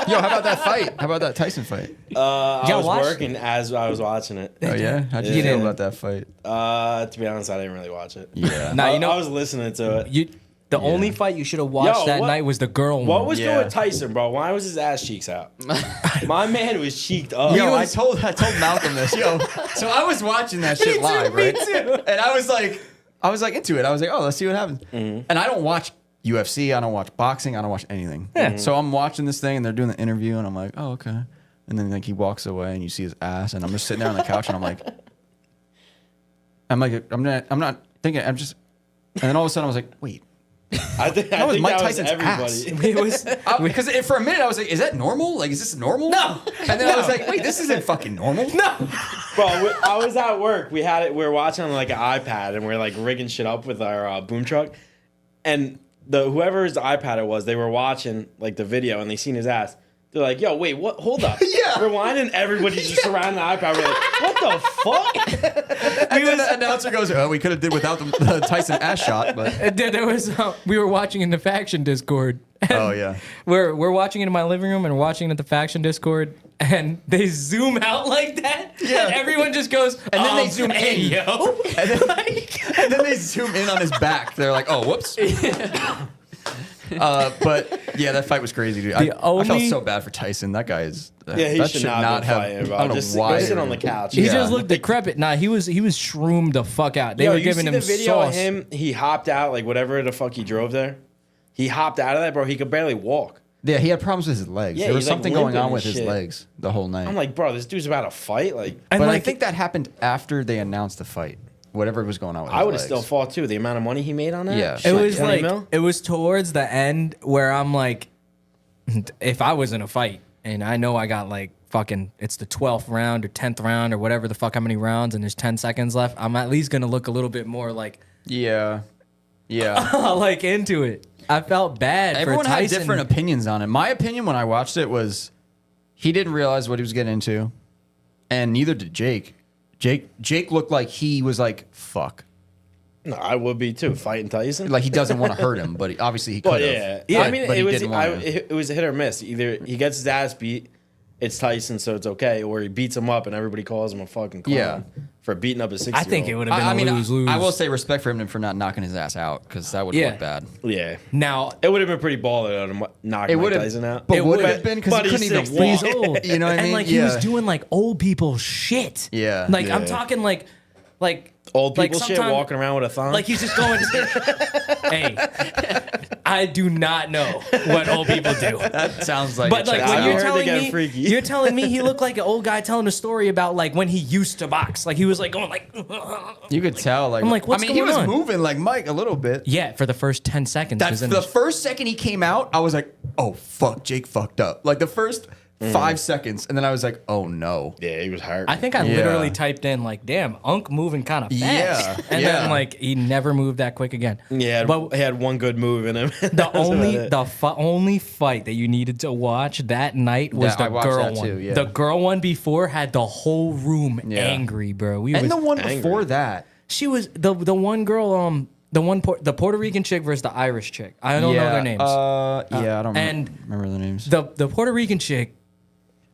Yo, how about that fight? How about that Tyson fight? I y'all was watch? working as I was watching it. Oh, yeah? How'd you Yeah. feel about that fight? To be honest, I didn't really watch it. Yeah. Nah, you know, I was listening to it. the only fight you should have watched Yo, that what- night was the girl What one. was Yeah. good with Tyson, bro? Why was his ass cheeks out? My man was cheeked up. Yo, I told Malcolm this. Yo, so I was watching that shit live, right? Me too. And I was like into it. I was like, oh, let's see what happens. Mm-hmm. And I don't watch UFC. I don't watch boxing. I don't watch anything. So I'm watching this thing, and they're doing the interview, and I'm like, oh, okay. And then like he walks away, and you see his ass, and I'm just sitting there on the couch, and I'm not thinking. I'm just, and then all of a sudden I was like, wait. I think That was that Mike was Tyson's everybody. It was. Because for a minute I was like, is that normal? Like, is this normal? No. And then I was like, wait, this isn't fucking normal. No. Bro, I was at work. We were watching on like an iPad, and we are like rigging shit up with our boom truck. And whoever's iPad it was, they were watching like the video, and they seen his ass. They're like, yo, wait, what? Hold up. Yeah. Rewind, and everybody just surrounding the iPad. We're like, what the fuck? And then the announcer goes, oh, we could have did without the Tyson ass shot, but There was. We were watching in the faction Discord. oh yeah. We're watching it in my living room and we're watching it at the faction Discord, and they zoom out like that. Yeah. And everyone just goes, And then they zoom hey, in. yo. And then they zoom in on his back. They're like, oh, whoops. But yeah, that fight was crazy, dude. I felt only- so bad for Tyson. That guy is. Yeah, he that should not be fighting, bro. I don't know Just why. go sit on the couch. He Yeah. just looked decrepit. Nah, he was shroomed the fuck out. They Yo, were you giving see him the video sauce. of him? He hopped out, like whatever the fuck he drove there. He hopped out of that, bro. He could barely walk. Yeah, he had problems with his legs. Yeah, There was he's, like, something going limping on and with his shit. legs the whole night. I'm like, bro, this dude's about to fight. Like, And but I like, think that happened after they announced the fight. Whatever was going on with his I would have legs. still fought too. The amount of money he made on that. Yeah. it Shit, was 20 like mil? it was towards the end where I'm like, if I was in a fight and I know I got like fucking it's the 12th round or 10th round or whatever the fuck how many rounds and there's 10 seconds left, I'm at least gonna look a little bit more like Yeah. Yeah. like into it. I felt bad. Everyone for had Tyson. different opinions on it. My opinion when I watched it was he didn't realize what he was getting into, and neither did Jake. Jake looked like he was like, fuck. No, I would be too. Fighting Tyson. Like he doesn't want to hurt him, but obviously he could But have. yeah. I mean, but it he was didn't want to. it was a hit or miss. Either he gets his ass beat, it's Tyson, so it's okay, or he beats him up and everybody calls him a fucking clown Yeah. for beating up a 6-year-old. I think it would have been a lose-lose. I will say respect for him for not knocking his ass out because that would Yeah. look bad. Yeah, Now it would have been pretty baller to knock Mike would've- Tyson out. but It would would- have been because but he couldn't he's even 60. walk. he's old. You know what I mean? And like he was doing like old people shit. Yeah. Like I'm Yeah. talking like Old like people shit, sometime- walking around with a thong. Like he's just going. Hey, I do not know what old people do. That sounds like. But it like checks when I you're heard they telling get me, freaky. you're telling me he looked like an old guy telling a story about like when he used to box. Like he was like going like. you could tell. Like I'm like, what's I mean, he going was on? moving like Mike a little bit. Yeah, for the first 10 seconds. 'cause That's then the first second he came out. I was like, oh fuck, Jake fucked up. Like the first 5 seconds, and then I was like, "Oh no!" Yeah, he was hurt. I think I Yeah. literally typed in like, "Damn, Unk moving kind of fast," Yeah, and yeah. then like he never moved that quick again. Yeah, but he had one good move in him. the only fight that you needed to watch that night was Yeah, I the watched girl that one. too, yeah. The girl one before had the whole room Yeah. angry, bro. And the one angry. before that, She was the one girl, the Puerto Rican chick versus the Irish chick. I don't know their names. Yeah, I don't and remember the names. the Puerto Rican chick,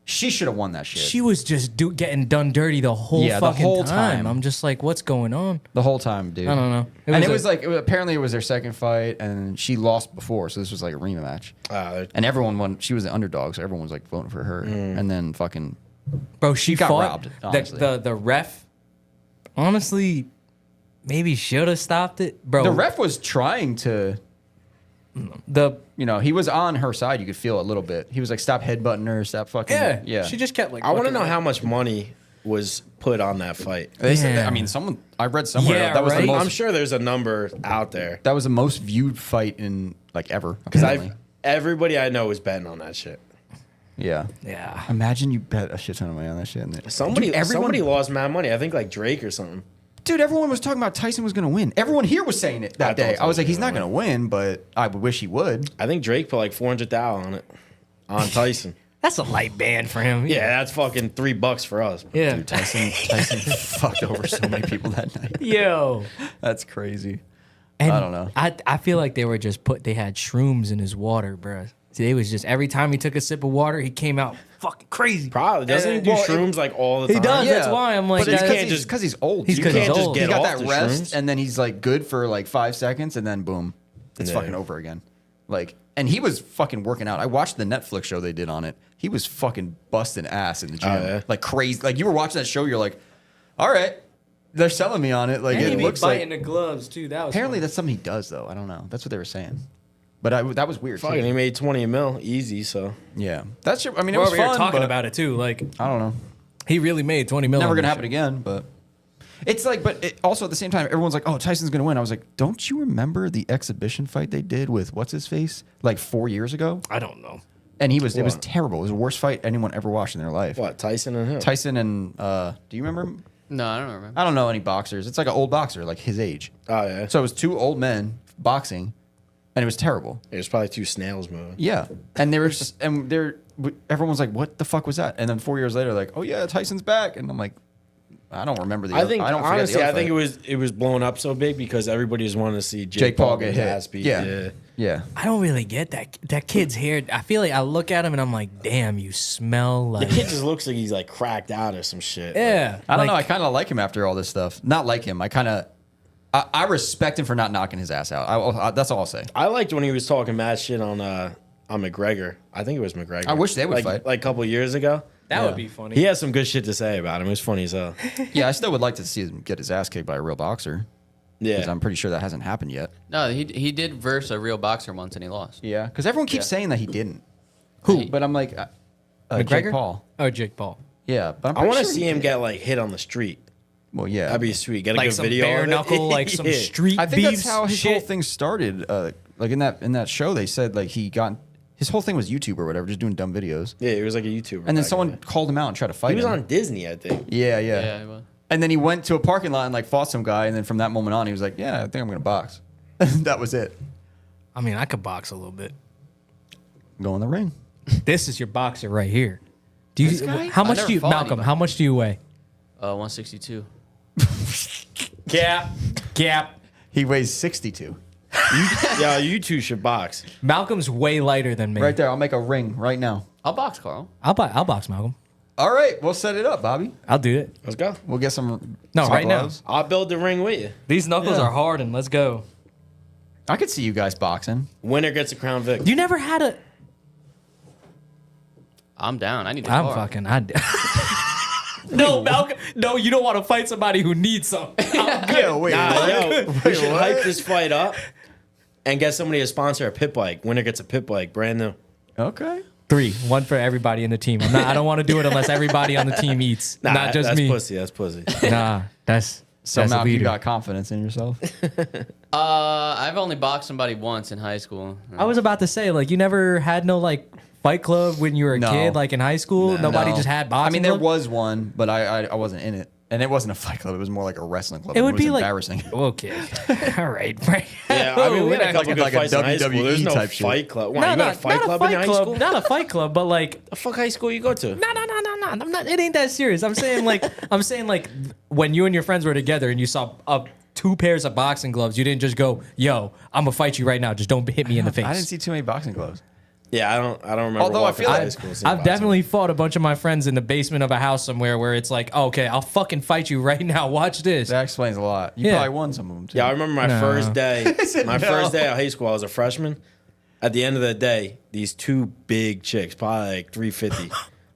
She should have won that shit. she was just getting done dirty the whole Yeah, the fucking whole time. time. I'm just like, what's going on? the whole time, dude. I don't know. And it was like apparently it was their second fight, and she lost before, so this was like a rematch. And everyone won. She was the underdog, so everyone was like voting for her. And then fucking bro, she got fought robbed, honestly. the ref. Honestly, maybe should have stopped it, bro. the ref was trying to. He was on her side. You could feel it a little bit. He was like, "Stop headbutting her. Stop fucking." Yeah. She just kept like. I want to fucking know like- how much money was put on that fight. They said, Yeah. I mean, I read somewhere Yeah, that was the right? most. I'm sure there's a number out there That was the most viewed fight in like ever. because Apparently. everybody I know was betting on that shit. Yeah. Yeah. Imagine you bet a shit ton of money on that shit. And Somebody Dude, somebody lost mad money. I think like Drake or something. Dude, everyone was talking about Tyson was going to win. Everyone here was saying it I that thought day. I was Tyson like, he's was not gonna going to win, but I would wish he would. I think Drake put like 400,000 on it on Tyson. That's a light band for him. Yeah, that's fucking $3 for us. Yeah. Dude, Tyson fucked over so many people that night. Yo. That's crazy. And I don't know. I feel like they were just they had shrooms in his water, bro. See, it was just every time he took a sip of water, he came out fucking crazy. Probably doesn't he do Well, shrooms like all the time? He does. That's why I'm like, but it's that- can't just- because he's old. He's You 'cause can't he's just old. He got Get that off the rest, shrooms. and then he's like good for like 5 seconds, and then boom, it's Yeah. fucking over again. Like, and he was fucking working out. I watched the Netflix show they did on it. He was fucking busting ass in the gym, yeah? like crazy. Like you were watching that show, you're like, all right, they're selling me on it. Like And he it be looks biting like. the gloves too. That was Apparently, funny. that's something he does though. I don't know. That's what they were saying. But that was weird. Fucking, Too. he made 20 mil easy. So Yeah, that's. I mean, it We're was over fun. here talking but about it too. Like I don't know. he really made 20 million. Never gonna happen again. But it's like, but it, also at the same time, everyone's like, "Oh, Tyson's gonna win." I was like, "Don't you remember the exhibition fight they did with what's his face like 4 years ago?" I don't know. And it was What? terrible. It was the worst fight anyone ever watched in their life. what? Tyson and him. Tyson and do you remember him? No, I don't remember. I don't know any boxers. It's like an old boxer, like his age. Oh yeah. So it was two old men boxing, and it was terrible. There's probably two snails moving. Yeah, and they were just, and everyone was like, "What the fuck was that?" And then 4 years later, like, "Oh yeah, Tyson's back," and I'm like, I don't remember the. I think I don't forget honestly, the I other think fight. it was blown up so big because everybody just wanted to see Jake Paul get his hit. ass beat. Yeah. Yeah. I don't really get that kid's hair. I feel like I look at him and I'm like, damn, you smell The like. kid just looks like he's like cracked out or some shit. Yeah. I don't know. I like- kind of like him after all this stuff. Not like him. I respect him for not knocking his ass out. That's all I'll say. I liked when he was talking mad shit on McGregor. I think it was McGregor. I wish they would fight. like a couple years ago. That would be funny. He has some good shit to say about him. It was funny as hell. Yeah, I still would like to see him get his ass kicked by a real boxer. Because Yeah. I'm pretty sure that hasn't happened yet. No, he did verse a real boxer once and he lost. Yeah. Because everyone keeps saying that he didn't. Who? But I'm like, McGregor? Jake Paul. Oh, Jake Paul. Yeah, but I'm I pretty want to sure see he him did. get like hit on the street. Well, yeah. That'd be sweet. Get a Like good some video bare of it. knuckle, like some Yeah. street I think beef that's how his shit. whole thing started. Like in that show, they said like he got his whole thing was YouTube or whatever, just doing dumb videos. Yeah, he was like a YouTuber. And then back someone in the day. called him out and tried to fight He was him. on Disney, I think. Yeah, Yeah, he was. And then he went to a parking lot and like fought some guy, and then from that moment on, he was like, "Yeah, I think I'm gonna box." That was it. I mean, I could box a little bit. Go in the ring. This is your boxer right here. Do This you? guy? How I much never do you, fought Malcolm? anybody. How much do you weigh? 162. Gap. He weighs 62. Yeah, you two should box. Malcolm's way lighter than me. Right there. I'll make a ring right now. I'll box Carl. I'll box Malcolm. All right, we'll set it up, Bobby. I'll do it. Let's go. We'll get some. No, some right now. gloves. I'll build the ring with you. These knuckles Yeah. are hard, and let's go. I could see you guys boxing. Winner gets a Crown Vic. You never had a. I'm down. I need to I'm spar. fucking. No, Malcolm. No, you don't want to fight somebody who needs some. Yeah, wait. Nah, yo, we should what? hype this fight up and get somebody to sponsor a pit bike. Winner gets a pit bike, brand new. Okay. 3, 1 for everybody in the team. I don't want to do it unless everybody on the team eats, Nah, not just that's me. pussy. That's pussy. Nah, that's Somehow a you leader. got confidence in yourself. I've only boxed somebody once in high school. I was about to say, like, you never had no like Fight Club when you were a No. kid, like in high school? Nobody No. just had boxing. I mean, there gloves? was one, but I wasn't in it. And it wasn't a fight club. It was more like a wrestling club. It would was be like embarrassing. Okay, all right, Frank. Yeah, I mean, we had a Like couple a- good like a fights in high school. There's WWE no type shit. fight club. Why, No, you got a fight club in high school? Not a fight club, but like The fuck high school you go to? no. I'm not. It ain't that serious. I'm saying like when you and your friends were together and you saw 2 pairs of boxing gloves, you didn't just go, "Yo, I'm gonna fight you right now. Just don't hit me in the face." I didn't see too many boxing gloves. Yeah, I don't remember. Although I walking feel to like high school seeing I've boxing. definitely fought a bunch of my friends in the basement of a house somewhere where it's like, okay, I'll fucking fight you right now. Watch this. That explains a lot. You Yeah. probably won some of them too. Yeah, I remember my No. first day. My no. first day of high school, I was a freshman. At the end of the day, these 2 big chicks, probably like 350,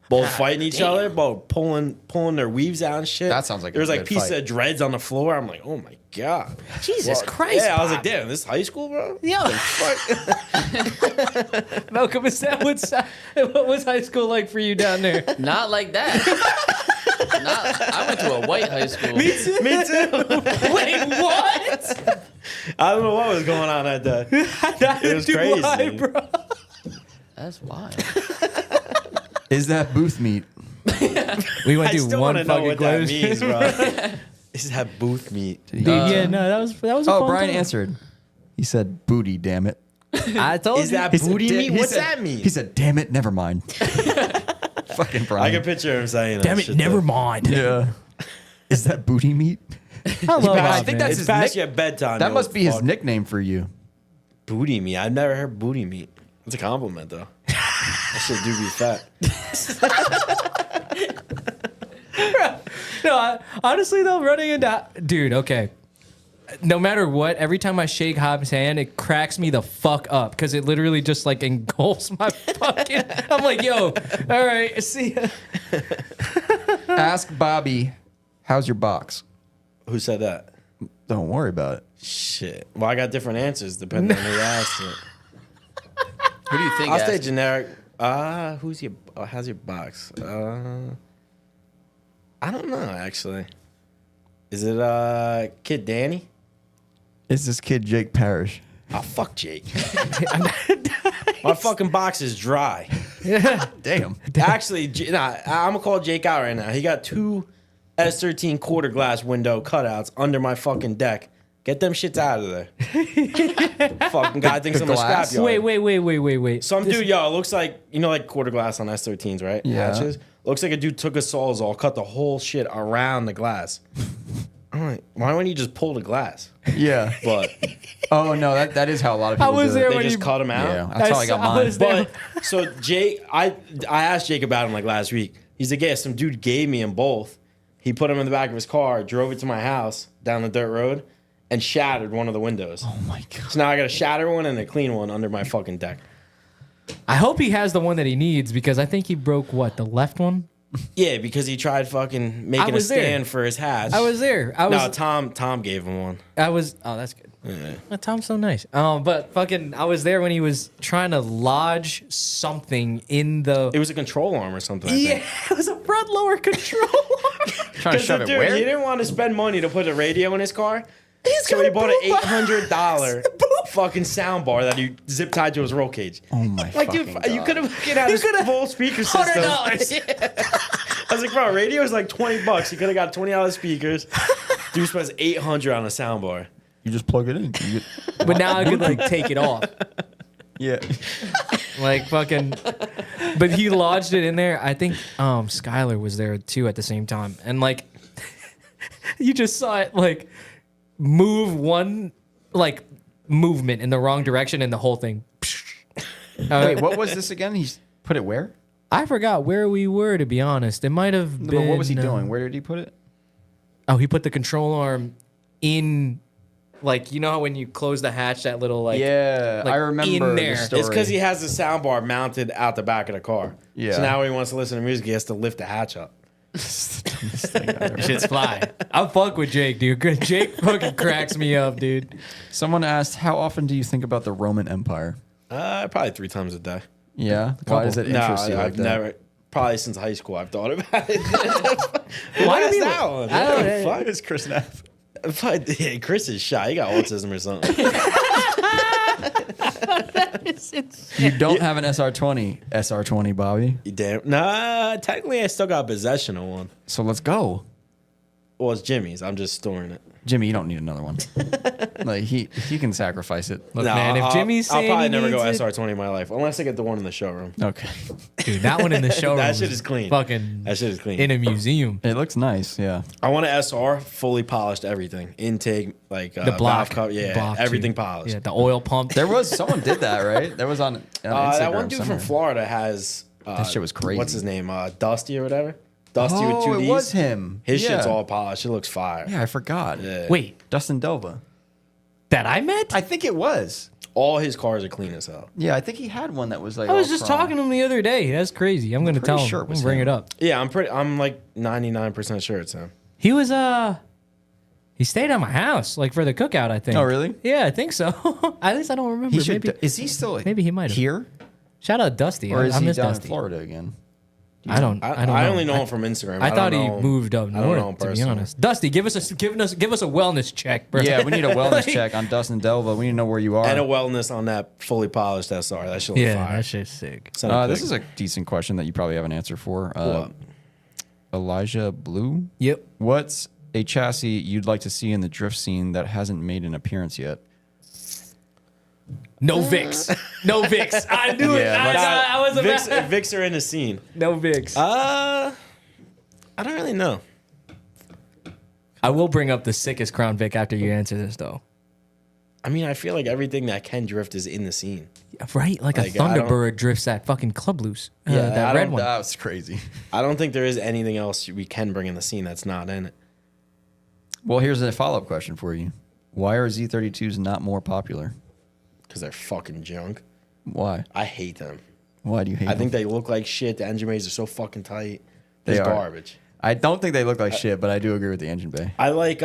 both fighting each other, both pulling their weaves out and shit. That sounds like a there was like good pieces fight. of dreads on the floor. I'm like, oh my god, Jesus Christ, Yeah, I was like, Bob. damn, this is high school, bro. Yo, Fuck. Malcolm, is that what was high school like for you down there? Not like that. I went to a white high school. Me too. Wait, what? I don't know what was going on that day. It was crazy. Why, bro? That's wild. Is that booth meat? We went I through still one want to know fucking what that close. means, bro. This is that booth meat. Dude, yeah, no, that was. A Oh, fun Brian time. answered. He said, "Booty, damn it." I told Is you. that He said, booty "Da- meat? he What's said- that mean? He said, "Damn it, never mind." Fucking I Brian. can picture him saying that. Damn it, shit, never though. mind. Yeah. Is that booty meat? I love I Bob, think man. that's It's his past nick- your bedtime. That you must old be his fuck. nickname for you. Booty meat. I've never heard booty meat. It's a compliment, though. That shit do be fat. No, honestly though, running into dude, okay. No matter what, every time I shake Hobbs' hand, it cracks me the fuck up because it literally just like engulfs my fucking. I'm like, yo, all right, see ya. Ask Bobby, how's your box? Who said that? Don't worry about it. Shit. Well, I got different answers depending on who asked it. Who do you think? I'll stay asked- generic. How's your box? I don't know actually. Is it Kid Danny? It's this kid, Jake Parrish. Oh, fuck Jake. My fucking box is dry. Damn. Actually, I'm gonna call Jake out right now. He got 2 S13 quarter glass window cutouts under my fucking deck. Get them shits out of there. Fucking guy thinks I'm a glass? scrapyard. Wait. Some dude, yo, it looks like, you know, like quarter glass on S13s, right? Yeah. Hatches. Looks like a dude took a Sawzall, cut the whole shit around the glass. I'm like, why wouldn't you just pull the glass? Yeah. But Oh, no, that is how a lot of people was do there it. they when just you- cut them out. Yeah, that's how I got mine. was there. But so Jake, I asked Jake about him like last week. He's like, yeah, some dude gave me them both. He put them in the back of his car, drove it to my house down the dirt road, and shattered one of the windows. Oh, my God. So now I got a shatter one and a clean one under my fucking deck. I hope he has the one that he needs because I think he broke the left one. Yeah, because he tried fucking making a was there. stand for his hatch. I was there. No, Tom gave him one. Oh, that's good. Well, Tom's so nice. But fucking, I was there when he was trying to lodge something in the. It was a control arm or something. I Yeah, think. it was a front lower control arm. Trying to shove it Dude, where? he didn't want to spend money to put a radio in his car. He's So he got bought an boom $800 fucking sound bar that he zip tied to his roll cage. Oh, my Like, dude, fucking you God. could have had a coulda- full speaker system. $100. I was like, bro, radio is like $20. You could have got $20 speakers. Dude spends $800 on a sound bar. You just plug it in. You get- But now I could like take it off. yeah. Like fucking. But he lodged it in there. I think Skylar was there too at the same time. And like you just saw it like move one like movement in the wrong direction and the whole thing. Wait, what was this again? He's put it where? I forgot where we were to be honest. It might have But been what was he doing? Where did he put it? Oh, he put the control arm in like you know how when you close the hatch that little like Yeah, like, I remember in the there. story. It's because he has the sound bar mounted out the back of the car. Yeah. So now when he wants to listen to music, he has to lift the hatch up. Shit's fly. I fuck with Jake, dude. Jake fucking cracks me up, dude. Someone asked, how often do you think about the Roman Empire? Probably 3 times a day. Yeah? Why does it No, interest you like I've that? never. Probably since high school, I've thought about it. Why Why do is people- that one? I don't What the know. fuck? is Chris Neff? But, yeah, Chris is shy. He got autism or something. You don't have an SR20 Bobby. You damn. Nah, technically, I still got possession of one. So let's go. Well, it's Jimmy's. I'm just storing it. Jimmy, you don't need another one. Like he can sacrifice it. Look, Nah, man, if Jimmy's I'll saying probably he never go needs it- SR20 in my life unless I get the one in the showroom. Okay. dude, that one in the showroom, That shit is clean. Fucking, That shit is clean. in a museum. It looks nice, yeah. I want an SR fully polished, everything, intake, like The block, valve cover, yeah, block everything too. polished. Yeah, the oil pump. There was someone did that, right? There was on Instagram That one dude somewhere. from Florida has That shit was crazy. What's his name? Dusty or whatever. Dusty with two Oh, D's. it was him. His Yeah. shit's all polished. It looks fire. Yeah, I forgot. Yeah. Wait, Dustin Delva. that I met? I think it was. All his cars are clean as hell. Yeah, I think he had one that was like. I was all just chrome. talking to him the other day. That's crazy. I'm gonna pretty tell him. sure it I'm was gonna bring him. it up. Yeah, I'm like 99% sure it's him. He was he stayed at my house like for the cookout. I think. Oh, really? Yeah, I think so. At least I don't remember. He should. Maybe, Is he still? maybe he might have. here, Shout out Dusty. or is I he miss down Dusty. in Florida again? I don't. I don't. I know. only know him from Instagram. I thought don't he know him. moved up I don't know him north. To be personally. honest, Dusty, give us a wellness check, bro. Yeah, we need a wellness Like- check on Dustin Delva. We need to know where you are. And a wellness on that fully polished SR. That shit look Yeah, fire. that shit's sick. Send a This pic. is a decent question that you probably have an answer for. What? Elijah Blue. Yep. What's a chassis you'd like to see in the drift scene that hasn't made an appearance yet? No Vicks. No Vicks. I knew it. Yeah, I was about. Vicks are in the scene. No Vicks. I don't really know. I will bring up the sickest Crown Vic after you answer this, though. I mean, I feel like everything that can drift is in the scene. Right? Like a Like, I don't- Thunderbird drifts that fucking Club Loose. Yeah, that I red don't- one. That was crazy. I don't think there is anything else we can bring in the scene that's not in it. Well, here's a follow-up question for you. Why are Z32s not more popular? Because they're fucking junk. Why? I hate them. Why do you hate I think them? they look like shit. The engine bays are so fucking tight. They It's are. garbage. I don't think they look like shit, but I do agree with the engine bay. I like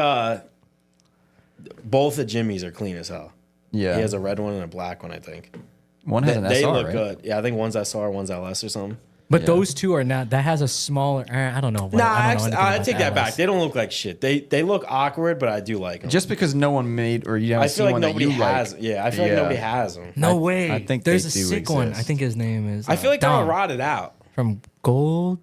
both the Jimmys are clean as hell. Yeah. He has a red one and a black one, I think. One has an They SR, look right? good. Yeah, I think one's SR, one's LS or something. But Yeah. those two are not. That has a smaller. I don't know. Nah, I don't know actually, anything I about take the that back. LS. They don't look like shit. They look awkward, but I do like them. Just because no one made or you haven't I seen feel like one nobody that you has. like. Yeah, I feel like nobody has them. No I- way. I think there's they a do sick one. I exist. think his name is. I feel like they're all Dom rotted out. from Gold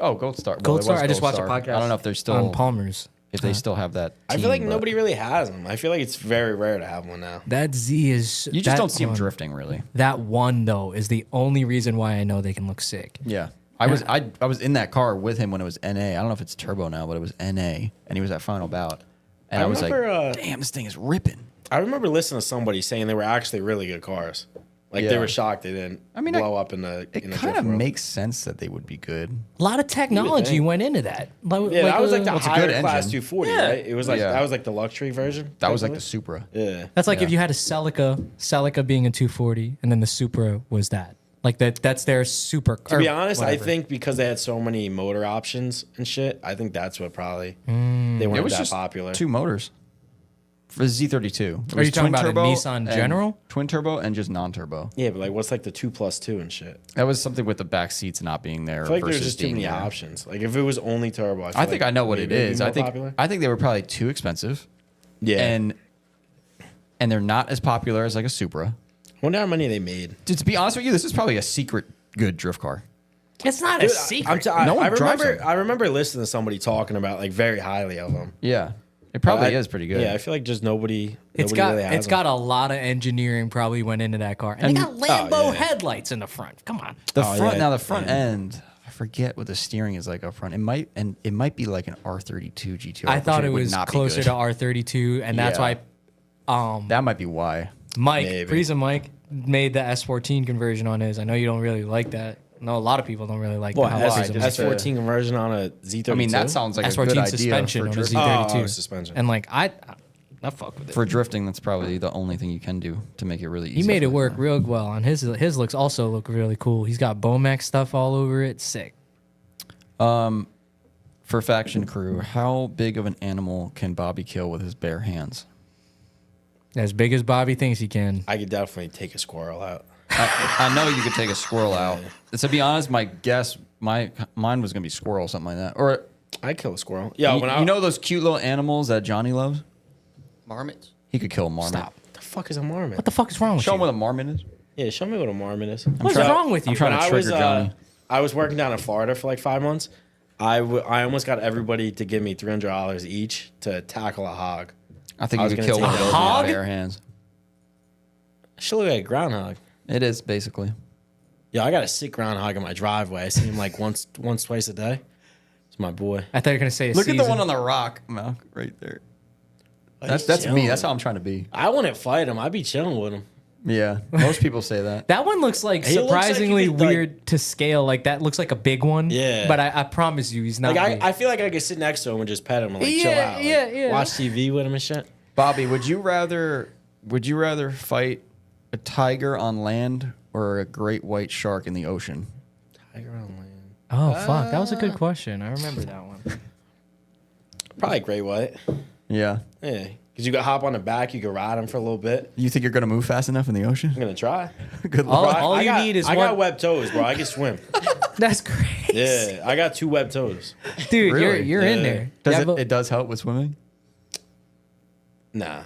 Oh, Gold Star. Well, Gold it Star. was I just Gold watched a Star. podcast. I don't know if they're still on Palmer's. if they still have that. I feel team, like but nobody really has them. I feel like it's very rare to have one now. That Z is. You just that don't see them one- drifting really. That one though is the only reason why I know they can look sick. Yeah. I was in that car with him when it was NA. I don't know if it's turbo now, but it was NA, and he was at final bout, and I, was remember, like, "Damn, this thing is ripping." I remember listening to somebody saying they were actually really good cars. Like they Yeah. were shocked they didn't I mean, blow up in the It in the kind drift of world. makes sense that they would be good. A lot of technology think. went into that. Yeah, that was like the it's a higher good class engine. 240, Yeah. right? It was like Yeah. that was like the luxury version. That was like the technically. Supra. Yeah. That's like Yeah. if you had a Celica being a 240, and then the Supra was that. Like that's their super. To be honest, I think because they had so many motor options and shit, I think that's what probably they It weren't was that just popular. two motors for the Z32. It Are was you talking twin about a turbo Nissan and- General? Twin turbo and just non-turbo. Yeah, but like what's like the 2+2 and shit? That was something with the back seats not being there I feel like versus there's just too being many there. options. Like if it was only turbo, I think like I know what it maybe it'd be is. more I think popular. I think they were probably too expensive, Yeah. and they're not as popular as like a Supra. Wonder how many they made. Dude, to be honest with you, this is probably a secret good drift car. it's not a secret. No one I drives remember. them. I remember listening to somebody talking about like very highly of them. Yeah, it probably I- is pretty good. Yeah, I feel like just nobody. It's nobody got really has it's them. got a lot of engineering probably went into that car, and they got Lambo yeah. headlights in the front. Come on, The Oh, front yeah, now, the front yeah. end. I forget what the steering is like up front. It might be like an R32 GTR. I thought which it would was not be closer good. to R32, and that's Yeah. why That might be why. Mike, Maybe. Frieza Mike, made the S14 conversion on his. I know you don't really like that. No, a lot of people don't really like What how S- Frieza just- Mike- S14 conversion on a Z32? I mean, that sounds like a good S14 idea suspension for on a drifting. Z32. Oh, suspension. And like I fuck with it. For drifting, that's probably the only thing you can do to make it really easy. He made for it the work car. real well. On his looks also look really cool. He's got Bomex stuff all over it. Sick. For Faction Crew, how big of an animal can Bobby kill with his bare hands? As big as Bobby thinks he can. I could definitely take a squirrel out. I know you could take a squirrel out. To be honest, my guess, mine was gonna be squirrel, something like that. Or I'd kill a squirrel. Yeah, you know those cute little animals that Johnny loves? Marmots. He could kill a marmot. Stop. What the fuck is a marmot? What the fuck is wrong with Show you? him what a marmot is. Yeah, show me what a marmot is. What's wrong with you? I'm trying When to trigger Johnny. I was working down in Florida for like 5 months. I almost got everybody to give me $300 each to tackle a hog. I think I you was could gonna kill take one of a those hog? with bare hands. Should look like a groundhog. It is basically. Yeah, I got a sick groundhog in my driveway. I see him like once, twice a day. It's my boy. I thought you were gonna say a Look season. at the one on the rock, Malk, right there. That's me. chilling. That's how I'm trying to be. I wouldn't fight him. I'd be chilling with him. Yeah, most people say that. That one looks like He looks like he surprisingly could, like- weird to scale. Like that looks like a big one. Yeah. But I promise you, he's not. Like big. I feel like I could sit next to him and just pet him and like chill Yeah, out. Like, yeah. Watch TV with him and shit. Bobby, would you rather fight a tiger on land or a great white shark in the ocean? Tiger on land. Oh fuck, that was a good question. I remember that one. Probably great white. Yeah. Yeah. Because you could hop on the back, you could ride him for a little bit. You think you're gonna move fast enough in the ocean? I'm gonna try. Good All- luck. Bro, I you got- need is I got one- webbed toes, bro. I can swim. That's great. Yeah, I got 2 webbed toes. Dude, Really? you're in Yeah. there. Does Yeah, it? but- It does help with swimming. Nah.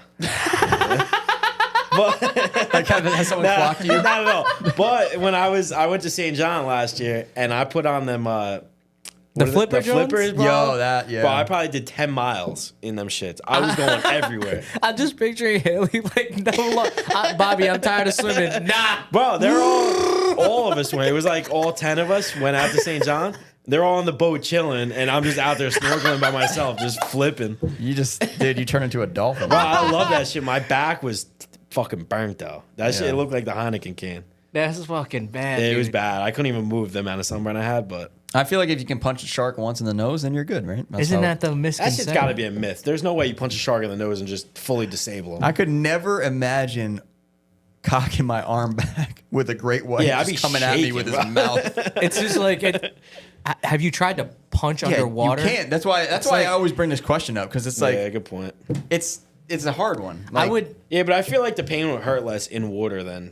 Like has someone clocked you? Not at all. But when I went to St. John last year and I put on them The flipper flippers, bro. Yo, that- yeah. Bro, I probably did 10 miles in them shits. I was going everywhere. I'm just picturing Haley like Bobby, I'm tired of swimming. Nah. Bro, they're all of us went. It was like all 10 of us went out to St. John. They're all on the boat chilling, and I'm just out there snorkeling by myself, just flipping. You turn into a dolphin. Bro, I love that shit. My back was fucking burnt, though. That Yeah. shit looked like the Heineken can. That's fucking bad. It was dude. bad. I couldn't even move the amount of sunburn I had, but I feel like if you can punch a shark once in the nose, then you're good, right? That's Isn't how- that the that misconception? shit's got to be a myth. There's no way you punch a shark in the nose and just fully disable him. I could never imagine cocking my arm back with a great white Yeah, I'd just be coming at me shaking, with his bro. mouth. It's just like have you tried to punch Yeah, underwater? you can't. That's why like- I always bring this question up because it's like yeah, good point. it's a hard one. I Like, would Yeah, but I feel like the pain would hurt less in water than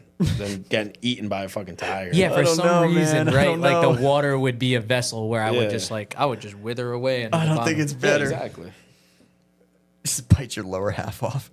getting eaten by a fucking tiger. Yeah, I for don't some know, reason, man. I right? don't Like know. the water would be a vessel where I would Yeah. just wither away. I don't think it's Yeah, better. exactly. Just bite your lower half off.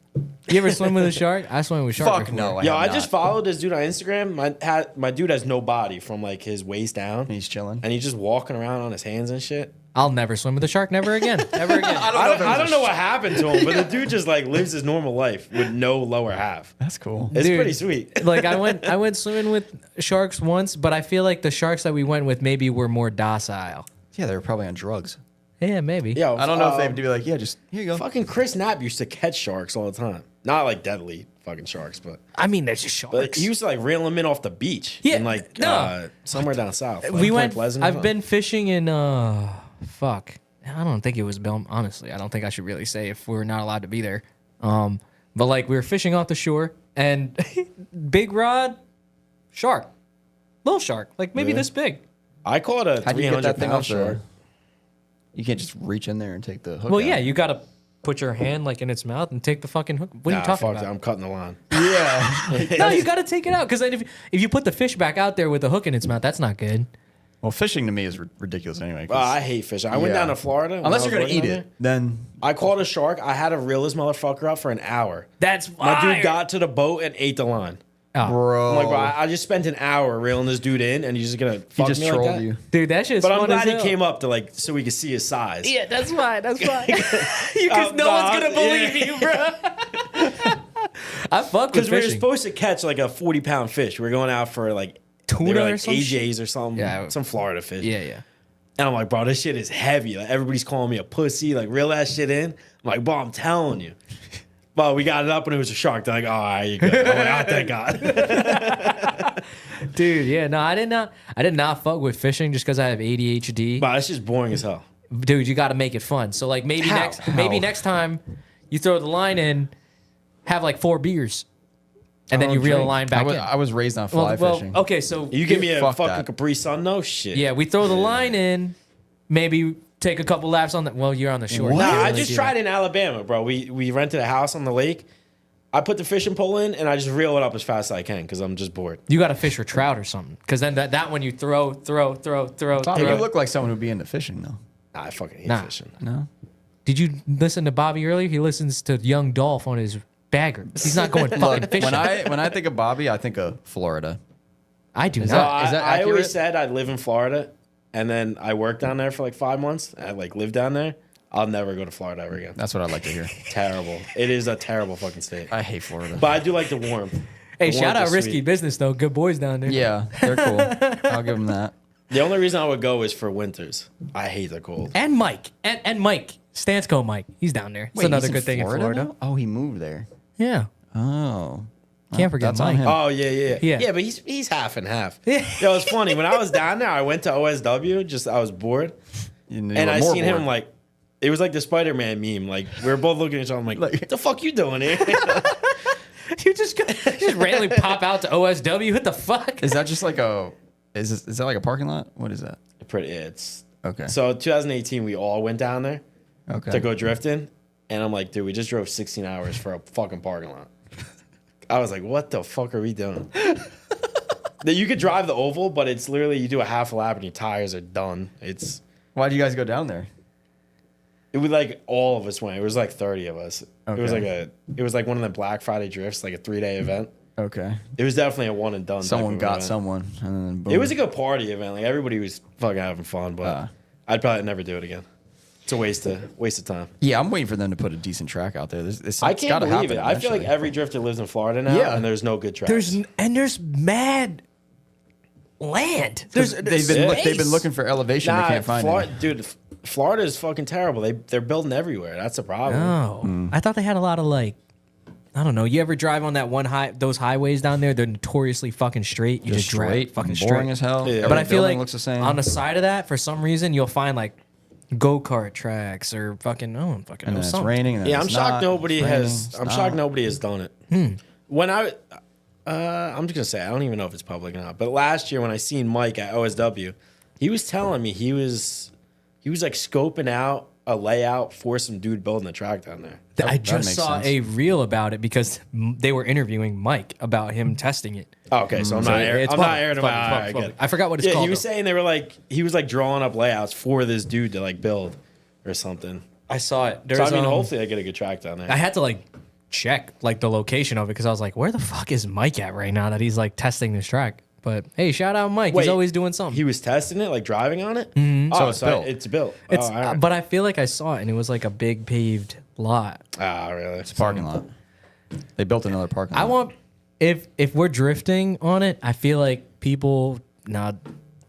You ever swim with a shark? I swam with shark. Fuck before. no. Yo, I have just not. followed this dude on Instagram. My dude has no body from like his waist down, He's chilling. and he's just walking around on his hands and shit. I'll never swim with a shark. Never again. Ever again. I don't know what happened to him, but the dude just like lives his normal life with no lower half. That's cool. It's Dude. pretty sweet. Like I went swimming with sharks once, but I feel like the sharks that we went with maybe were more docile. Yeah, they were probably on drugs. Yeah, maybe. Yo, I don't know if they'd be like, yeah, just here you go. fucking Chris Knapp used to catch sharks all the time. Not like deadly fucking sharks, but I mean, they're just sharks. he used to like reel them in off the beach. Yeah, in like no. somewhere down south. Like we Point went. Pleasant or I've something. been fishing in. Fuck. I don't think it was Bill. Honestly, I don't think I should really say if we're not allowed to be there. But like we were fishing off the shore and big rod, shark, little shark, like maybe Yeah. this big. I caught a How'd you get 300 that thing pound off shark. You can't just reach in there and take the hook. Well, out. yeah, you gotta put your hand like in its mouth and take the fucking hook. What are you talking fuck about? that. I'm cutting the line. Yeah. No, you gotta take it out because then if you put the fish back out there with the hook in its mouth, that's not good. Well, fishing to me is ridiculous anyway. 'cause- I hate fishing. I went Yeah. down to Florida. when unless I you're was gonna eat working it, down then there. I caught a shark. I had to reel this motherfucker up for an hour. That's My fire. dude got to the boat and ate the line. Oh, bro, I'm like, bro, I just spent an hour reeling this dude in, and he's just gonna he fuck just me trolled like that? you. dude, that shit's But I'm fun glad as he hell. came up to like so we could see his size. Yeah, that's fine. That's fine. Because no one's gonna believe you, bro. I fuck with Because we were fishing. supposed to catch like a 40-pound fish. We were going out for like Tuna they were or like some AJ's or something. Yeah. Some Florida fish. Yeah, yeah. And I'm like, bro, this shit is heavy. Like everybody's calling me a pussy. Like reel that shit in. I'm like, bro, I'm telling you. But we got it up and it was a shark. They're like, oh, all right, you good. I'm like, oh, thank God. Dude, yeah, no, I did not fuck with fishing just because I have ADHD. But it's just boring as hell. Dude, you got to make it fun. So like maybe How? next time you throw the line in, have like 4 beers, and then you reel the line back in. I was raised on fly fishing. Okay, so You give me a Fuck fucking that. Capri Sun, no shit. yeah, we throw the line in, maybe take a couple laps on the. Well, you're on the shore. Nah, You can't I really just do tried that. in Alabama, bro. We rented a house on the lake. I put the fishing pole in and I just reel it up as fast as I can because I'm just bored. You got to fish for trout or something, because then that one you throw. Hey, you look like someone who'd be into fishing, though. Nah, I fucking hate Nah. fishing. No, Did you listen to Bobby earlier? He listens to Young Dolph on his bagger. He's not going fucking fishing. When I think of Bobby, I think of Florida. I do So not. Is that I always accurate? said I'd live in Florida, and then I worked down there for like 5 months. I like lived down there. I'll never go to Florida ever again. That's what I'd like to hear. Terrible. It is a terrible fucking state. I hate Florida. But I do like the warmth. Hey, The shout warmth out is Risky sweet. Business though. Good boys down there. Yeah, they're cool. I'll give them that. The only reason I would go is for winters. I hate the cold. And Mike. And Mike. Stansco Mike. He's down there. It's Wait, another he's good thing in Florida. now? Oh, he moved there. Yeah. Oh. Can't forget that's on Mike. him. Oh yeah. Yeah. Yeah, but he's half and half. Yeah, it was funny when I was down there. I went to OSW. Just I was bored, You and were I more seen bored. him like. It was like the Spider-Man meme. Like we were both looking at each other. I'm like, what the fuck you doing here? You just randomly pop out to OSW. What the fuck? Is that just like a? Is that like a parking lot? What is that? Pretty. It's Okay. so 2018. We all went down there Okay. to go drifting, and I'm like, dude, we just drove 16 hours for a fucking parking lot. I was like, what the fuck are we doing? That you could drive the oval, but it's literally you do a half a lap and your tires are done. Why do you guys go down there? It was like all of us went. It was like 30 of us. Okay. It was like one of the Black Friday drifts, like a 3-day event. Okay. It was definitely a one and done. Someone type of got event. someone, and then boom. It was a good party event. Like everybody was fucking having fun, but I'd probably never do it again. It's a waste of time. Yeah, I'm waiting for them to put a decent track out there. I can't believe it. I feel like every drifter lives in Florida now, Yeah. and there's no good tracks. There's mad land. There's They've been looking for elevation. They can't find it. Dude, Florida is fucking terrible. They're building everywhere. That's a problem. Oh, I thought they had a lot of like, I don't know. You ever drive on those highways down there? They're notoriously fucking straight. You just drive straight, fucking boring straight. as hell. Yeah. Every But I feel building like looks the same. on the side of that, for some reason, you'll find like go-kart tracks or fucking and then it's something. raining. And then Yeah, I'm it's shocked not. nobody It's raining, has. it's I'm not. shocked nobody has done it. When I'm just gonna say I don't even know if it's public or not. But last year when I seen Mike at OSW, he was telling me he was like scoping out a layout for some dude building a track down there. I that just makes saw sense. a reel about it because they were interviewing Mike about him testing it. Oh, okay, so I'm not airing. It's I'm public, not airing it's about. public, All right, I public. get it. I forgot what it's Yeah, called. he was though. saying he was like drawing up layouts for this dude to like build or something. I saw it. So I There's, mean, hopefully I get a good track down there. I had to like check like the location of it because I was like, where the fuck is Mike at right now that he's like testing this track? But hey, shout out Mike. Wait, He's always doing something. He was testing it, like driving on it. So Oh, it's built. It's built. It's, all right. but I feel like I saw it and it was like a big paved lot. Really? It's a parking lot. They built another parking lot. I want if we're drifting on it, I feel like people not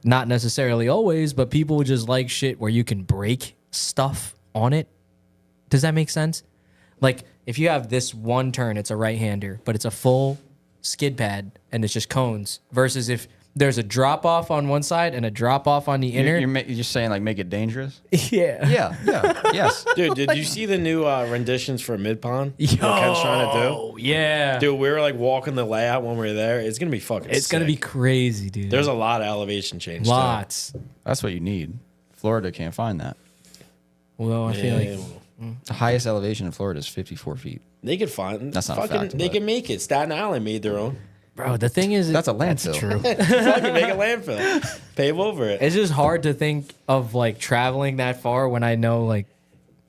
necessarily always, but people just like shit where you can break stuff on it. Does that make sense? Like if you have this one turn, it's a right-hander, but it's a full skid pad and it's just cones versus if there's a drop off on one side and a drop off on the inner. You're just saying like make it dangerous. Yeah. Yeah. Yes. Dude, did you see the new renditions for Mid Pond? What Ken's trying to do? Oh, yeah. Dude, we were like walking the layout when we were there. It's gonna be fucking. It's going to be sick. crazy, dude. There's a lot of elevation change. lots. That's what you need. Florida can't find that. Well, I Too. feel Yeah, like The highest elevation in Florida is 54 feet. they could find. That's not a fucking. fact, They but- can make it. Staten Island made their own. bro, the thing is That's a landfill. true. Fucking make a landfill. Pave over it. It's just hard to think of like traveling that far when I know like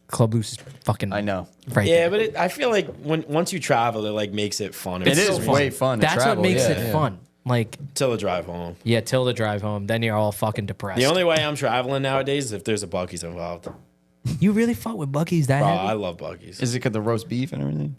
Club Loose is fucking I know. right Yeah, there. but I feel like once you travel, it like makes it fun. It is so fun. way fun to That's travel. what makes yeah, it yeah. fun. Like, till the drive home. yeah, till the drive home. Then you're all fucking depressed. The only way I'm traveling nowadays is if there's a Buc-ee's involved. You really fought with Buc-ee's that Bro, heavy? I love Buc-ee's. Is it because the roast beef and everything?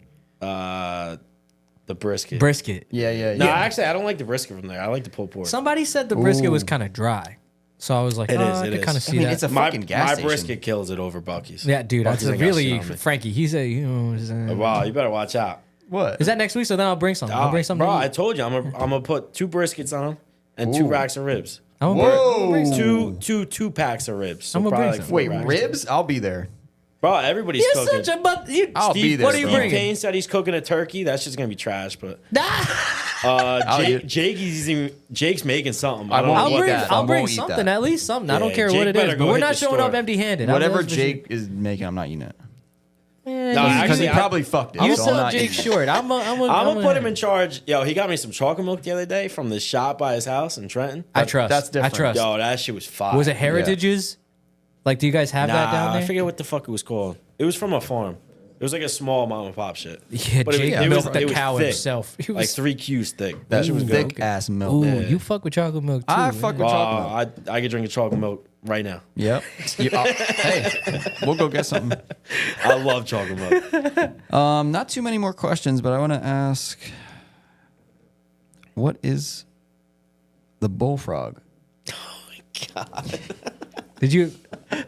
The brisket. Brisket. Yeah. No, actually, I don't like the brisket from there. I like the pulled pork. Somebody said the brisket was Ooh. kind of dry. So I was like, It oh, is, I it could is. kind of see I mean, that. it's a my fucking gas my station. brisket kills it over Buc-ee's. Yeah, dude, that's Buc-ee's a ain't got shit really on me. Frankie. He said, you know, Wow, you better watch out. What? is that next week? So then I'll bring something. I'll bring something. Bro, to I eat. told you, I'm gonna put 2 briskets on and 2 Ooh. racks of ribs. I'm gonna Whoa. bring something. Two packs of ribs. So I'm gonna probably bring like some. 4 Wait, racks. ribs? I'll be there. Bro, everybody's You're cooking. such a but. You, I'll Steve, be there, What are you bro. Steve bringing? Payne said he's cooking a turkey. That's just gonna be trash. But I'll eat. Jake's making something. I I don't know won't I'll what eat bring. that. I'll I bring won't eat something. that. At least something. I don't Yeah, care Jake what it better is. go But we're hit not the showing up store. empty-handed. Whatever Jake is making, I'm not eating it. No, Because actually, he probably fucked it. You so I'm sell not Jake eating it. short. I'm I'm gonna put him in charge. Yo, he got me some chocolate milk the other day from the shop by his house in Trenton. I trust. That's different. I trust. Yo, that shit was fire. Was it Heritage's? Like, do you guys have that down Nah, there? I forget what the fuck it was called. It was from a farm. It was like a small mom and pop shit. Yeah, But Jake it was milked the thick. cow Thick. himself. He Like was 3 Qs thick. That That shit was thick good. ass milk. Ooh, Yeah. you fuck with chocolate milk too. I man. fuck with chocolate milk. I could drink a chocolate milk right now. Yep. Hey, we'll go get something. I love chocolate milk. Not too many more questions, but I want to ask, what is the bullfrog? Did you?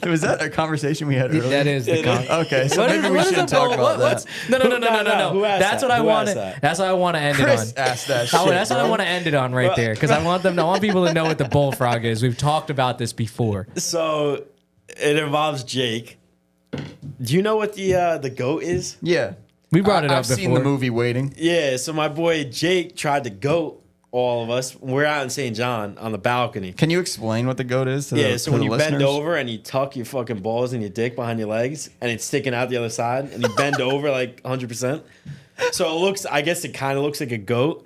Was that a conversation we had earlier? That is the con- Okay, so What maybe is- we what is shouldn't a talk bull- about what's- that. No. Who asked That's that? what I Who want asked to. that? That's what I want to end Chris it on. asked that shit. That's what I want to end it on right there because I want people to know what the bullfrog is. We've talked about this before. So it involves Jake. Do you know what the goat is? Yeah. We brought it up I've before. seen the movie Waiting. Yeah, so my boy Jake tried to goat all of us. We're out in St. John on the balcony. Can you explain what the goat is? To Yeah, the, so to when the you listeners? bend over and you tuck your fucking balls and your dick behind your legs and it's sticking out the other side and you bend over like 100%. So it looks, I guess it kind of looks like a goat.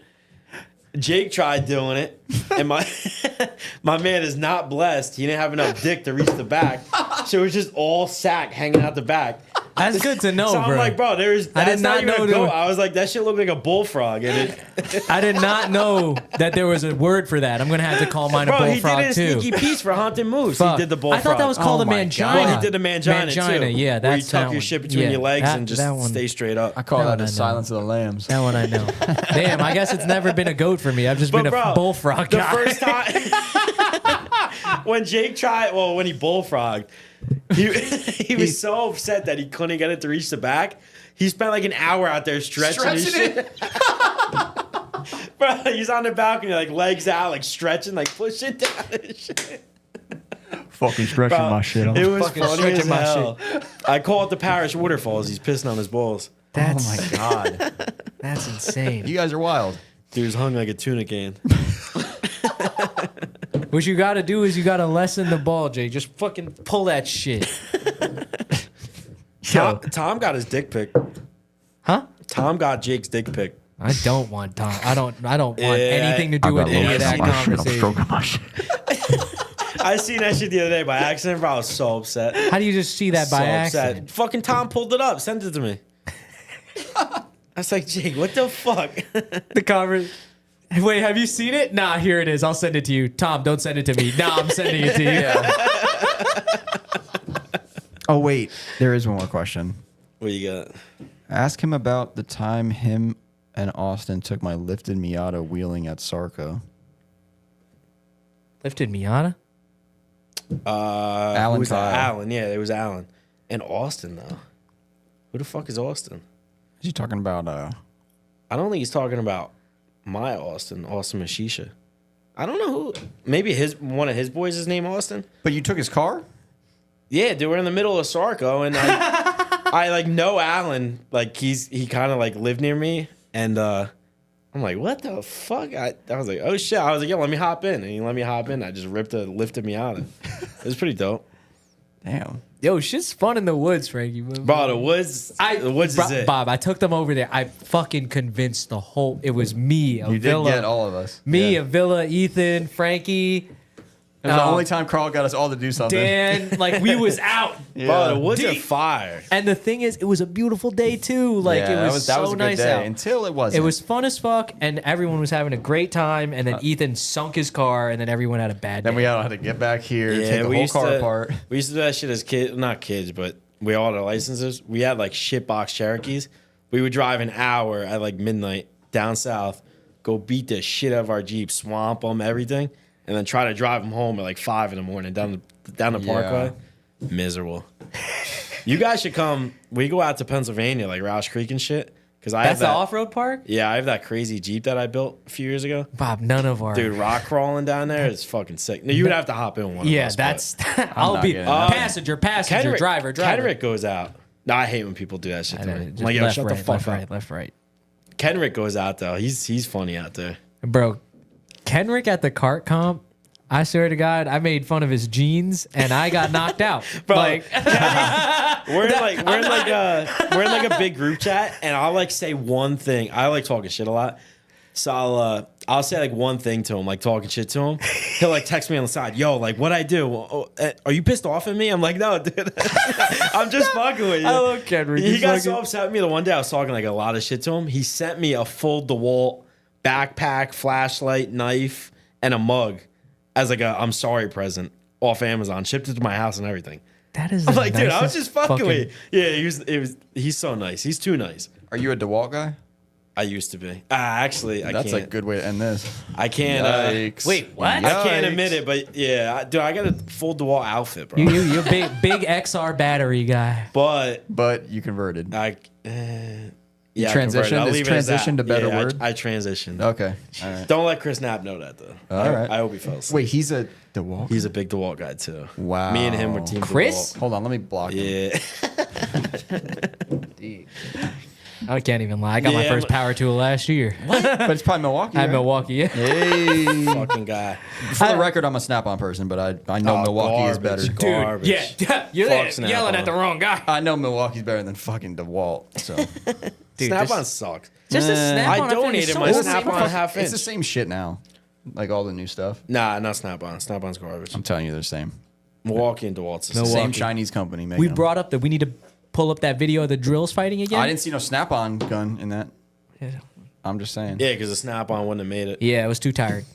Jake tried doing it and my my man is not blessed. He didn't have enough dick to reach the back. So it was just all sack hanging out the back. That's good to know, So bro. I'm like, bro, I did that's not not even know a there goat. was- I was like, that shit looked like a bullfrog. And it, I did not know that there was a word for that. I'm gonna have to call mine a bro, he bullfrog did a too. sneaky piece for Haunted Moose. Fuck. He did the bullfrog. I thought that was called Oh a my mangina. Well, he did the mangina, too. Yeah, where you that's tuck that your one. shit between Yeah, your legs that- and just that one. stay straight up. I call That that one I a know. Silence of the Lambs. That one I know. Damn, I guess it's never been a goat for me. I've just been a bullfrog the guy. first time when Jake tried, well, when he bullfrogged, he was so upset that he couldn't get it to reach the back. He spent like an hour out there stretching his shit. Bro, he's on the balcony, like legs out, like stretching, like pushing down his shit. Fucking stretching Bro, my shit off. It was Fucking funny as stretching my hell. I call it the Parish Waterfalls. He's pissing on his balls. That's Oh my god. that's insane. You guys are wild. Dude's hung like a tuna can. What you gotta do is you gotta lessen the ball, Jay. Just fucking pull that shit. Tom got his dick pic. Huh? Tom got Jake's dick pic. I don't want Tom. I don't want Yeah, anything to do with any of that conversation. I seen that shit the other day by accident, bro. I was so upset. How do you just see that by So accident? upset. Fucking Tom pulled it up, sent it to me. I was like, Jake, what the fuck? The cover. Wait, have you seen it? Nah, here it is. I'll send it to you. Tom, don't send it to me. Nah, I'm sending it to you. Oh wait, there is one more question. What you got? Ask him about the time him and Austin took my lifted Miata wheeling at Sarco. Lifted Miata? Alan Who was that? Kyle. Alan, yeah, it was Alan. And Austin, though. Who the fuck is Austin? Is he talking about I don't think he's talking about my Austin Mashisha. I don't know who. Maybe one of his boys is named Austin. But you took his car? Yeah, dude, we're in the middle of Sarco, and I like know Alan. Like he kind of like lived near me, and I'm like, what the fuck? I was like, oh shit. I was like, yo, let me hop in, and he let me hop in. I just lifted me out. It was pretty dope. Damn. Yo, shit's fun in the woods, Frankie. Bro, the woods is it. Bob, I took them over there. I fucking convinced the whole. It was me, You did Avila, get all of us. me, Yeah. Avila, Ethan, Frankie, It was the only time Carl got us all to do something. Dan. Like we was out. Bro, the woods are Deep. fire. And the thing is, it was a beautiful day too. Like Yeah, it was, that was so a good nice day out. until it wasn't. It was fun as fuck, and everyone was having a great time. And then Ethan sunk his car, and then everyone had a bad Then day. we all had to get back here, Yeah, take the we whole used car to, apart. We used to do that shit as kids, not kids, but we all had our licenses. We had like shitbox Cherokees. We would drive an hour at like midnight down south, go beat the shit out of our Jeep, swamp them, everything, and then try to drive them home at like 5 a.m. down the Parkway. Miserable. You guys should come. We go out to Pennsylvania, like Roush Creek and shit. Because I That's have the that. off-road park, Yeah, I have that crazy Jeep that I built a few years ago. Bob. None of our Dude, rock crawling down there is fucking sick. No, you would have to hop in one. Yeah, of us, that's. but I'll not be getting that. passenger, driver. Kenrick goes out. No, I hate when people do that shit I to know, me. just I'm like, yo, left, shut right, the fuck left, up. left, right. Kenrick goes out though. He's funny out there. Bro, Kenrick at the kart comp. I swear to God, I made fun of his jeans and I got knocked out. Bro, Like, We're in like a big group chat, and I'll like say one thing. I like talking shit a lot. So I'll say like one thing to him, like talking shit to him. He'll like text me on the side, yo, like what I do? Are you pissed off at me? I'm like, no, dude. I'm just fucking with you. I love Kendrick. He He's got like so upset with me the one day I was talking like a lot of shit to him. He sent me a full DeWalt backpack, flashlight, knife, and a mug as like a I'm sorry present off Amazon. Shipped it to my house and everything. That is. I'm like, dude, I was just fucking with you. Yeah, he's so nice. He's too nice. Are you a DeWalt guy? I used to be. Actually, I That's can't. a good way to end this. I can't. Yikes. Wait, what? I can't Yikes. admit it, but yeah, dude, I got a full DeWalt outfit, bro. You're a big XR battery guy. But you converted. I. Yeah, I transitioned? converted. I'll Is leave it as that. transitioned a better Yeah, word? I transitioned. Okay. All right. Don't let Chris Knapp know that though. All right. I hope he fell asleep. Wait, he's a DeWalt? He's a big DeWalt guy too. Wow. Me and him were team Chris? Hold on, let me block him. Yeah. I can't even lie. I got my Yeah, first power tool last year. But it's probably Milwaukee. At right? Milwaukee. Yeah. Hey. Fucking guy. For the record, I'm a Snap-on person, but I know Oh, Milwaukee is garbage. better. Dude. Garbage. Yeah. You're Fuck there Snap-on. yelling at the wrong guy. I know Milwaukee's better than fucking DeWalt. So Dude, Snap-on this- sucks. Just a Snap-on. I feel like donated it's so my easy. Snap-on half inch. it's the same shit now. Like all the new stuff. Nah, not Snap-on. Snap-on's garbage. I'm telling you, they're the same. Milwaukee and DeWalt's the Milwaukee. same. Same Chinese company making We them. brought up that we need to pull up that video of the drills fighting again. I didn't see no Snap-on gun in that. Yeah. I'm just saying. Yeah, because the Snap-on wouldn't have made it. Yeah, it was too tired.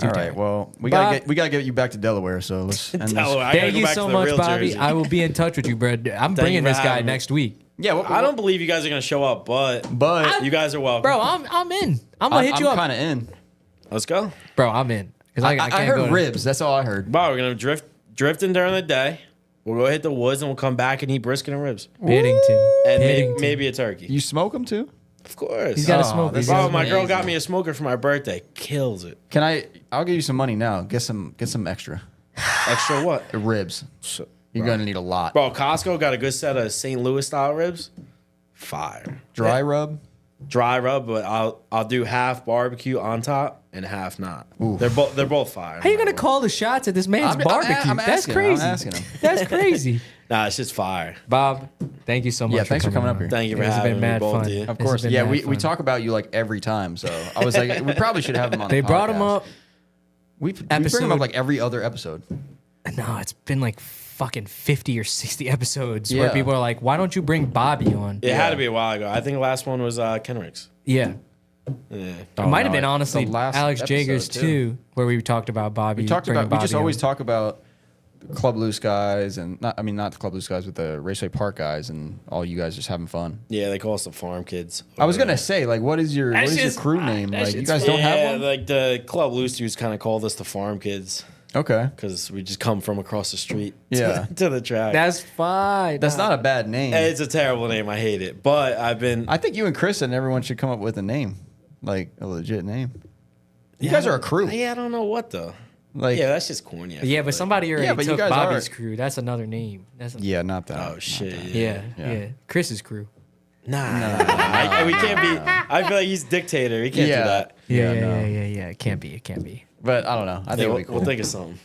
All right. Well, we Bob- gotta get you back to Delaware. So let's end this. Delaware. I gotta Thank go you back so to the much, real Bobby. Jersey. I will be in touch with you, bro. I'm bringing you for this guy having me. next week. Yeah. I don't believe you guys are gonna show up, but But you guys are welcome. Bro, I'm in. I'm gonna hit you I'm up. kind of in. Let's go. Bro, I'm in. Because I I can't heard go to- ribs. That's all I heard. Wow, we're gonna drifting during the day. We'll go hit the woods and we'll come back and eat brisket and ribs. Paddington. And Paddington. maybe a turkey. You smoke them too? Of course. He's got a Oh, smoke. that's He's got Bro, a my smoke. girl got me a smoker for my birthday. Kills it. I'll give you some money now. Get some extra Extra what? ribs. So- You're gonna need a lot. Bro, Costco got a good set of St. Louis style ribs. Fire. Dry rub. Dry rub, but I'll do half barbecue on top and half not. They're both fire. How you gonna call the shots at this man's barbecue? I'm That's asking him. crazy. I'm asking him. That's crazy. Nah, it's just fire. Bob, thank you so much. Yeah, thanks for coming up on. here. Thank you for This has having been me, mad both fun. of you. Of This has course. been Yeah, mad we fun. talk about you like every time. So I was like, we probably should have him on. They the brought him podcast. up. We bring him episode- up like every other episode. No, it's been like fucking 50 or 60 episodes where Yeah. people are like, "Why don't you bring Bobby on?" It had to be a while ago. I think the last one was Kenrick's. Yeah. Yeah. It might have no, been honestly the last Alex Jagers episode, too, where we talked about Bobby. We talked bringing about. We just Bobby always on. talk about Club Loose guys and not the Club Loose guys, but the Raceway Park guys and all you guys just having fun. Yeah, they call us the farm kids. I was over gonna say, like, what is your just- crew name? that Like, you shit's guys there. don't have Yeah, one? like the Club Loose dudes kind of called us the farm kids Okay. because we just come from across the street Yeah. to the track. That's fine. That's not a bad name. It's a terrible name. I hate it. But I've been. I think you and Chris and everyone should come up with a name, like a legit name. You guys are a crew. Yeah, I don't know what though. Like, Yeah, that's just corny. I feel Yeah, but like. somebody already Yeah, but you took guys Bobby's are- crew. That's another name. That's yeah, not that. Oh shit. yeah, Yeah. yeah. Chris's crew. Nah. We can't be. I feel like he's dictator. He can't Yeah. do that. Yeah, Yeah, yeah, no. yeah. It can't be. It can't be. But I don't know. I think it'll be cool. We'll think of something.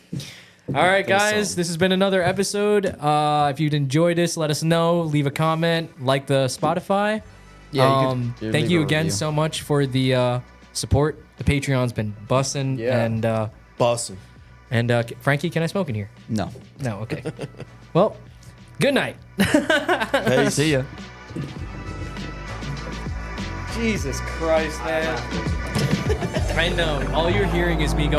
All right, Think of guys. something. This has been another episode. If you'd enjoyed this, let us know. Leave a comment. Like the Spotify. Yeah, you could Thank leave you a again review. so much for the support. The Patreon's been busting. Yeah. And Frankie, can I smoke in here? No. No. Okay. Well, good night. Peace. See ya. Jesus Christ, man. I know. All you're hearing is me go.